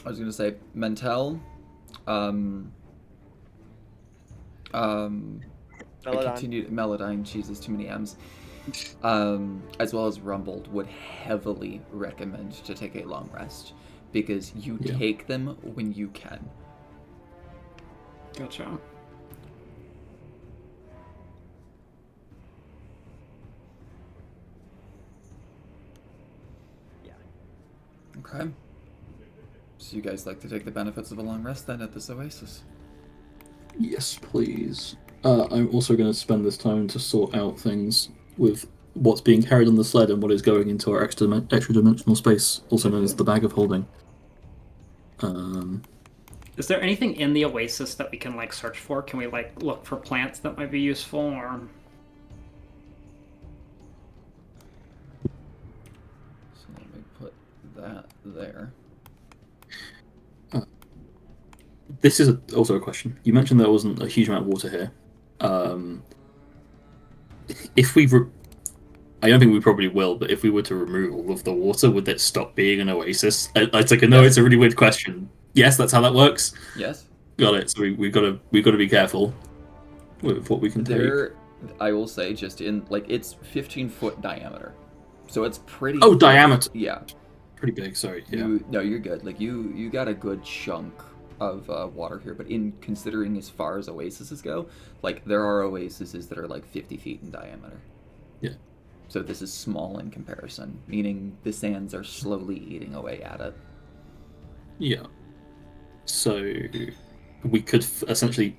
I was gonna say Mentel, Melodyne. Melodyne, Jesus, too many M's. As well as Rumbled would heavily recommend to take a long rest because you Yeah. take them when you can. Gotcha. Okay. So you guys like to take the benefits of a long rest then at this oasis? Yes, please. I'm also going to spend this time to sort out things with what's being carried on the sled and what is going into our extra dimensional space, also known as the bag of holding. Is there anything in the oasis that we can like search for? Can we like look for plants that might be useful, or So let me put that there. This is also a question. You mentioned there wasn't a huge amount of water here. If we, I don't think we probably will, but if we were to remove all of the water, would that stop being an oasis? It's like, I know it's a really weird question. Yes, that's how that works. Yes? Got it. So we've got to be careful with what we can take. There, I will say, just in like it's 15-foot diameter, so it's pretty. Oh, diameter. Yeah. Pretty big. Sorry. Yeah. No, you're good. Like you got a good chunk of water here, but in considering as far as oases go, like there are oases that are like 50 feet in diameter. Yeah. So this is small in comparison, meaning the sands are slowly eating away at it. Yeah. So we could essentially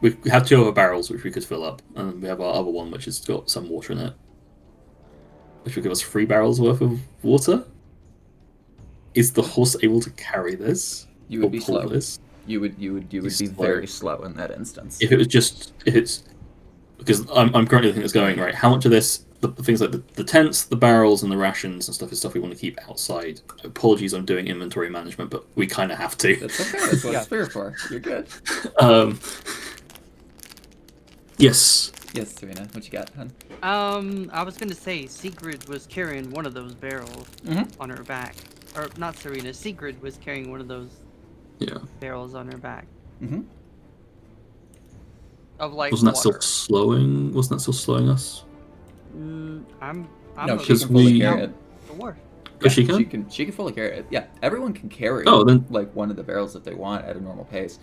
we have 2 other barrels which we could fill up, and we have our other one which has got some water in it, which will give us 3 barrels worth of water. Is the horse able to carry this? You would Or be pull slow. this? You would be slow. very slow in that instance. If it's because I'm currently looking at this going right. How much of this, the things like the tents, the barrels, and the rations and stuff is stuff we want to keep outside. Apologies, I'm doing inventory management, but we kind of have to. That's okay. That's what it's fair for. You're good. Yes. Yes, Serena. What you got, hun? I was gonna say Sigrid was carrying one of those barrels on her back, or not Serena. Sigrid was carrying one of those barrels on her back. Mm-hmm. Of like Wasn't that water. Wasn't that still slowing us? I'm No, a she can fully we- carry it. dwarf. Oh, she can? She can fully carry it. Yeah, everyone can carry Oh, then- like one of the barrels if they want at a normal pace.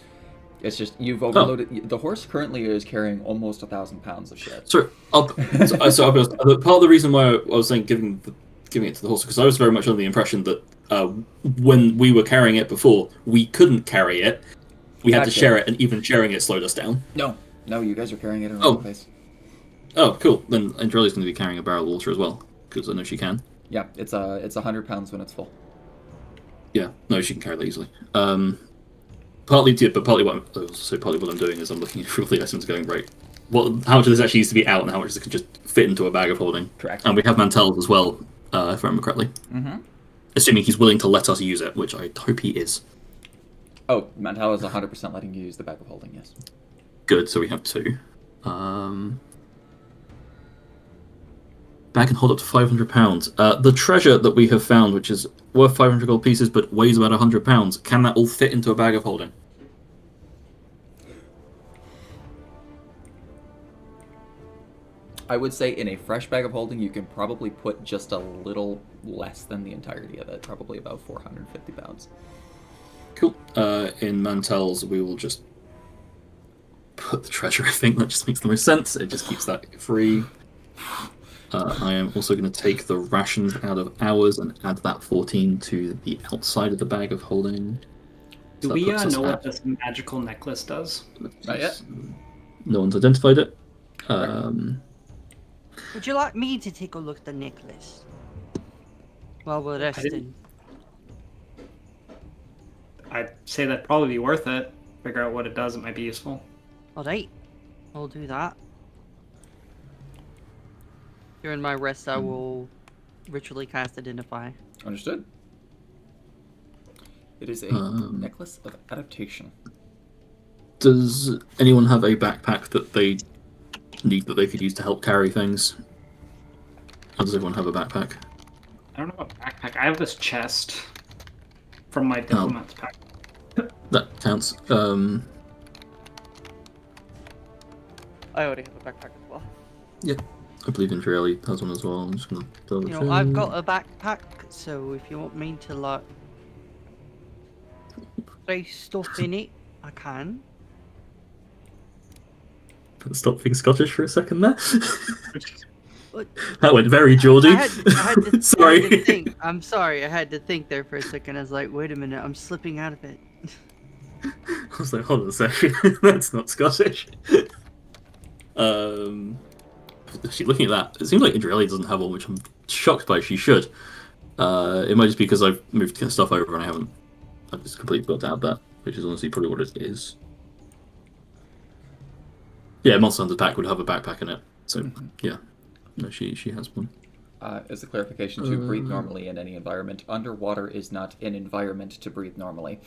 It's just Oh. you've overloaded. The horse currently is carrying almost 1,000 pounds of shit. So I'll be honest, part of the reason why I was saying giving it to the horse, because I was very much under the impression that when we were carrying it before, we couldn't carry it. We had to Gotcha. share it, and even sharing it slowed us down. No, you guys are carrying it at a normal pace. Oh, cool. Then Andrelia's going to be carrying a barrel of water as well, because I know she can. Yeah, it's 100 pounds when it's full. Yeah, no, she can carry that easily. Partly what I'm doing is I'm looking through all the items going, right, how much of this actually needs to be out and how much of this can just fit into a bag of holding. Correct. And we have Mantels as well, if I remember correctly. Mm-hmm. Assuming he's willing to let us use it, which I hope he is. Oh, Mantel is 100% letting you use the bag of holding, yes. Good, so we have 2. Bag can hold up to 500 pounds. The treasure that we have found, which is worth 500 gold pieces but weighs about 100 pounds, can that all fit into a bag of holding? I would say in a fresh bag of holding, you can probably put just a little less than the entirety of it, probably about 450 pounds. Cool. In Mantels, we will just put the treasure. I think that just makes the most sense. It just keeps that free. I am also going to take the rations out of ours and add that 14 to the outside of the bag of holding. Do So that we puts us know at- what this magical necklace does? Not yet. No one's identified it. Would you like me to take a look at the necklace while we're resting? I'd say that'd probably be worth it. Figure out what it does, it might be useful. Alright, I'll do that. During my rest, I will ritually cast Identify. Understood. It is a necklace of adaptation. Does anyone have a backpack that they need that they could use to help carry things? How does everyone have a backpack? I don't know about backpack. I have this chest from my diplomat's pack. That counts. I already have a backpack as well. Yeah, I believe Andrelli has one as well. I'm just gonna double You check. know, I've got a backpack, so if you want me to, like, throw stuff in it, I can. Stop being Scottish for a second there. What? That went very Geordie. I had to, Sorry. I had to think. I'm sorry, I had to think there for a second. I was like, wait a minute, I'm slipping out of it. I was like, hold on a second, that's not Scottish. Actually, looking at that, it seems like Andrelli doesn't have one, which I'm shocked by. She should. It might just be because I've moved stuff over and I've just completely forgot to add that, which is honestly probably what it is. Yeah, Monster Hunter's pack would have a backpack in it, so yeah, no, she has one. As a clarification, to breathe normally in any environment, underwater is not an environment to breathe normally.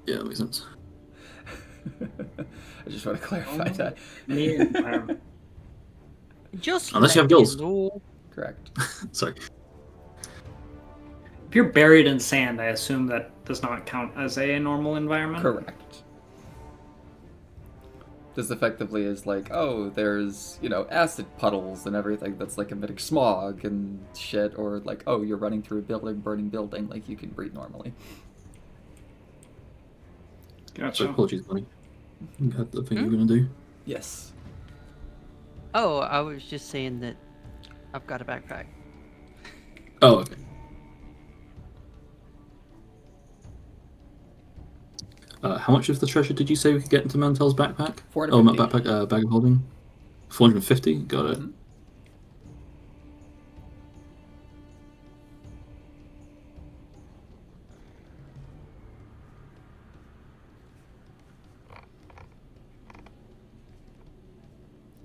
Yeah, that makes sense. I just want to clarify that. Just Unless you have let gills. know. Correct. Sorry. you're buried in sand, I assume that does not count as a normal environment. Correct. This effectively is like, oh, there's, acid puddles and everything that's like emitting smog and shit, or like, oh, you're running through a burning building, like you can breathe normally. Gotcha. So apologies, buddy. You had the thing you were going to do. Yes. Oh, I was just saying that I've got a backpack. Oh, okay. How much of the treasure did you say we could get into Mantel's backpack? 450. Oh, not backpack, bag of holding. 450. Got it. Mhm.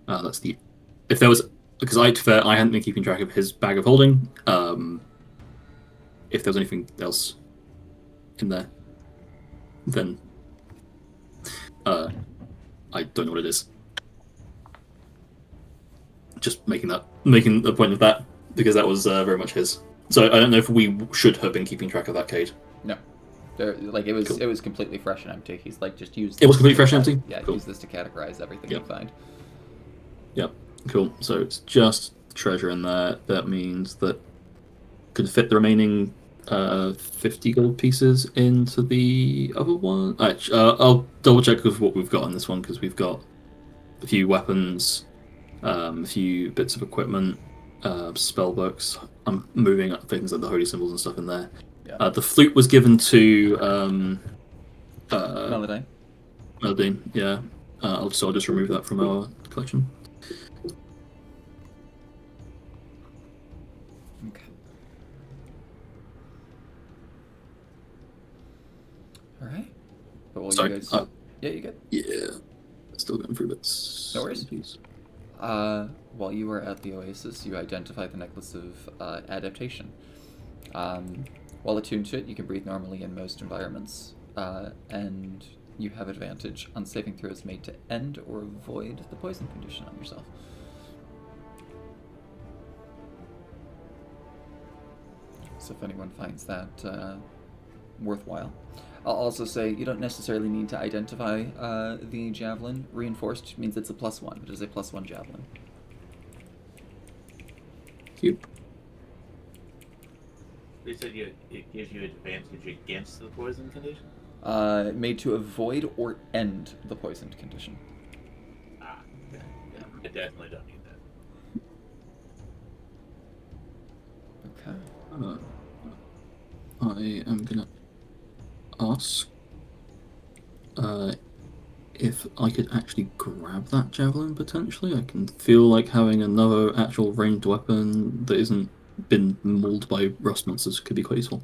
That's the. If there was, because I hadn't been keeping track of his bag of holding. If there was anything else in there, then I don't know what it is. Just making a point of that because that was very much his. So I don't know if we should have been keeping track of that, Cade. No. It was Cool. it was completely fresh and empty. He's like, just use. It was completely fresh and empty? Yeah, Cool. use this to categorize everything Yep. you find. Yep. Cool. So it's just treasure in there. That means that could fit the remaining 50 gold pieces into the other one. Actually, I'll double check with what we've got on this one because we've got a few weapons, a few bits of equipment, spell books. I'm moving up things like the holy symbols and stuff in there. Yeah. The flute was given to Meladine. Meladine. Yeah. I'll just remove that from our collection. Okay. All right. But while Sorry. you guys, yeah, you good. Yeah. Still going through bits. No worries. Please. While you were at the Oasis, you identified the Necklace of Adaptation. While attuned to it, you can breathe normally in most environments, and you have advantage on saving throws made to end or avoid the poison condition on yourself. So if anyone finds that worthwhile. I'll also say you don't necessarily need to identify the javelin. Reinforced means it's a +1. It is a +1 javelin. Cute. They said it gives you advantage against the poison condition? Made to avoid or end the poisoned condition. Ah, okay. Yeah, I definitely don't need that. Okay. I am gonna ask if I could actually grab that javelin potentially. I can feel like having another actual ranged weapon that isn't been mauled by rust monsters could be quite useful.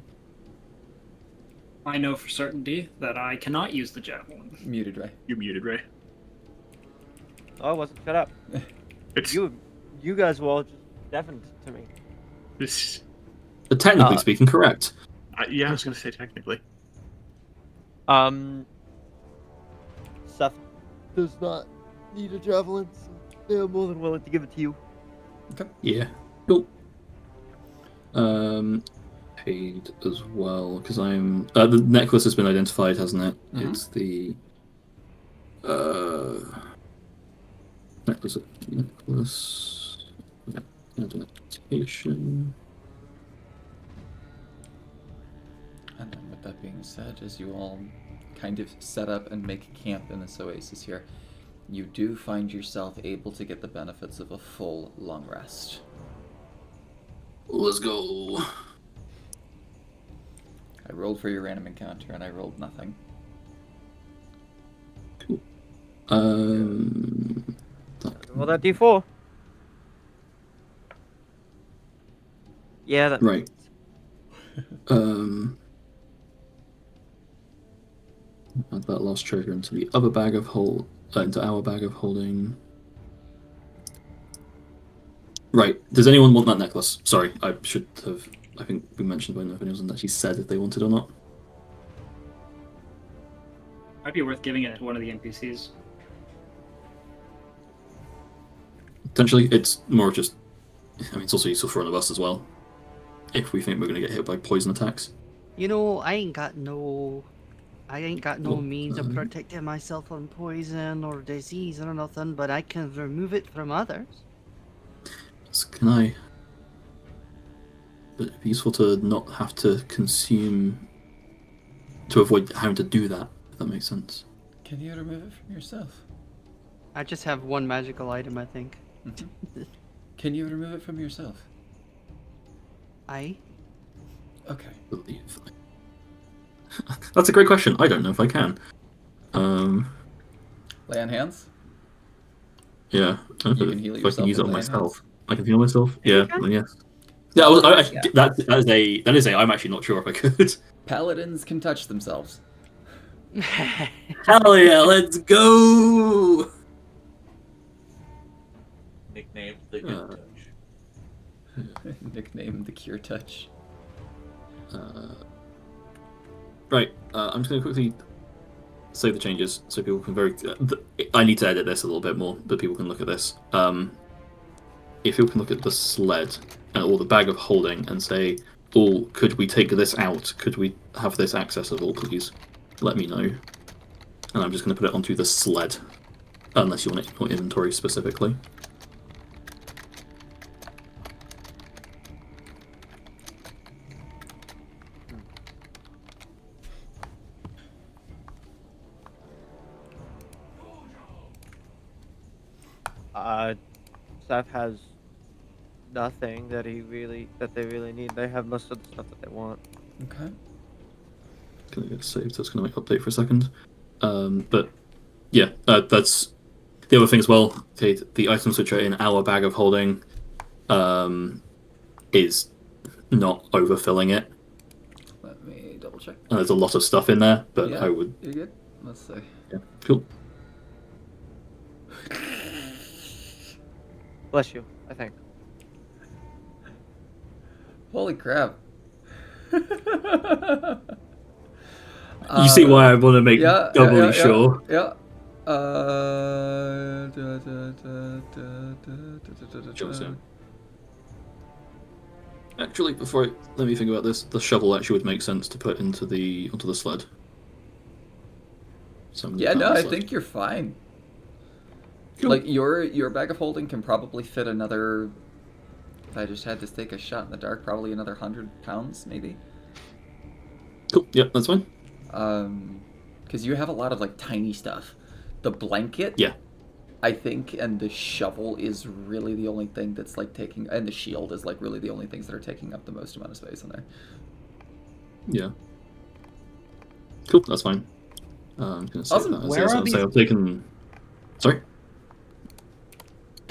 I know for certainty that I cannot use the javelin. Muted Ray. You're muted, Ray. Oh, I wasn't shut up. It's You guys were all just deafened to me. this. But technically speaking, correct. Yeah, I was gonna say technically. Seth does not need a javelin, so they're more than willing to give it to you. Yeah. Cool. Paid as well because I'm the necklace has been identified, hasn't it? Mhm. It's the necklace. Identification. And then with that being said, as you all kind of set up and make camp in this oasis here, you do find yourself able to get the benefits of a full long rest. Let's go. I rolled for your random encounter and I rolled nothing. Cool. Roll that d4. Yeah, that Right. Add that last treasure into the other bag of into our bag of holding. Right. Does anyone want that necklace? Sorry, I should have. I think we mentioned, but I don't know if anyone actually said if they wanted or not. Might be worth giving it to one of the NPCs. Potentially, it's more of just. I mean, it's also useful for one of us as well. if we think we're going to get hit by poison attacks. You know, I ain't got no Well, means of protecting myself from poison or disease or nothing, but I can remove it from others. So can I? But it'd be useful to not have to consume, to avoid having to do that. If that makes sense. Can you remove it from yourself? I just have one magical item, I think. Can you remove it from yourself? I? Okay. Believe. That's a great question. I don't know if I can. Lay on hands? Yeah. I don't know can heal if I can yourself use it with on lay on myself. I can heal myself. Yeah. can? Then yes. Yeah. Yeah. That is a. I'm actually not sure if I could. Paladins can touch themselves. Hell yeah! Let's go. Nicknamed the Good Touch. Nicknamed the Cure Touch. Right. I'm just going to quickly save the changes so people can I need to edit this a little bit more, but people can look at this. If people can look at the sled or the bag of holding and say, "Oh, could we take this out? Could we have this accessible, please? Let me know." And I'm just going to put it onto the sled, unless you want it in your inventory specifically. Seth has nothing that they really need. They have most of the stuff that they want. Okay. Gonna get saved, so it's gonna make update for a second. But yeah, that's the other thing as well. Okay, the items which are in our bag of holding is not overfilling it. Let me double check. And there's a lot of stuff in there, but Yeah, I would. You're good? Let's see. Yeah, cool. Bless you, I think. Holy crap. You see why I want to make doubly sure. Yeah. Johnson. Actually, let me think about this. The shovel actually would make sense to put onto the sled. Yeah, no, I think you're fine. Cool. Like your bag of holding can probably fit another. If I just had to take a shot in the dark, probably another 100 pounds, maybe. Cool. Yep, that's fine. Because you have a lot of like tiny stuff. The blanket. Yeah. I think, and the shovel is really the only thing that's like taking, and the shield is like really the only things that are taking up the most amount of space in there. Yeah. Cool. That's fine. I'm gonna save Awesome. that. Where are these- I've taken. Sorry.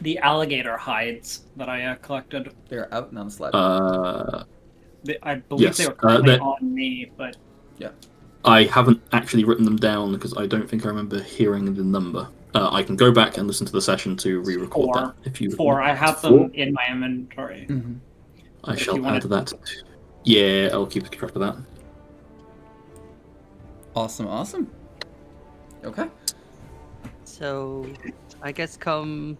The alligator hides that I collected. They're out and on the sled. I believe Yes, they were currently they're- on me, but Yeah. I haven't actually written them down because I don't think I remember hearing the number. I can go back and listen to the session to re-record that if you. 4. I have them Four? in my inventory. Mm-hmm. I if shall you add wanted- that. Yeah, I'll keep track of that. Awesome. Okay. So, I guess come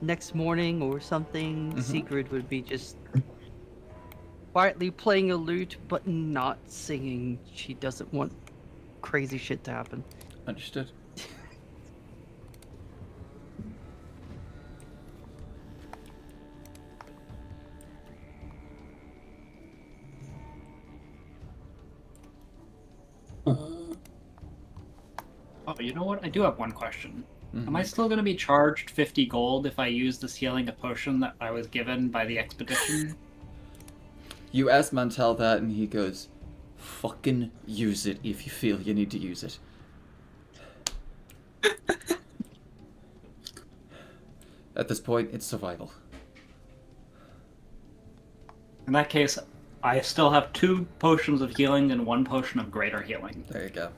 next morning or something, Sigrid would be just quietly playing a lute, but not singing. She doesn't want crazy shit to happen. Understood. Oh, you know what? I do have one question. Am I still going to be charged 50 gold if I use this healing a potion that I was given by the expedition? You ask Montel that, and he goes, "Fucking use it if you feel you need to use it." At this point, it's survival. In that case, I still have 2 potions of healing and 1 potion of greater healing. There you go.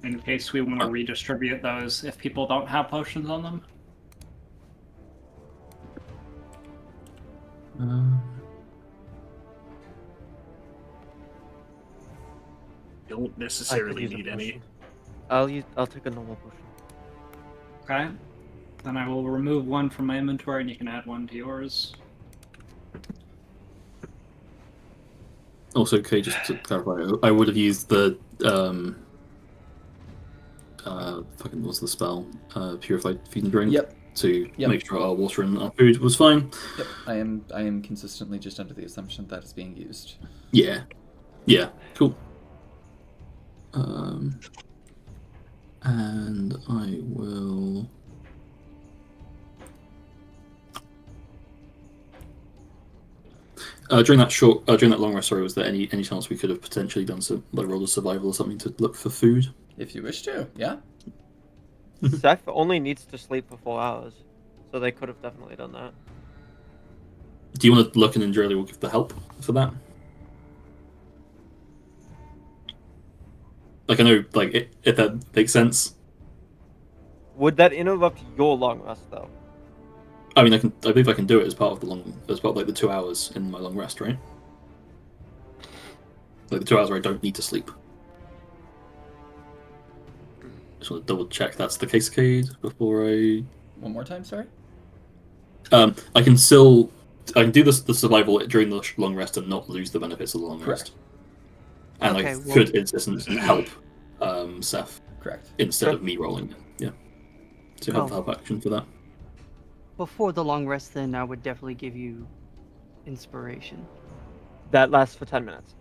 In case we want to redistribute those if people don't have potions on them. Don't I necessarily could use a need any. potion. I'll take a normal potion. Okay. Then I will remove 1 from my inventory and you can add 1 to yours. Also, okay, just to clarify, I would have used the fucking what's the spell? Purified feed and drink. Yep. To Yep. make sure our water and our food was fine. Yep. I am consistently just under the assumption that is being used. Yeah. Yeah. Cool. And I will. During that long rest, sorry, was there any chance we could have potentially done some like rolled a survival or something to look for food? If you wish to, yeah. Seth only needs to sleep for 4 hours, so they could have definitely done that. Do you want to look and then Jurley will give the help for that? Like I know, like if that makes sense. Would that interrupt your long rest though? I mean, I believe I can do it as part of like the 2 hours in my long rest, right? Like the 2 hours where I don't need to sleep. Just want to double check that's the case, Cade, before I. One more time, sorry. I can do the survival during the long rest and not lose the benefits of the long rest. And Okay, I well- could, in essence, help Seth Correct. instead of me rolling it. Yeah. So have help action for that. Before the long rest, then I would definitely give you inspiration. That lasts for 10 minutes.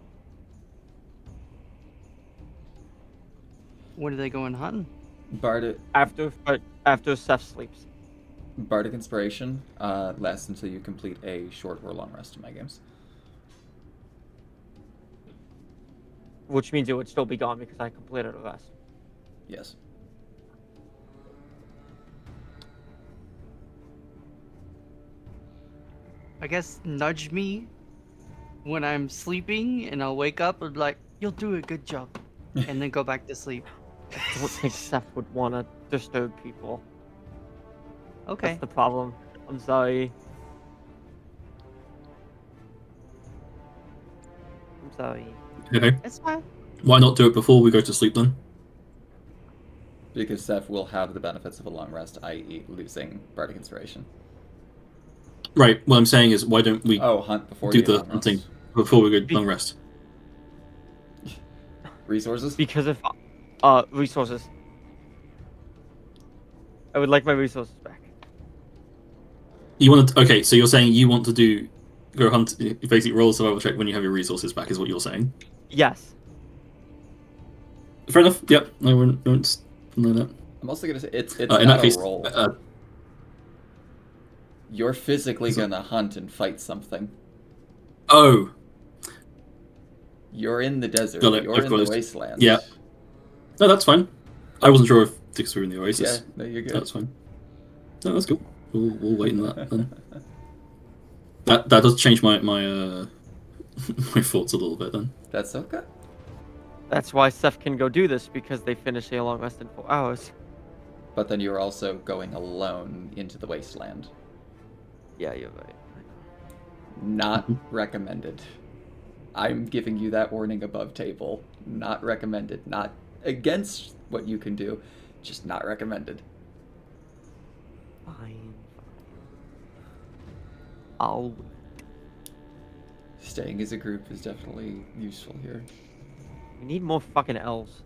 When are they going hunting? Bardic After Seth sleeps. Inspiration lasts until you complete a short or long rest in my games. Which means it would still be gone because I completed a rest. Yes. I guess nudge me when I'm sleeping, and I'll wake up and be like, "You'll do a good job," and then go back to sleep. I don't think Seth would want to disturb people. Okay. That's the problem. I'm sorry. I'm sorry. Okay. It's fine. Why not do it before we go to sleep then? Because Seth will have the benefits of a long rest, i.e., losing Bardic Inspiration. Right. What I'm saying is, why don't we Hunt before do you the long hunting rest. before we go long rest? Resources? Because of resources. I would like my resources back. You want to? Okay, so you're saying you want to go hunt, basically roll a survival check when you have your resources back, is what you're saying? Yes. Fair enough. Yep. I won't know that. I'm also gonna say it's In not that a case, roll. You're physically gonna hunt and fight something. oh, You're in the desert. Got it, You're of in course. the wasteland. Yeah. No, that's fine. I wasn't sure if Dix were in the Oasis. Yeah, no, you're good. That's fine. No, that's cool. We'll wait on that then. That does change my my thoughts a little bit then. That's okay. That's why Seth can go do this, because they finish a long rest in 4 hours. But then you're also going alone into the wasteland. Yeah, you're right. Not recommended. I'm giving you that warning above table. Not recommended. Not against what you can do, just not recommended. Fine. I'll. Staying as a group is definitely useful here. We need more fucking elves.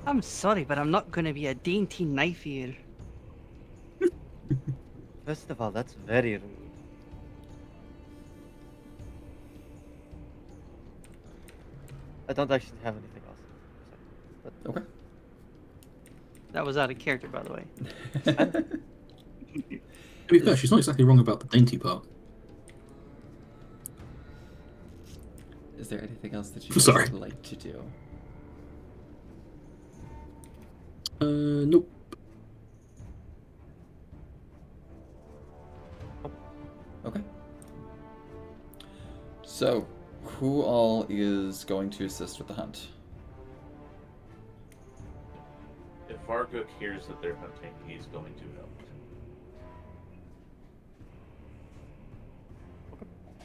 I'm sorry, but I'm not gonna be a dainty knife here. First of all, that's very rude. I don't actually have anything else. But Okay. That was out of character, by the way. To be fair, she's not exactly wrong about the dainty part. Is there anything else that you Sorry. would like to do? Nope. Okay. So, who all is going to assist with the hunt? If Vargook hears that they're hunting, he's going to help.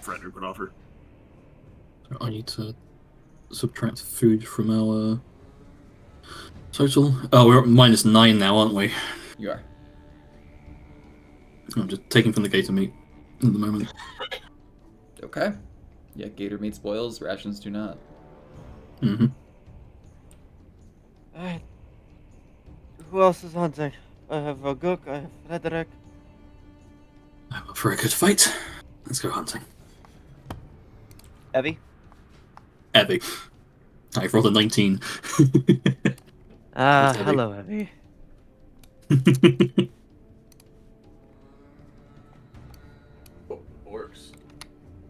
Frederick would offer. I need to subtract food from our total. Oh, we're at -9 now, aren't we? You are. I'm just taking from the gator meat at the moment. Okay. Yeah, gator meat spoils, rations do not. Mm-hmm. Alright. Who else is hunting? I have Voguk, I have Frederick. I'm up for a good fight. Let's go hunting. Evie? Evie. I've rolled a 19. Ah, That's Evie. hello, Evie. Works.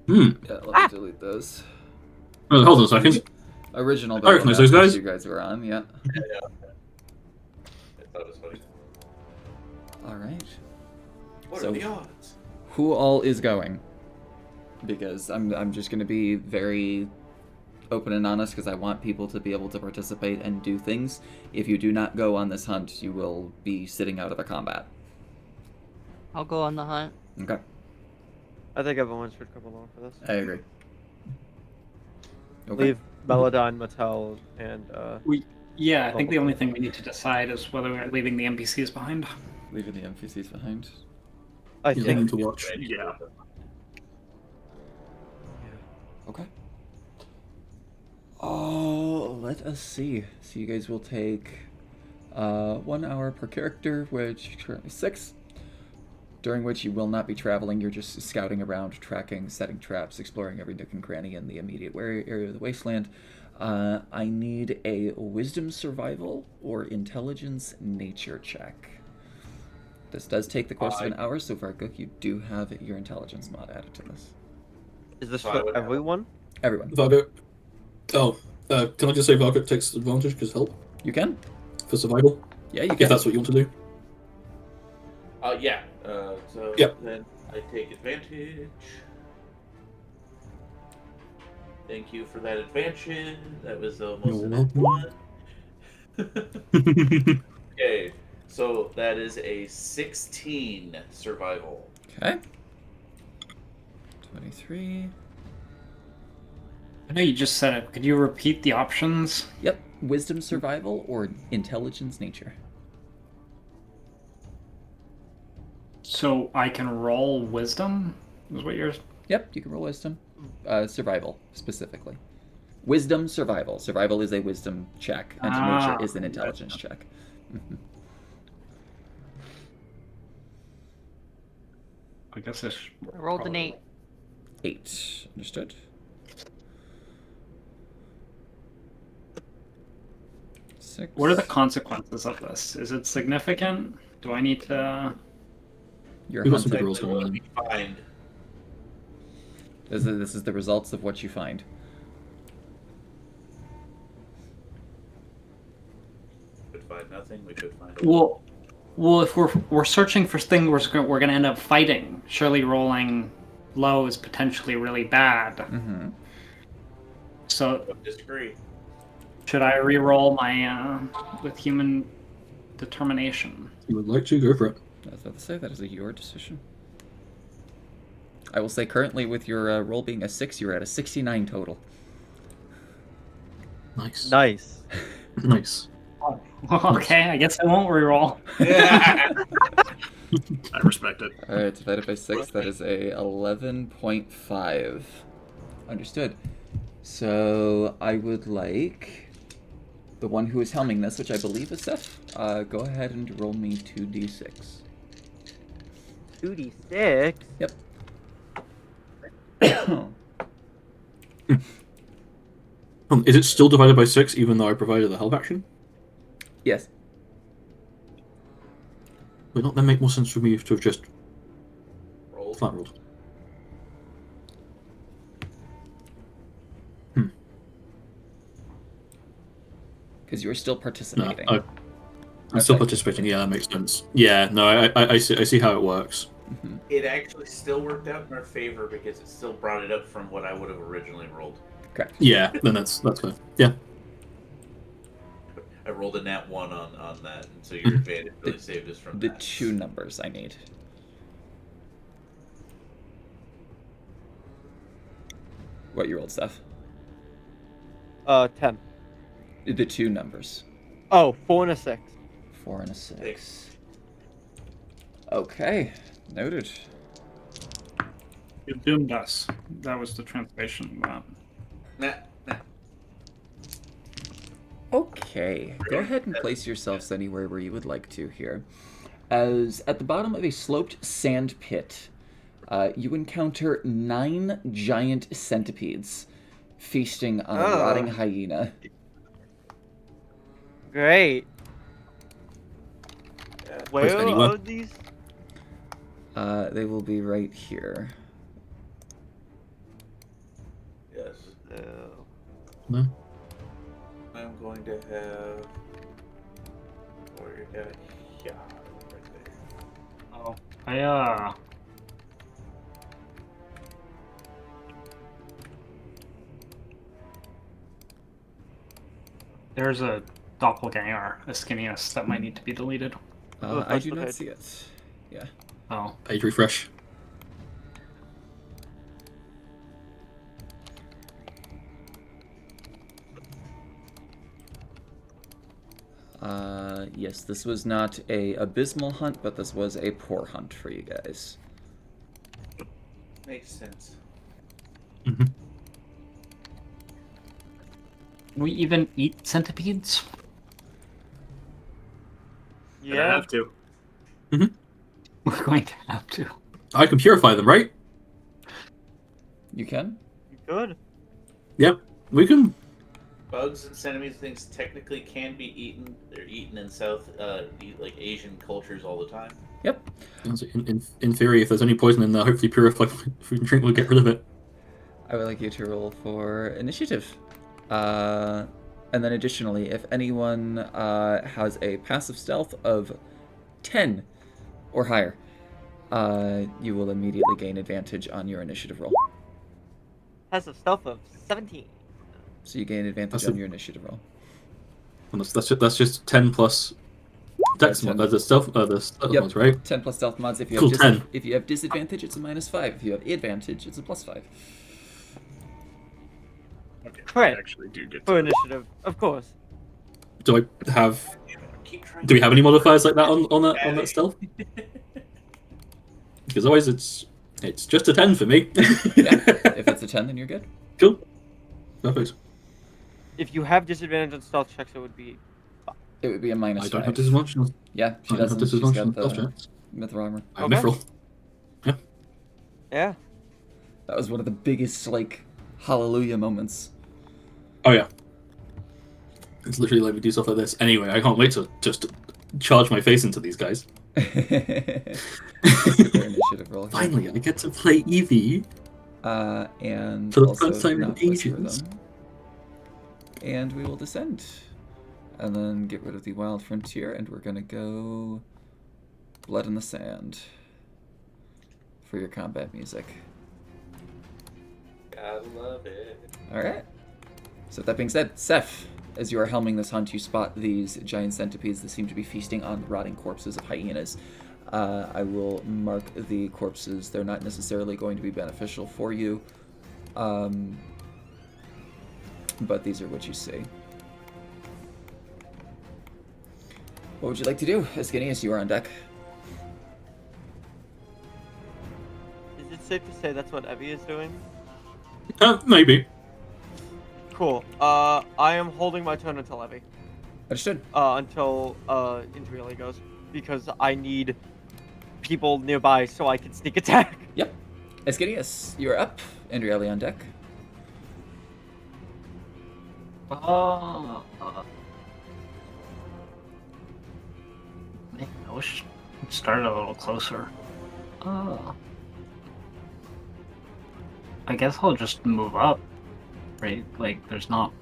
Yeah, let me delete those. Hold on a second. Original I recognize battle those map guys. you guys were on, yeah. I thought it was funny. Alright. What So- are the odds? Who all is going? Because I'm just gonna be very open and honest because I want people to be able to participate and do things. If you do not go on this hunt, you will be sitting out of the combat. I'll go on the hunt. Okay, I think everyone should come along for this. I agree. Okay. Leave Meladine, Mattel, and Yeah, I think the only thing we need to decide is whether we're leaving the NPCs behind. Leaving the NPCs behind. I You're think to watch. Yeah. Okay. Oh, let us see. So you guys will take 1 hour per character, which is currently 6, during which you will not be traveling. You're just scouting around, tracking, setting traps, exploring every nook and cranny in the immediate area of the wasteland. I need a wisdom survival or intelligence nature check. This does take the course of an hour, so Varguk, you do have your intelligence mod added to this. is this I for would have- everyone? Everyone. Varguk. Oh, can I just say Varguk takes advantage because help You can? for survival? Yeah, you If can. that's what you want to do. Yeah. So Yep. then I take advantage. Thank you for that advantage. That was almost You're an welcome. one. Okay, so that is a 16 survival. Okay. 23. I know you just said it. Could you repeat the options? Yep. Wisdom survival or intelligence nature. So I can roll wisdom? Is what you're. Yep, you can roll wisdom. Survival, specifically. Wisdom survival. Survival is a wisdom check, and nature is an intelligence check. Mhm. I guess it's. I rolled an 8. 8. Understood. Six. What are the consequences of this? Is it significant? Do I need to? Your We've got some hunting. good rolls going on. We find This is the results of what you find. could find nothing. We could find. Well, if we're searching for things we're gonna end up fighting. Surely rolling low is potentially really bad. Mm-hmm. So Disagree. should I re-roll my with human determination? You would like to go for it. I was about to say, that is your decision. I will say currently with your roll being a 6, you're at a 69 total. Nice. Nice. Nice. Okay, I guess I won't re-roll. I respect it. Alright, divided by 6, that is a 11.5. Understood. So I would like the one who is helming this, which I believe is Seth, go ahead and roll me 2d6. 2d6? Yep. Is it still divided by 6 even though I provided the help action? Yes. Would not then make more sense for me to have just Roll. flat rolled? Because you're still No, participating. I'm still participating. Yeah, that makes sense. Yeah, no, I see how it works. Mhm. It actually still worked out in our favor because it still brought it up from what I would have originally rolled. Correct. Yeah, then that's fair. Yeah. I rolled a nat 1 on that, and so your advantage really saved us from The that. 2 numbers I need. What you rolled, Steph? 10. The 2 numbers. Oh, 4 and a 6. 4 and a 6. Okay. Noted. You doomed us. That was the translation. Nah, nah. Okay, go ahead and place yourselves anywhere where you would like to here. As at the bottom of a sloped sand pit, you encounter 9 giant centipedes feasting on a rotting hyena. Great. Place Where anywhere. are these? They will be right here. Yes. No. I'm going to have warrior guy. Yeah, right there. Oh, there's a doppelganger, Ascinius, that might need to be deleted. I do not see it. Yeah. Oh. Page refresh. Yes, this was not a abysmal hunt, but this was a poor hunt for you guys. Makes sense. Mm-hmm. Can we even eat centipedes? Gonna Yeah. have to. We're going to have to. I can purify them, right? You can? Good. Yep. We can. Bugs and centipedes things technically can be eaten. They're eaten in like Asian cultures all the time. Yep. In theory, if there's any poison in there, hopefully purified food and drink will get rid of it. I would like you to roll for initiative. And then additionally, if anyone has a passive stealth of 10 or higher, you will immediately gain advantage on your initiative roll. Has a stealth of 17. So you gain advantage That's on a- your initiative roll. And that's just 10 plus dex mod. The stealth Yep. mods, right? 10 plus stealth mods. If you Cool, have 10. if you have disadvantage, it's a -5. If you have advantage, it's a +5. Okay. Correct. I actually do get For to initiative, of course. Do I have? Keep trying Do we to- have any modifiers like that on that stealth? Because otherwise, it's just a 10 for me. Yeah. If it's a 10, then you're good. Cool. Perfect. If you have disadvantage on stealth checks, it would be. It would be a -5. I don't have disadvantage. Yeah, she I don't have doesn't. She's disadvantage on got stealth the checks. mithril armor. I have Okay. mithril. Yeah. That was one of the biggest, like, hallelujah moments. Oh yeah. It's literally like we do stuff like this. Anyway, I can't wait to just charge my face into these guys. Let's get their initiative roll here. Finally, I get to play Eevee. And For the also first time in not whisper ages. them. And we will descend. And then get rid of the Wild Frontier, and we're gonna go Blood in the Sand for your combat music. I love it. Alright. So with that being said, Seth, as you are helming this hunt, you spot these giant centipedes that seem to be feasting on rotting corpses of hyenas. I will mark the corpses. They're not necessarily going to be beneficial for you. But these are what you see. What would you like to do, Ascinius? You are on deck. Is it safe to say that's what Evie is doing? Maybe. Cool. I am holding my turn until Evie. Understood. Until Indrieli goes, because I need people nearby so I can sneak attack. Yep. Ascinius, you are up. Andrieli on deck. Man, I wish it started a little closer. I guess I'll just move up, right? Like, there's not.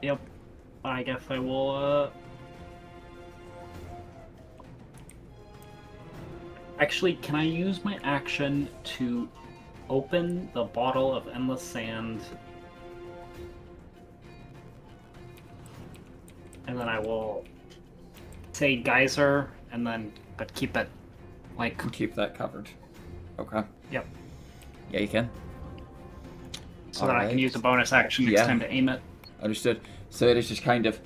Yep. I guess I will, Actually, can I use my action to open the bottle of endless sand? And then I will say geyser, and then, but keep it, like, Keep that covered. Okay. Yep. Yeah, you can. So that I can use a bonus action next Yeah. time to aim it. Understood. So it is just kind of...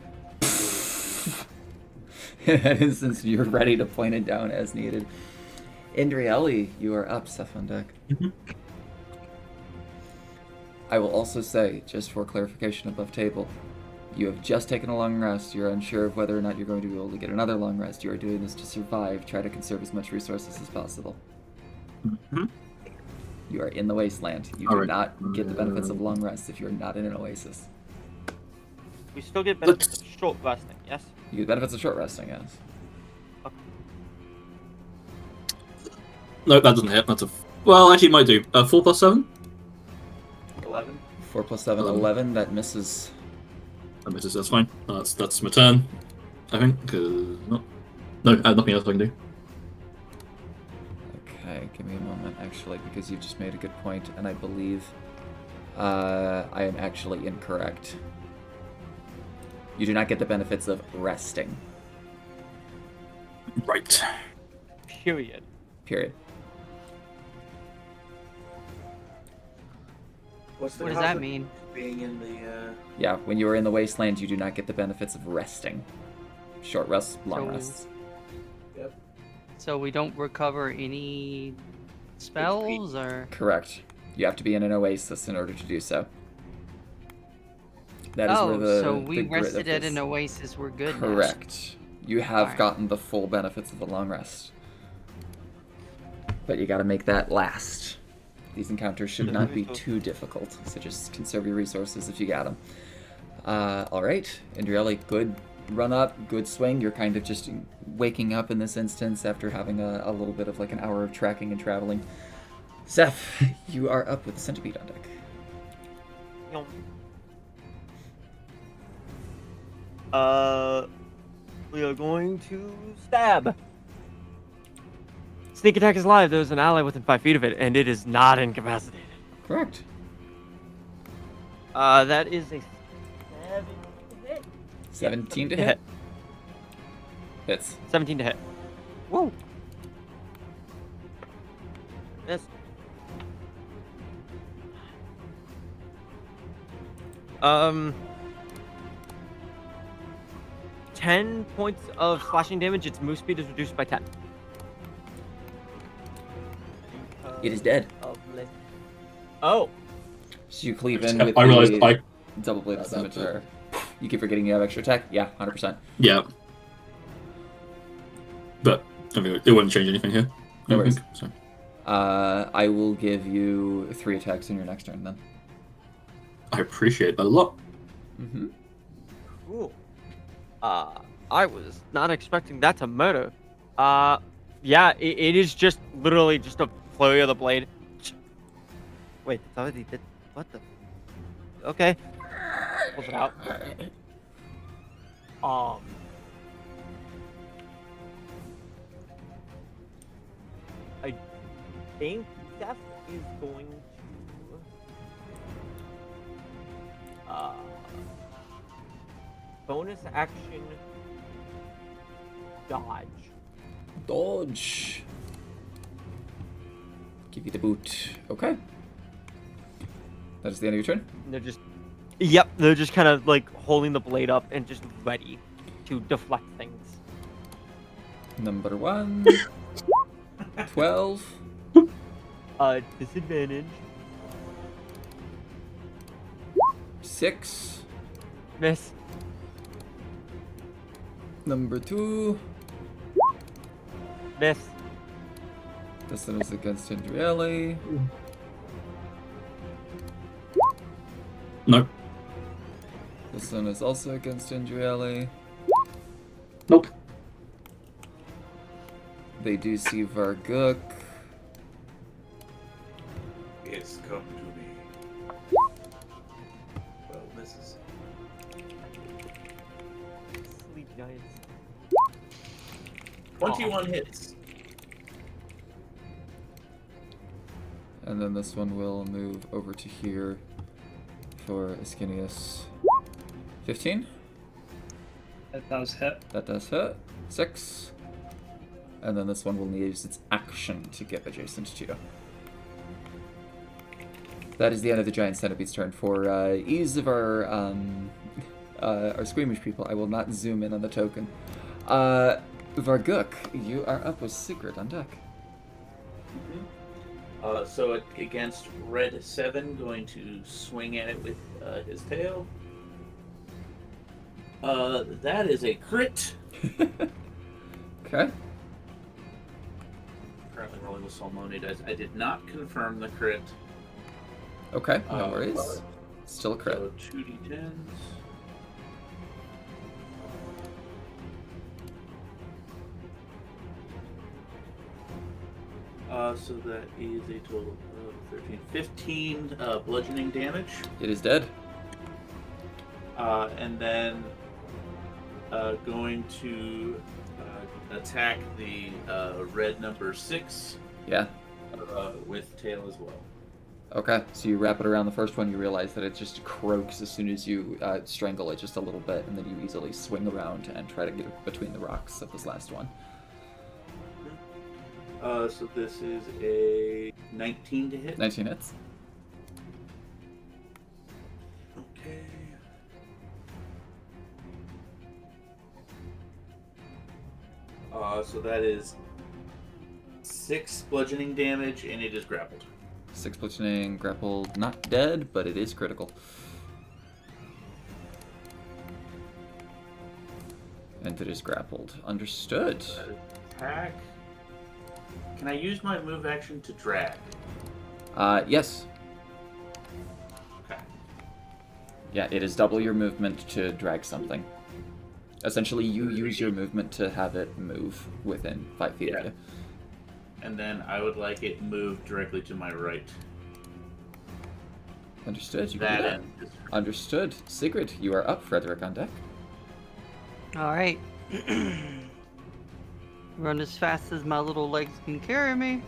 In that instance, you're ready to point it down as needed. Indrieli, you are up, Seth on deck. Mhm. I will also say, just for clarification above table, you have just taken a long rest. You're unsure of whether or not you're going to be able to get another long rest. You are doing this to survive. Try to conserve as much resources as possible. Mhm. You are in the wasteland. You do Alright. not get the benefits of long rest if you're not in an oasis. We still get benefits of short resting, yes? You get benefits of short resting, yes. No, that doesn't hit. That's a. Well, actually, it might do. 4 plus 7? 11. 4 plus 7, 11. That misses. That misses. That's fine. That's my turn. I think. No, nothing else I can do. Okay, give me a moment, actually, because you just made a good point, and I believe I am actually incorrect. You do not get the benefits of resting. Right. Period. Period. What's the What does cause that of mean? Being in the. Yeah, when you are in the wasteland, you do not get the benefits of resting. Short rests, long So- rests. So we don't recover any spells, or Correct. You have to be in an oasis in order to do so. That is where the so we the grit of rested at this- an oasis. We're good. now. Correct. You have Alright. gotten the full benefits of the long rest. But you gotta make that last. These encounters should not be too difficult, so just conserve your resources if you got them. Alright, Indrieli, good run up, good swing. You're kind of just waking up in this instance after having a little bit of like an hour of tracking and traveling. Seth, you are up with the centipede on deck. We are going to stab. Sneak attack is live. There's an ally within 5 feet of it, and it is not incapacitated. Correct. That is a 17 to hit. Hits. 17 to hit. Whoa. Miss. Um. 10 points of slashing damage. Its move speed is reduced by 10. It is dead. Oh. So you cleave in with I realized the I. double bladed That's scimitar. You keep forgetting you have extra attack? Yeah, 100%. Yeah. But I mean, it wouldn't change anything here. No I worries. think, so. I will give you 3 attacks in your next turn then. I appreciate that a lot. Mm-hmm. Cool. I was not expecting that to murder. Yeah, it is just literally just a flurry of the blade. Wait, it's already did. What the? Okay. Pulls it out. I think Seth is going to bonus action dodge. Dodge. Give you the boot. Okay. That is the end of your turn. And they're just, yep, they're just kind of like holding the blade up and just ready to deflect things. Number 1. 12. Disadvantage. 6. Miss. Number 2. Miss. This one is against Indrieli. Nope. This one is also against Indrieli. Nope. They do see Varguk. It's come to me. Well, misses. Sleep giants. 21 hits. And then this one will move over to here for Ascinius. 15? That does hit. That does hit. 6. And then this one will use its action to get adjacent to you. That is the end of the giant centipede's turn. For ease of our squeamish people, I will not zoom in on the token. Varguk, you are up with Sigrid on deck. So against red 7, going to swing at it with his tail. That is a crit. Okay. Currently rolling with Soul Money dice. I did not confirm the crit. Okay, no worries. Still a crit. So 2d10s. So that is a total of 13, 15 bludgeoning damage. It is dead. And then going to attack the red number 6 Yeah. with tail as well. Okay, so you wrap it around the first one, you realize that it just croaks as soon as you strangle it just a little bit, and then you easily swing around and try to get it between the rocks of this last one. So this is a 19 to hit. 19 hits. Okay. So that is 6 bludgeoning damage, and it is grappled. 6 bludgeoning, grappled, not dead, but it is critical. And it is grappled. Understood. Attack. Can I use my move action to drag? Yes. Okay. Yeah, it is double your movement to drag something. Essentially, you use your movement to have it move within 5 feet of you. And then I would like it moved directly to my right. Understood. You That can do end is that. Understood. Sigrid, you are up. Frederick on deck. All right. Run as fast as my little legs can carry me.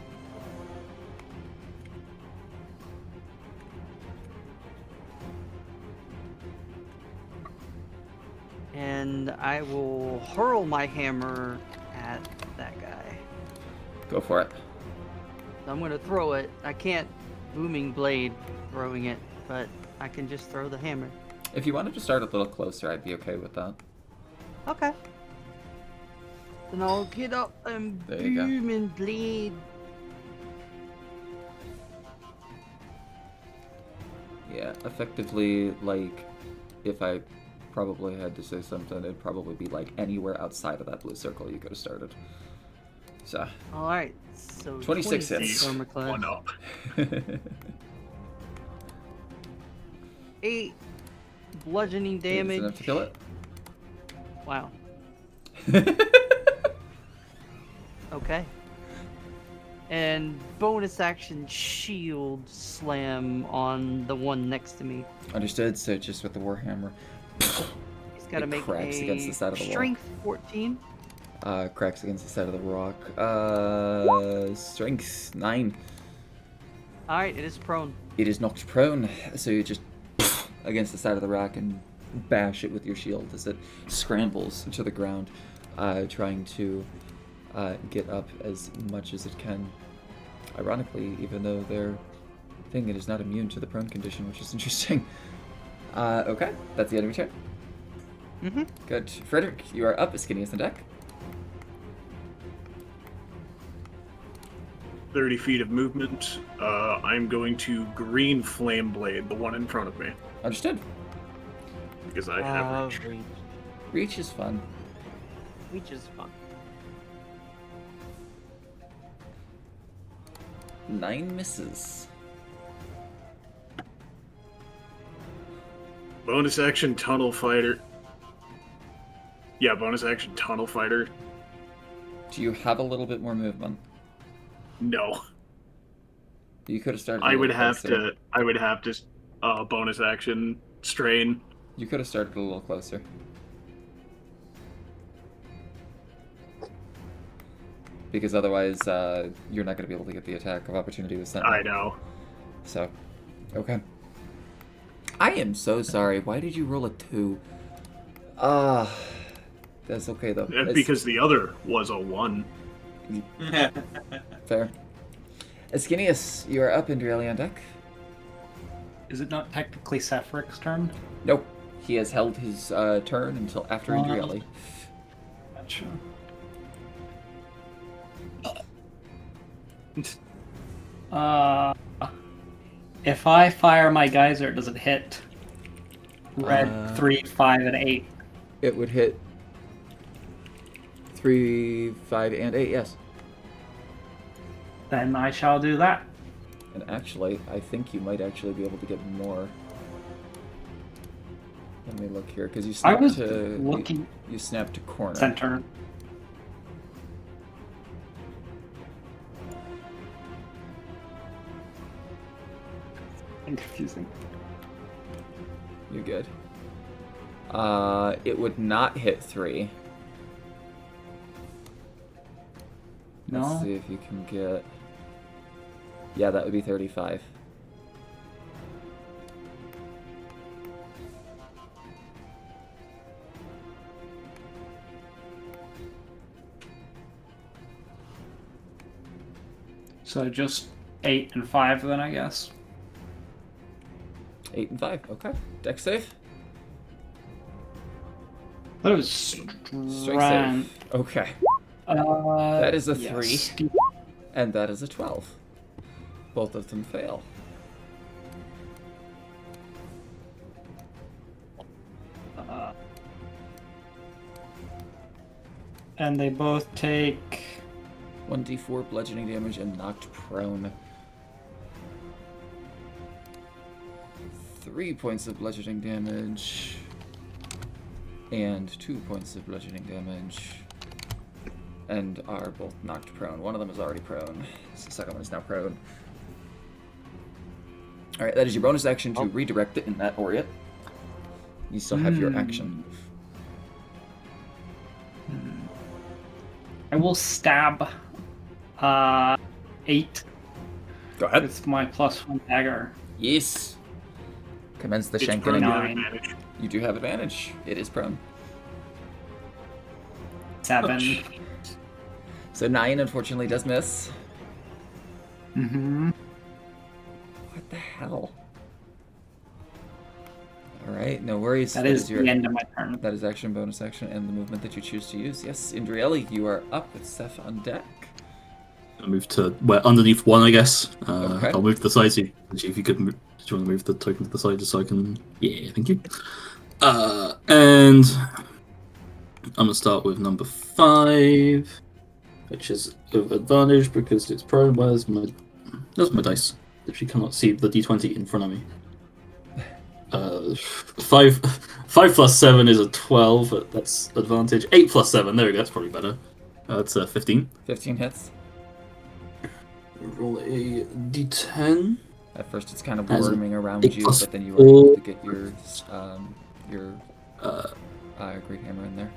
And I will hurl my hammer at that guy. Go for it. I'm gonna throw it. I can't booming blade throwing it, but I can just throw the hammer. If you wanted to start a little closer, I'd be okay with that. Okay. Then I'll get up and There you go. boom and blade. Yeah, effectively, like, if I probably had to say something, it'd probably be like anywhere outside of that blue circle you could have started. So. Alright, so 26 hits. Armorclad. One up. 8 bludgeoning Is damage. enough to kill it? Wow. Okay. And bonus action shield slam on the one next to me. Understood, so just with the Warhammer. He's got to It make cracks a against the side of the wall. strength 14. Cracks against the side of the rock. Strength 9. Alright, it is prone. It is knocked prone, so you just against the side of the rock and bash it with your shield as it scrambles to the ground, trying to get up as much as it can. Ironically, even though their thing, it is not immune to the prone condition, which is interesting. Okay, that's the end of your turn. Mm-hmm. Good. Frederick, you are up as skinny as the deck. 30 feet of movement. I'm going to green flame blade, the one in front of me, Understood. because I have reach. Reach. Reach is fun. Reach is fun. 9 misses. Bonus action tunnel fighter. Yeah, bonus action tunnel fighter. Do you have a little bit more movement? No, You could have started. I would have to. Bonus action strain. You could have started a little closer. Because otherwise, you're not going to be able to get the attack of opportunity with Sentinel. I know. So, okay. I am so sorry. Why did you roll a 2? That's okay though. It's- Because the other was a 1. Fair. Ascinius, you are up, Indrieli on deck. Is it not technically Sephric's turn? Nope. He has held his turn until after Indrieli. Gotcha. If I fire my geyser, does it hit red 3, 5, and 8? It would hit 3, 5, and 8, yes. Then I shall do that. And actually, I think you might actually be able to get more. Let me look here, because you I snapped was to looking you snapped to corner. center. Confusing. You're good. It would not hit 3. Let's No. see if you can get. Yeah, that would be 35. So just 8 and 5 then, I guess. 8 and 5. Okay. Deck safe. That was Strike safe. Okay. That is a 3. And that is a 12. Both of them fail. And they both take 1d4 bludgeoning damage and knocked prone. 3 points of bludgeoning damage. And 2 points of bludgeoning damage. And are both knocked prone. One of them is already prone. So the second one is now prone. Alright, that is your bonus action to redirect it in that Aureate. You still have your action. I will stab 8 Go ahead. with my +1 dagger. Yes. Commence the It's shanking. prone, you have 9. advantage. You do have advantage. It is prone. 7. So 9 unfortunately does miss. Mm-hmm. What the hell? Alright, no worries. That is your the end of my turn. That is action, bonus action, and the movement that you choose to use. Yes, Indrieli, you are up with Seth on deck. I'll move to underneath 1, I guess. Okay. I'll move to the side. So if you could, do you want to move the token to the side just so I can? Yeah, thank you. And I'm gonna start with number 5, which is of advantage because it's prone. Where's my dice? If you cannot see the d20 in front of me. 5 plus 7 is a 12, but that's advantage. 8 plus 7, there we go, that's probably better. That's 15. 15 hits. Roll a d10. At first it's kind of As worming around 8 you, plus but then you were able 4. to get your great hammer in there.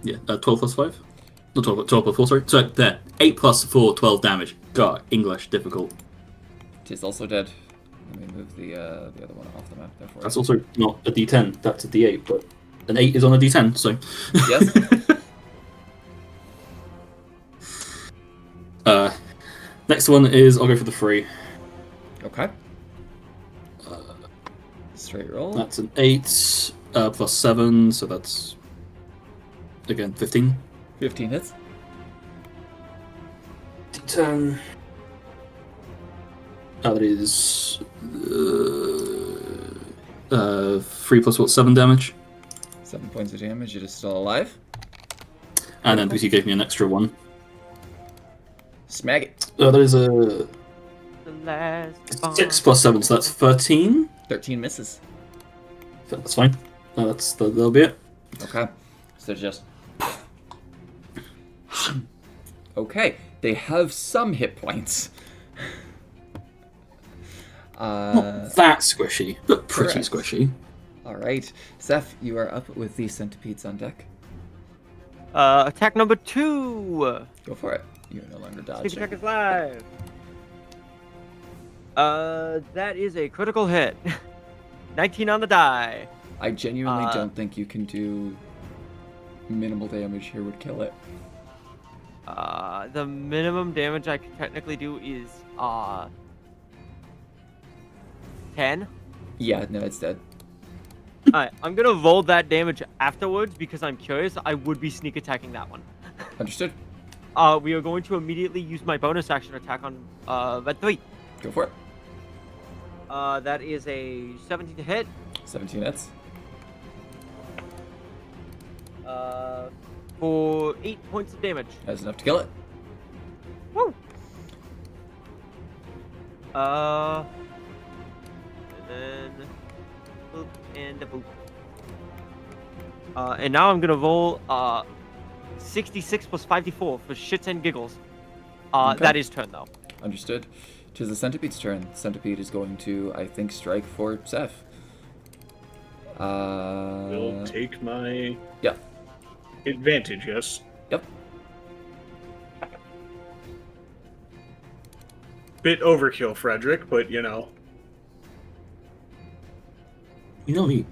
Yeah, 12 plus 5? Not 12 plus 4, sorry. So, there. 8 plus 4, 12 damage. God, English, difficult. It is also dead. Let me move the other one off the map there for That's you. also not a d10, that's a d8, but an 8 is on a d10, so... Yes. Next one is, I'll go for the 3. Okay. Straight roll. That's an 8, plus 7, so that's... Again, 15. 15 hits. d10... that is... 3 plus what, 7 damage? 7 points of damage. It is still alive. And then because you gave me an extra 1. Smack it. That is a The last bomb. 6 plus 7, so that's 13. 13 misses. That's fine. That'll be it. Okay. So just... Okay. They have some hit points. Not that squishy, but pretty correct. squishy. Alright. Seth, you are up with the centipedes on deck. Attack number 2. Go for it. You're no longer Sneak dodging. attack is live. That is a critical hit. 19 on the die. I genuinely don't think you can do minimal damage here would kill it. The minimum damage I can technically do is 10. Yeah, no, it's dead. Alright, I'm gonna roll that damage afterwards because I'm curious. I would be sneak attacking that one. Understood. We are going to immediately use my bonus action attack on red 3. Go for it. That is a 17 to hit. 17 hits. For 8 points of damage. That's enough to kill it. Woo! And then boop and a boop. And now I'm gonna roll 66 plus 54 for shits and giggles. Okay. That is turn though. Understood. Tis the centipede's turn. Centipede is going to, I think, strike for Seth. Will take my Yeah. advantage, yes. Yep. Bit overkill, Frederick, but you know. You know me.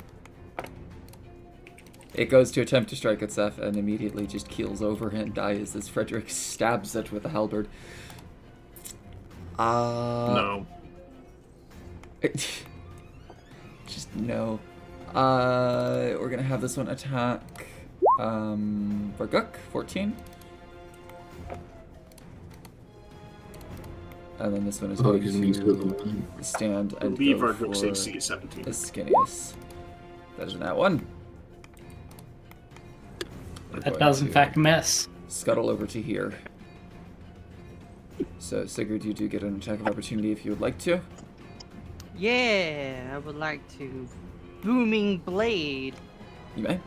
It goes to attempt to strike at Seth and immediately just keels over and dies as Frederick stabs it with a halberd. No. Just no. We're gonna have this one attack Varguk, 14. And then this one is going to stand I and believe go our Gook's for AC is 17. Ascanius. That is that one. We're That going does in to fact miss. scuttle over to here. So Sigurd, you do get an attack of opportunity if you would like to. Yeah, I would like to. Booming Blade, You may.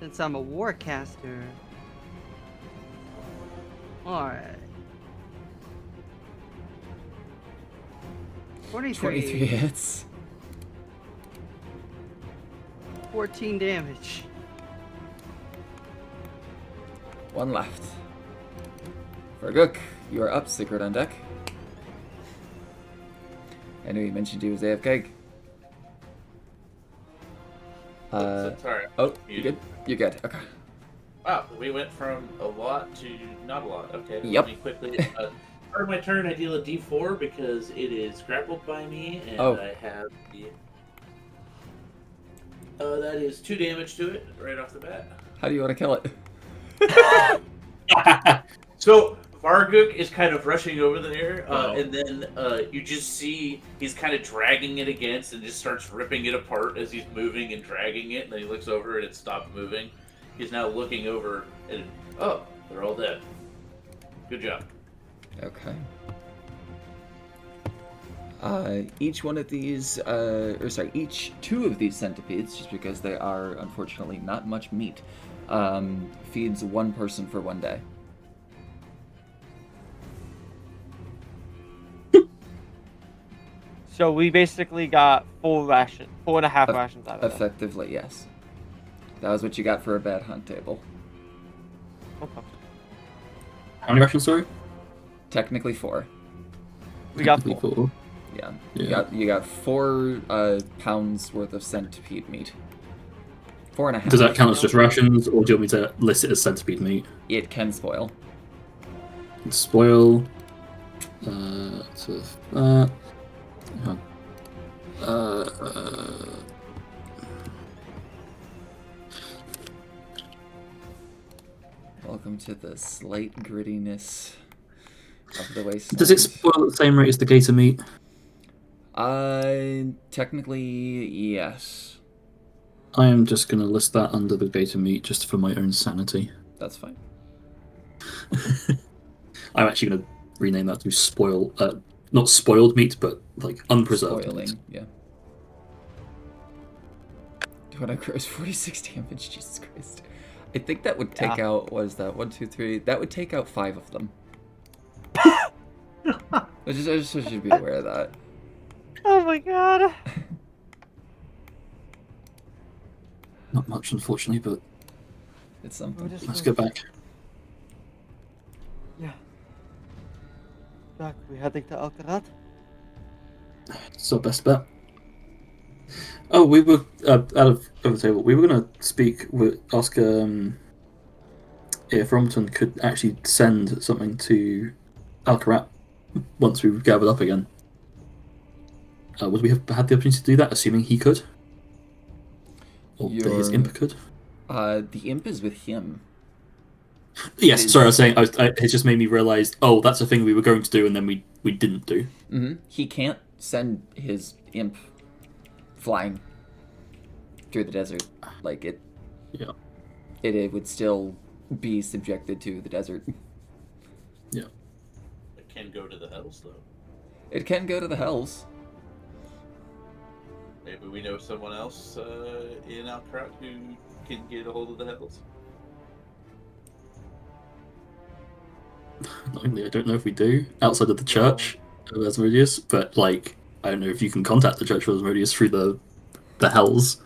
since I'm a warcaster. Alright. 23 hits. 14 damage. One left. Varguk, you are up. Sigurd on deck. I know you mentioned he was AFK. Sorry. Oh, you good? You're good. Okay. Wow, we went from a lot to not a lot. Okay, Yep. let me quickly. Part of my turn, I deal a D4 because it is grappled by me, and Oh. I have the. That is 2 damage to it right off the bat. How do you want to kill it? So Varguk is kind of rushing over there, Oh. and then you just see he's kind of dragging it against, and just starts ripping it apart as he's moving and dragging it. And then he looks over, and it stopped moving. He's now looking over, and oh, they're all dead. Good job. Okay. Each one of these, each 2 of these centipedes, just because they are unfortunately not much meat, feeds 1 person for 1 day. So we basically got 4.5 rations out of it. Effectively, yes. That was what you got for a bad hunt table. Okay. How many rations, sorry? Technically 4. We got Technically 4. 4. Yeah. Yeah. You got 4 pounds worth of centipede meat. 4.5. Does that count as just rations, or do you want me to list it as centipede meat? It can spoil. Spoil. Welcome to the slight grittiness of the wasteland. Does it spoil at the same rate as the gator meat? Technically, yes. I am just going to list that under the gator meat just for my own sanity. That's fine. I'm actually going to rename that to spoil, not spoiled meat, but like unpreserved Spoiling, meat. yeah. When I gross 46 damage, Jesus Christ. I think that would take out, what is that, 1, 2, 3, that would take out 5 of them. I just should be aware of that. Oh my god. Not much, unfortunately, but It's something. let's go back. Yeah. Back, we heading to Alcarat? It's our best bet. Oh, we were out of the table. We were going to ask if Rompton could actually send something to Alcarat once we've gathered up again. Would we have had the opportunity to do that, assuming he could? Or that his imp could? The imp is with him. Yes, sorry, I was saying, it just made me realise, oh, that's a thing we were going to do and then we didn't do. Mm-hmm. He can't send his imp flying through the desert. Like, it would still be subjected to the desert. Yeah. It can go to the Hells, though. It can go to the Hells. Maybe we know someone else in Alcarat who can get a hold of the Hells. Annoyingly, I don't know if we do, outside of the Church of Asmodeus, but, like, I don't know if you can contact the Church of Asmodeus through the Hells.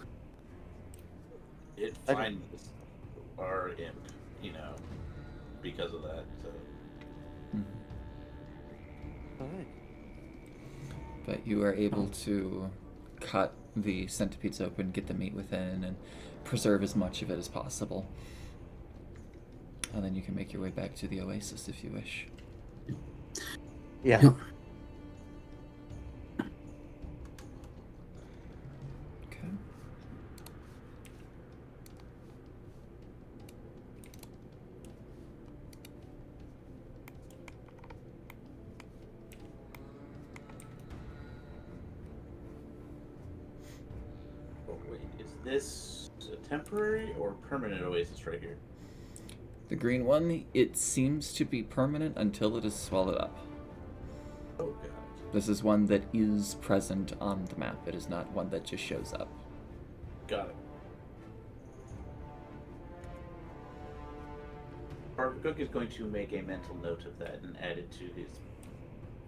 It finds our imp, because of that. So. Alright. But you are able to cut the centipedes open, get the meat within, and preserve as much of it as possible. And then you can make your way back to the oasis if you wish. Yeah. Yep. Okay. Oh, wait, is this a temporary or permanent oasis right here? The green one, it seems to be permanent until it is swallowed up. Oh, God. This is one that is present on the map. It is not one that just shows up. Got it. Barbacook is going to make a mental note of that and add it to his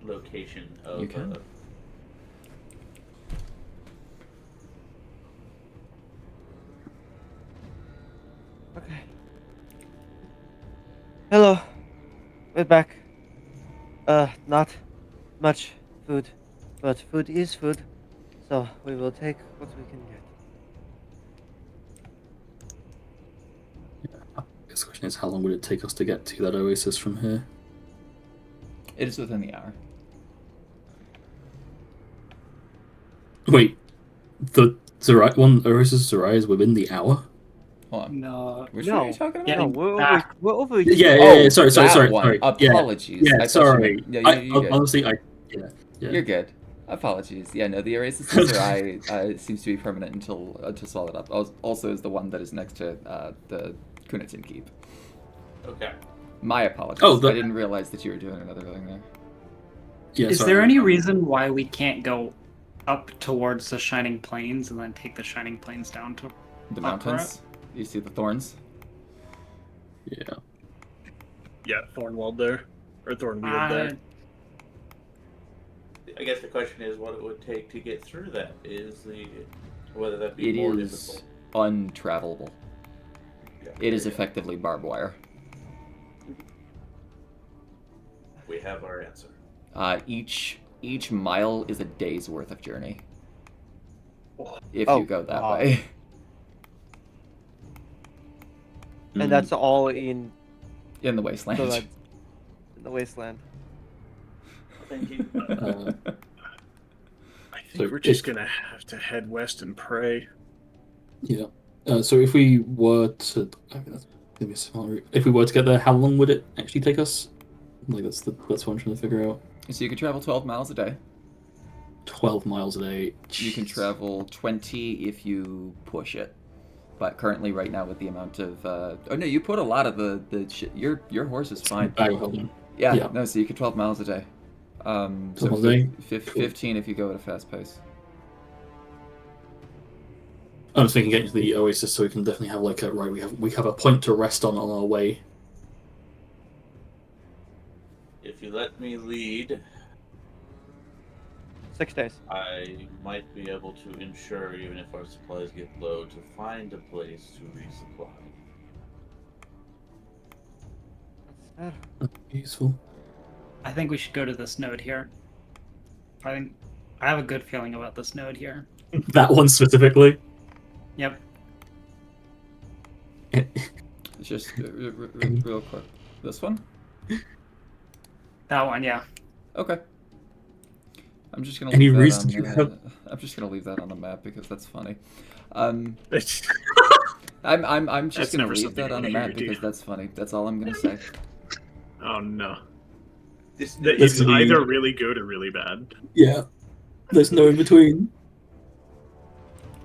location of... You can. Okay. Hello. We're back. Not much food, but food is food, so we will take what we can get. I guess the question is, how long would it take us to get to that oasis from here? It is within the hour. Wait, the Zerai one, Oasis Zerai is within the hour? Hold on. No. Which No. one are you talking about? Yeah. No, we're back. over Yeah, here. sorry, that one. sorry. Apologies. Yeah, I thought you sorry. meant- yeah, you're good. Honestly, yeah. You're good. Apologies. Yeah, no, the Oasis Zerai seems to be permanent until swallowed up. Also is the one that is next to the Kunitin Keep. Okay. My apologies. Oh, I didn't realize that you were doing another thing there. Yeah, Is sorry. there any reason why we can't go up towards the Shining Plains and then take the Shining Plains down to The Alcarat? mountains. You see the thorns? Yeah. Yeah, Thornwald there. Or Thornweald there. I guess the question is what it would take to get through that. Whether that be It more is difficult. untravelable. Yeah. It is effectively barbed wire. We have our answer. Each mile is a day's worth of journey. If Oh, you go that wow. way. And that's all in In the wasteland. so that's in the wasteland. Thank you. I think So we're just if- gonna have to head west and pray. Yeah. So if we were to, I mean, that's gonna be a small route. If we were to get there, how long would it actually take us? Like that's what I'm trying to figure out. So you can travel 12 miles a day. 12 miles a day. You can travel 20 if you push it. But currently, right now, with the amount of oh no, you put a lot of the shit. Your horse is fine. Hold on. Yeah, Yeah. no. So you can 12 miles a day. 12 So miles a day? 15 if you go at a fast pace. I was thinking getting to the oasis, so we can definitely have like a right. We have a point to rest on our way. If you let me lead, 6 days. I might be able to ensure, even if our supplies get low, to find a place to resupply. That's Useful. I think we should go to this node here. I have a good feeling about this node here. That one specifically. Yep. Just real quick. This one? That one, yeah. Okay. I'm just gonna Any leave that reason on you the, have- I'm just gonna leave that on the map because that's funny. That's I'm just That's gonna never leave something that I on the wanna map hear, dude. because that's funny. That's all I'm gonna say. oh no. This, It's Listen, either really good or really bad. Yeah. There's no in between.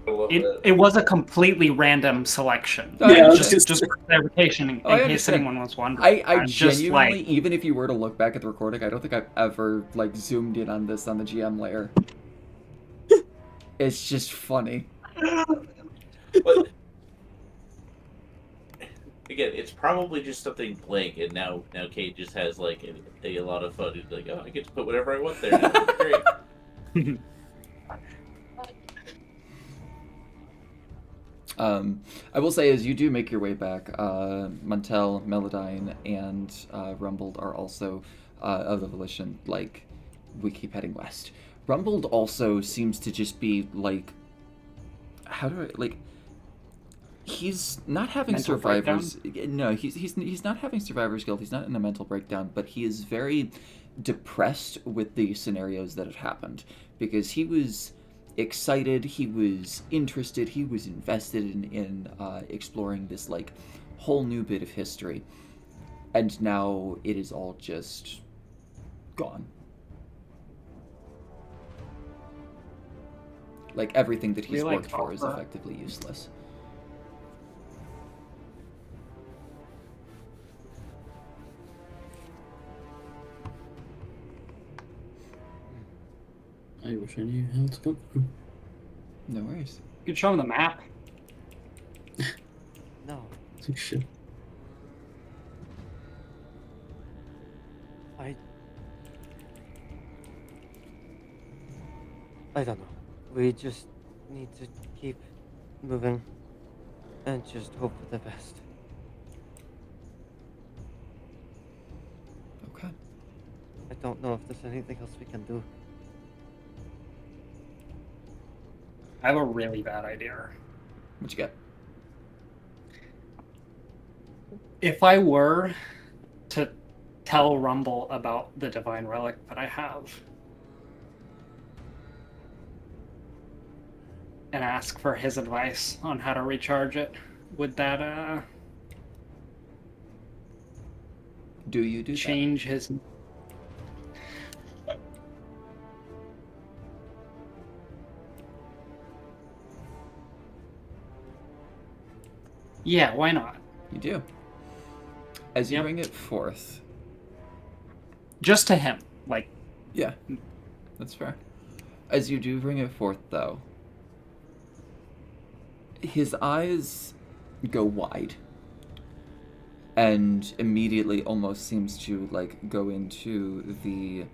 I love that. It was a completely random selection. Oh, I Yeah, understand. Just for clarification, in Oh, I case understand. anyone was wondering. I I'm just genuinely, like, even if you were to look back at the recording, I don't think I've ever like zoomed in on this on the GM layer. It's just funny. But again, it's probably just something blank, and now Kate just has like a lot of fun. He's like, oh, I get to put whatever I want there. Now. It's great. I will say, as you do make your way back, Montel, Melodyne, and Rumbled are also of the Volition. Like, we keep heading west. Rumbled also seems to just be like, how do I like? He's not having Mental survivors. No, he's not having survivor's guilt. He's not in a mental breakdown, but he is very depressed with the scenarios that have happened because he was excited, he was interested, he was invested in exploring this like whole new bit of history, and now it is all just gone. Like everything that he's We like worked for is offer- effectively useless. I wish I knew how to come from. No worries. you could show him the map. No, Oh, shit. I don't know. We just need to keep moving and just hope for the best. Okay. I don't know if there's anything else we can do. I have a really bad idea. What you got? If I were to tell Rumble about the divine relic that I have and ask for his advice on how to recharge it, would that Do you do change his? Yeah, why not? that? You do. As you Yep. bring it forth. Just to him, like, Yeah, that's fair. As you do bring it forth, though, his eyes go wide and immediately almost seems to like go into the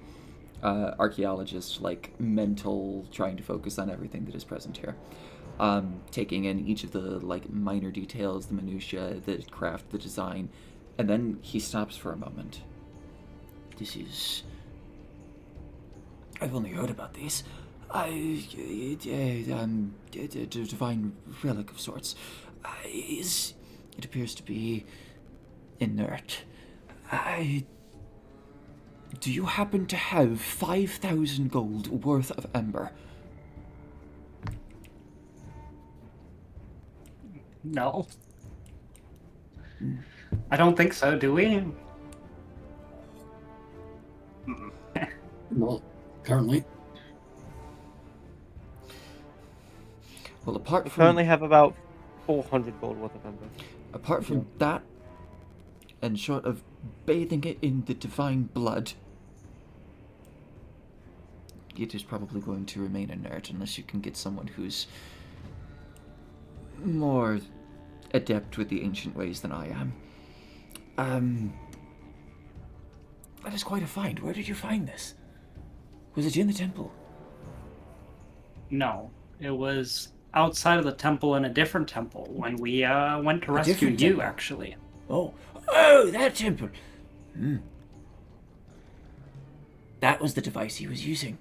archaeologist like mental trying to focus on everything that is present here, taking in each of the like minor details, the minutiae, the craft, the design, and then he stops for a moment. This is, I've only heard about these. A divine relic of sorts. It appears to be inert. Do you happen to have 5,000 gold worth of ember? no. I don't think so, do we? Not currently. Well, apart We from currently have about 400 gold worth of ember. apart from that, and short of bathing it in the divine blood, it is probably going to remain inert unless you can get someone who's more adept with the ancient ways than I am. That is quite a find. Where did you find this? Was it in the temple? No. It was outside of the temple in a different temple when we went to A rescue different you, temple? actually. Oh, that temple. That was the device he was using.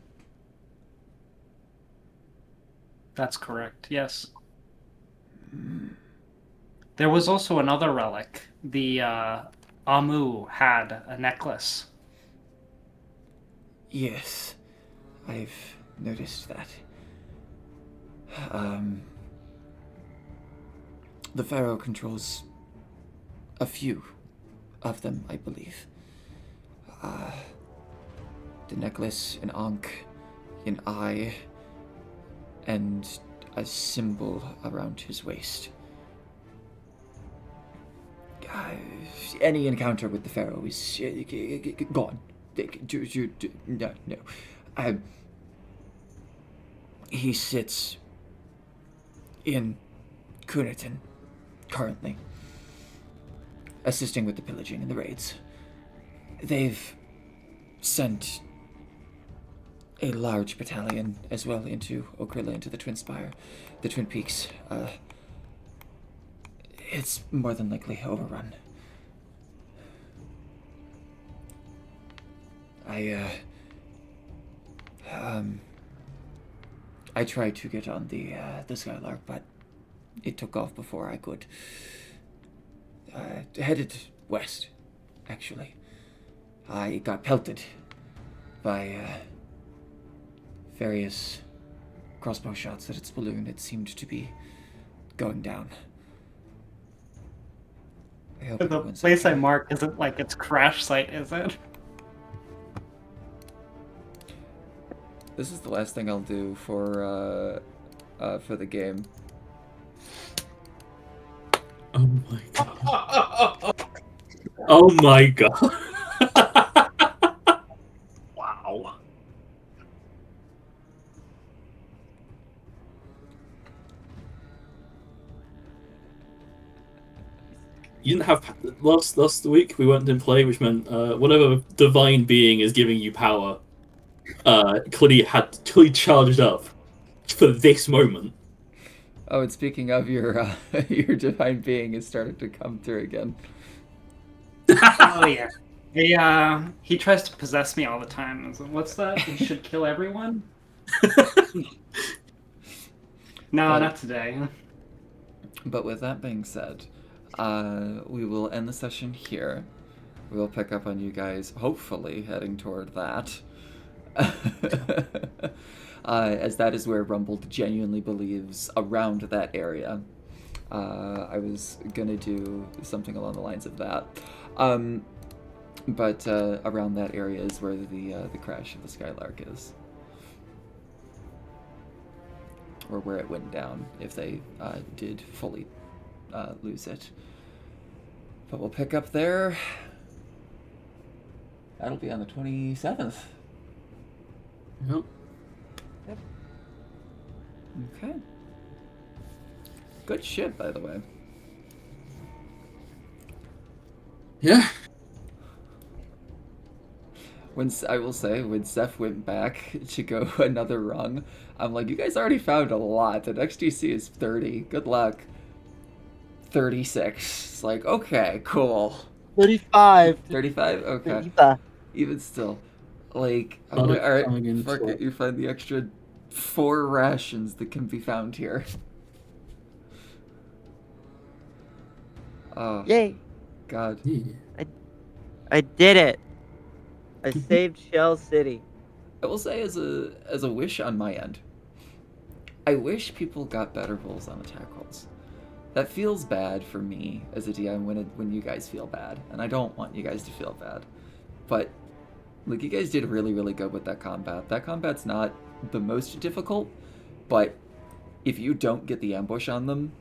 That's correct, yes. There was also another relic. The Amu had a necklace. Yes, I've noticed that. The Pharaoh controls a few of them, I believe. The necklace, an ankh, an eye, and a symbol around his waist. Any encounter with the Pharaoh is gone. No. He sits in Kuniton currently, assisting with the pillaging and the raids. They've sent a large battalion as well into Okrilla, into the Twin Peaks. It's more than likely overrun. I tried to get on the Skylark, but it took off before I could. Headed west, actually. I got pelted by various crossbow shots at its balloon. It seemed to be going down. I hope The place I marked isn't like its crash site, is it? This is the last thing I'll do for the game. Oh my god. Oh my god. Wow. You didn't have last week we went and play, which meant whatever divine being is giving you power, clearly charged up for this moment. Oh, and speaking of your your divine being is starting to come through again. Oh yeah. He tries to possess me all the time. What's that? He should kill everyone? No, not today. But with that being said, we will end the session here. We will pick up on you guys, hopefully heading toward that. As that is where Rumble genuinely believes around that area. I was gonna do something along the lines of that. But around that area is where the crash of the Skylark is. Or where it went down, if they did fully lose it. But we'll pick up there. That'll be on the 27th. Yep. Okay. Good shit, by the way. Yeah. I will say, when Seth went back to go another rung, I'm like, you guys already found a lot. The next DC is 30. Good luck. 36. It's like, okay, cool. 35. 35? Okay. 35. Even still. Like, Not all right, coming in fuck for- it, you find the extra 4 rations that can be found here. Oh, Yay. God. Yeah. I did it. I saved Shell City. I will say, as a wish on my end, I wish people got better rolls on attack rolls. That feels bad for me as a DM when you guys feel bad, and I don't want you guys to feel bad. But like, you guys did really, really good with that combat. That combat's not the most difficult, but if you don't get the ambush on them,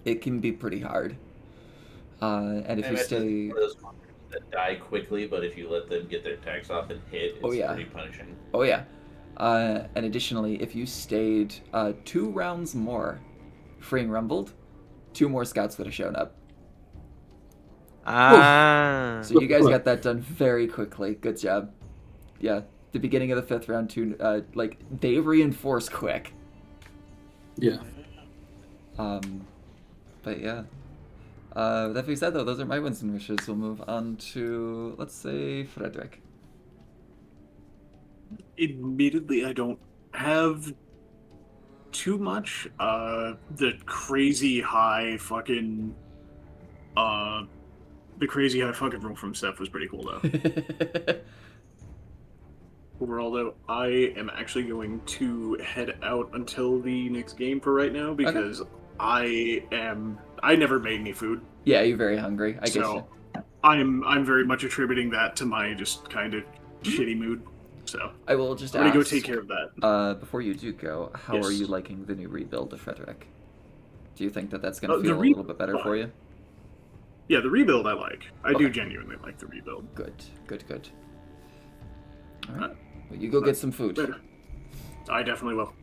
it can be pretty hard. And if I you imagine stay, one of those monsters that die quickly, but if you let them get their attacks off and hit, it's Oh, yeah. pretty punishing. oh yeah. And additionally, if you stayed 2 rounds more, freeing Rumbled, 2 more scouts would have shown up. Ah. So you guys got that done very quickly. Good job. Yeah, the beginning of the 5th round, like, they reinforce quick. Yeah. But yeah. That being said, though, those are my wins and wishes. We'll move on to, let's say, Frederick. Admittedly, I don't have too much. The crazy high fucking roll from Seth was pretty cool though. Overall, though, I am actually going to head out until the next game for right now because I never made any food. Yeah, you're very hungry. I guess. So I'm very much attributing that to my just kind of shitty mood. So I will just I'm gonna go take care of that. Before you do go, how Yes. are you liking the new rebuild of Frederick? Do you think that that's going to The feel a little bit better for you? Yeah, the rebuild I like. I do Okay. genuinely like the rebuild. Good. All right. Well, you go get some food. Later. I definitely will.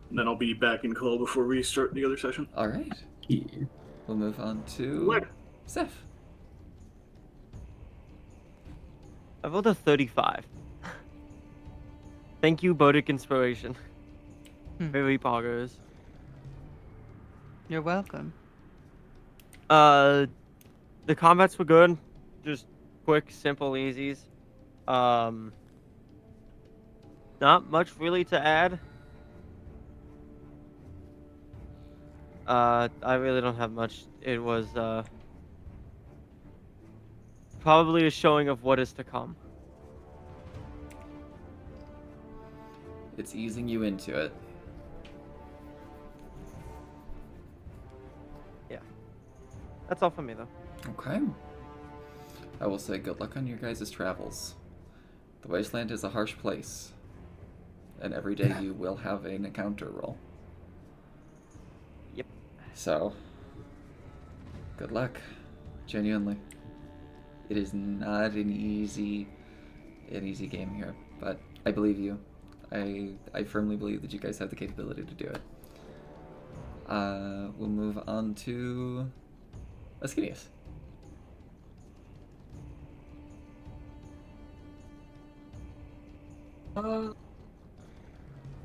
And then I'll be back in call before we start the other session. All right. Yeah. We'll move on to Later. Seth. I rolled a 35. Thank you, Bodic Inspiration. Very poggers. You're welcome. The combats were good. Just quick, simple, easies. Not much really to add. I really don't have much. It was, probably a showing of what is to come. It's easing you into it. Yeah. That's all for me, though. Okay. I will say good luck on your guys' travels. The Wasteland is a harsh place. And every day you will have an encounter roll. Yep. So, good luck. Genuinely. It is not an easy game here, but I believe you. I firmly believe that you guys have the capability to do it. We'll move on to Ascanius.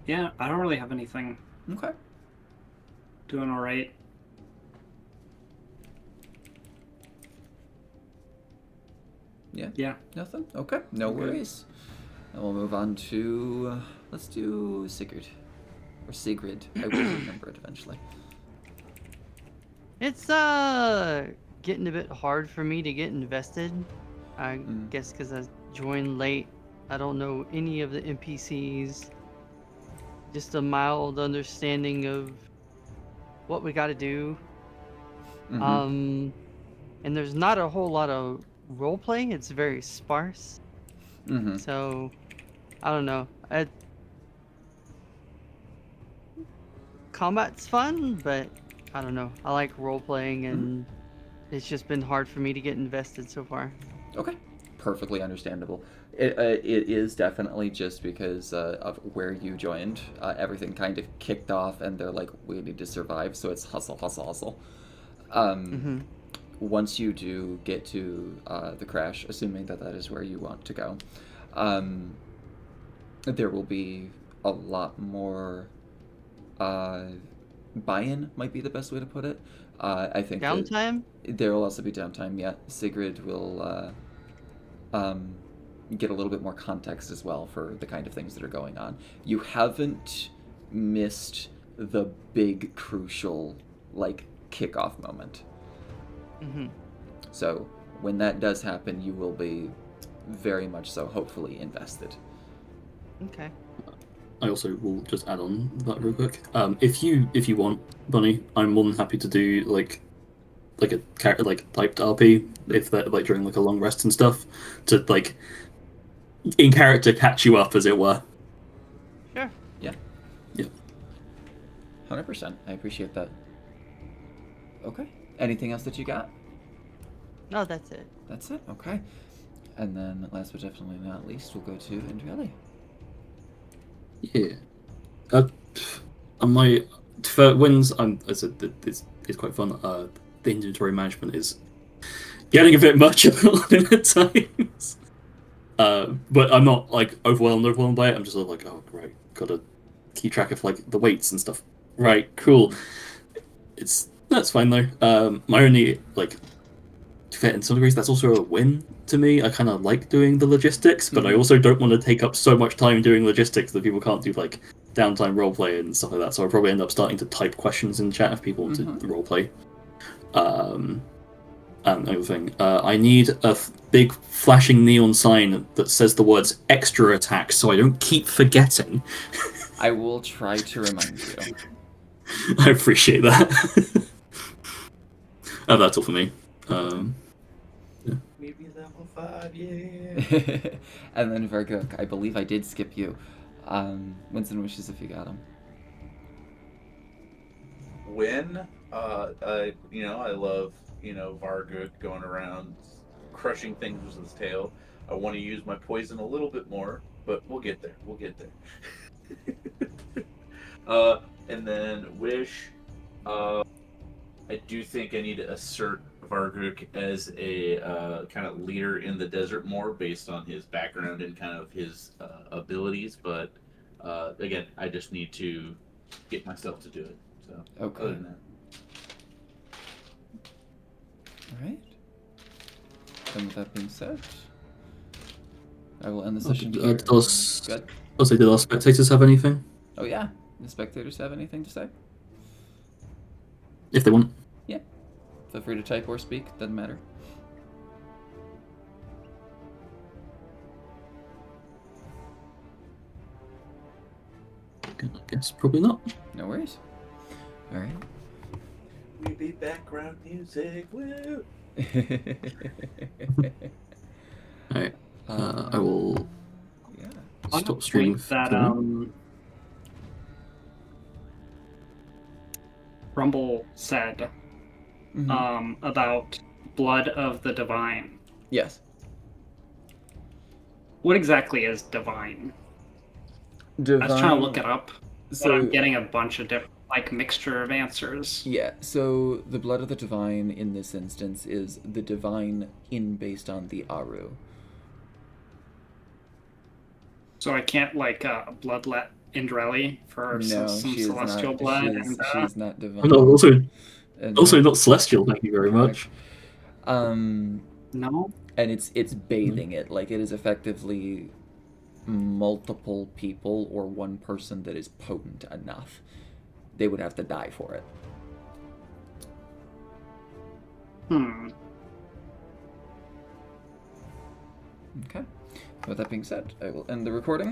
Yeah, I don't really have anything. Okay. Doing all right. Yeah? Yeah. Nothing? Okay, no Okay. worries. And we'll move on to, let's do Sigurd. Or Sigrid. I will remember it eventually. It's getting a bit hard for me to get invested. I guess because I joined late. I don't know any of the NPCs. Just a mild understanding of what we got to do. Mhm. And there's not a whole lot of role play. It's very sparse. Mhm. So I don't know. Combat's fun, but I don't know. I like role playing, and it's just been hard for me to get invested so far. Okay, perfectly understandable. It is definitely just because of where you joined. Everything kind of kicked off, and they're like, we need to survive, so it's hustle, hustle, hustle. Once you do get to the crash, assuming that that is where you want to go, there will be a lot more buy-in, might be the best way to put it. I think that Downtime? there will also be downtime. Yeah, Sigrid will get a little bit more context as well for the kind of things that are going on. You haven't missed the big crucial like kickoff moment. So when that does happen, you will be very much so, hopefully, invested. Okay. I also will just add on that real quick. If you want, Bunny, I'm more than happy to do like a character like typed RP if that like during like a long rest and stuff to like in character catch you up as it were. Sure. Yeah. Yeah. 100%. I appreciate that. Okay. Anything else that you got? No, that's it. That's it. Okay. And then, last but definitely not least, we'll go to Andrelli. Yeah. On my for wins, I said it's quite fun. The inventory management is getting a bit much at times. But I'm not like overwhelmed by it. I'm just sort of like, oh right, gotta keep track of like the weights and stuff. Right, cool. That's fine though. My only like in some degrees that's also a win to me. I kind of like doing the logistics, but I also don't want to take up so much time doing logistics that people can't do like downtime roleplay and stuff like that, so I'll probably end up starting to type questions in chat if people want to roleplay. And another thing, I need a big flashing neon sign that says the words extra attack so I don't keep forgetting. I will try to remind you. I appreciate that. That's all for me. Maybe level 5, yeah. And then Vergook, I believe I did skip you. Winston wishes if you got him. When I love Vargook going around crushing things with his tail. I want to use my poison a little bit more, but we'll get there. And then Wish. I do think I need to assert Vargook as a kind of leader in the desert more based on his background and kind of his abilities. But again, I just need to get myself to do it. So Okay. other than that. Alright. And with that being said, I will end the session here. Good. Did our spectators have anything? Oh yeah. The spectators have anything to say? If they want. Yeah. Feel free to type or speak, doesn't matter. I guess probably not. No worries. Alright. Maybe background music. Woo! Alright. I will stop On streaming. point that Rumble said about blood of the divine. Yes. What exactly is divine? Divine. I was trying to look it up, but So- I'm getting a bunch of different, mixture of answers. Yeah, so the blood of the divine in this instance is the divine based on the Aru. So I can't bloodlet Indrelli for No, some she is celestial not. blood. She's not divine. No, And- also not celestial. Thank you very much. No. And it's bathing it, like it is effectively multiple people or one person that is potent enough. They would have to die for it. Okay. With that being said, I will end the recording.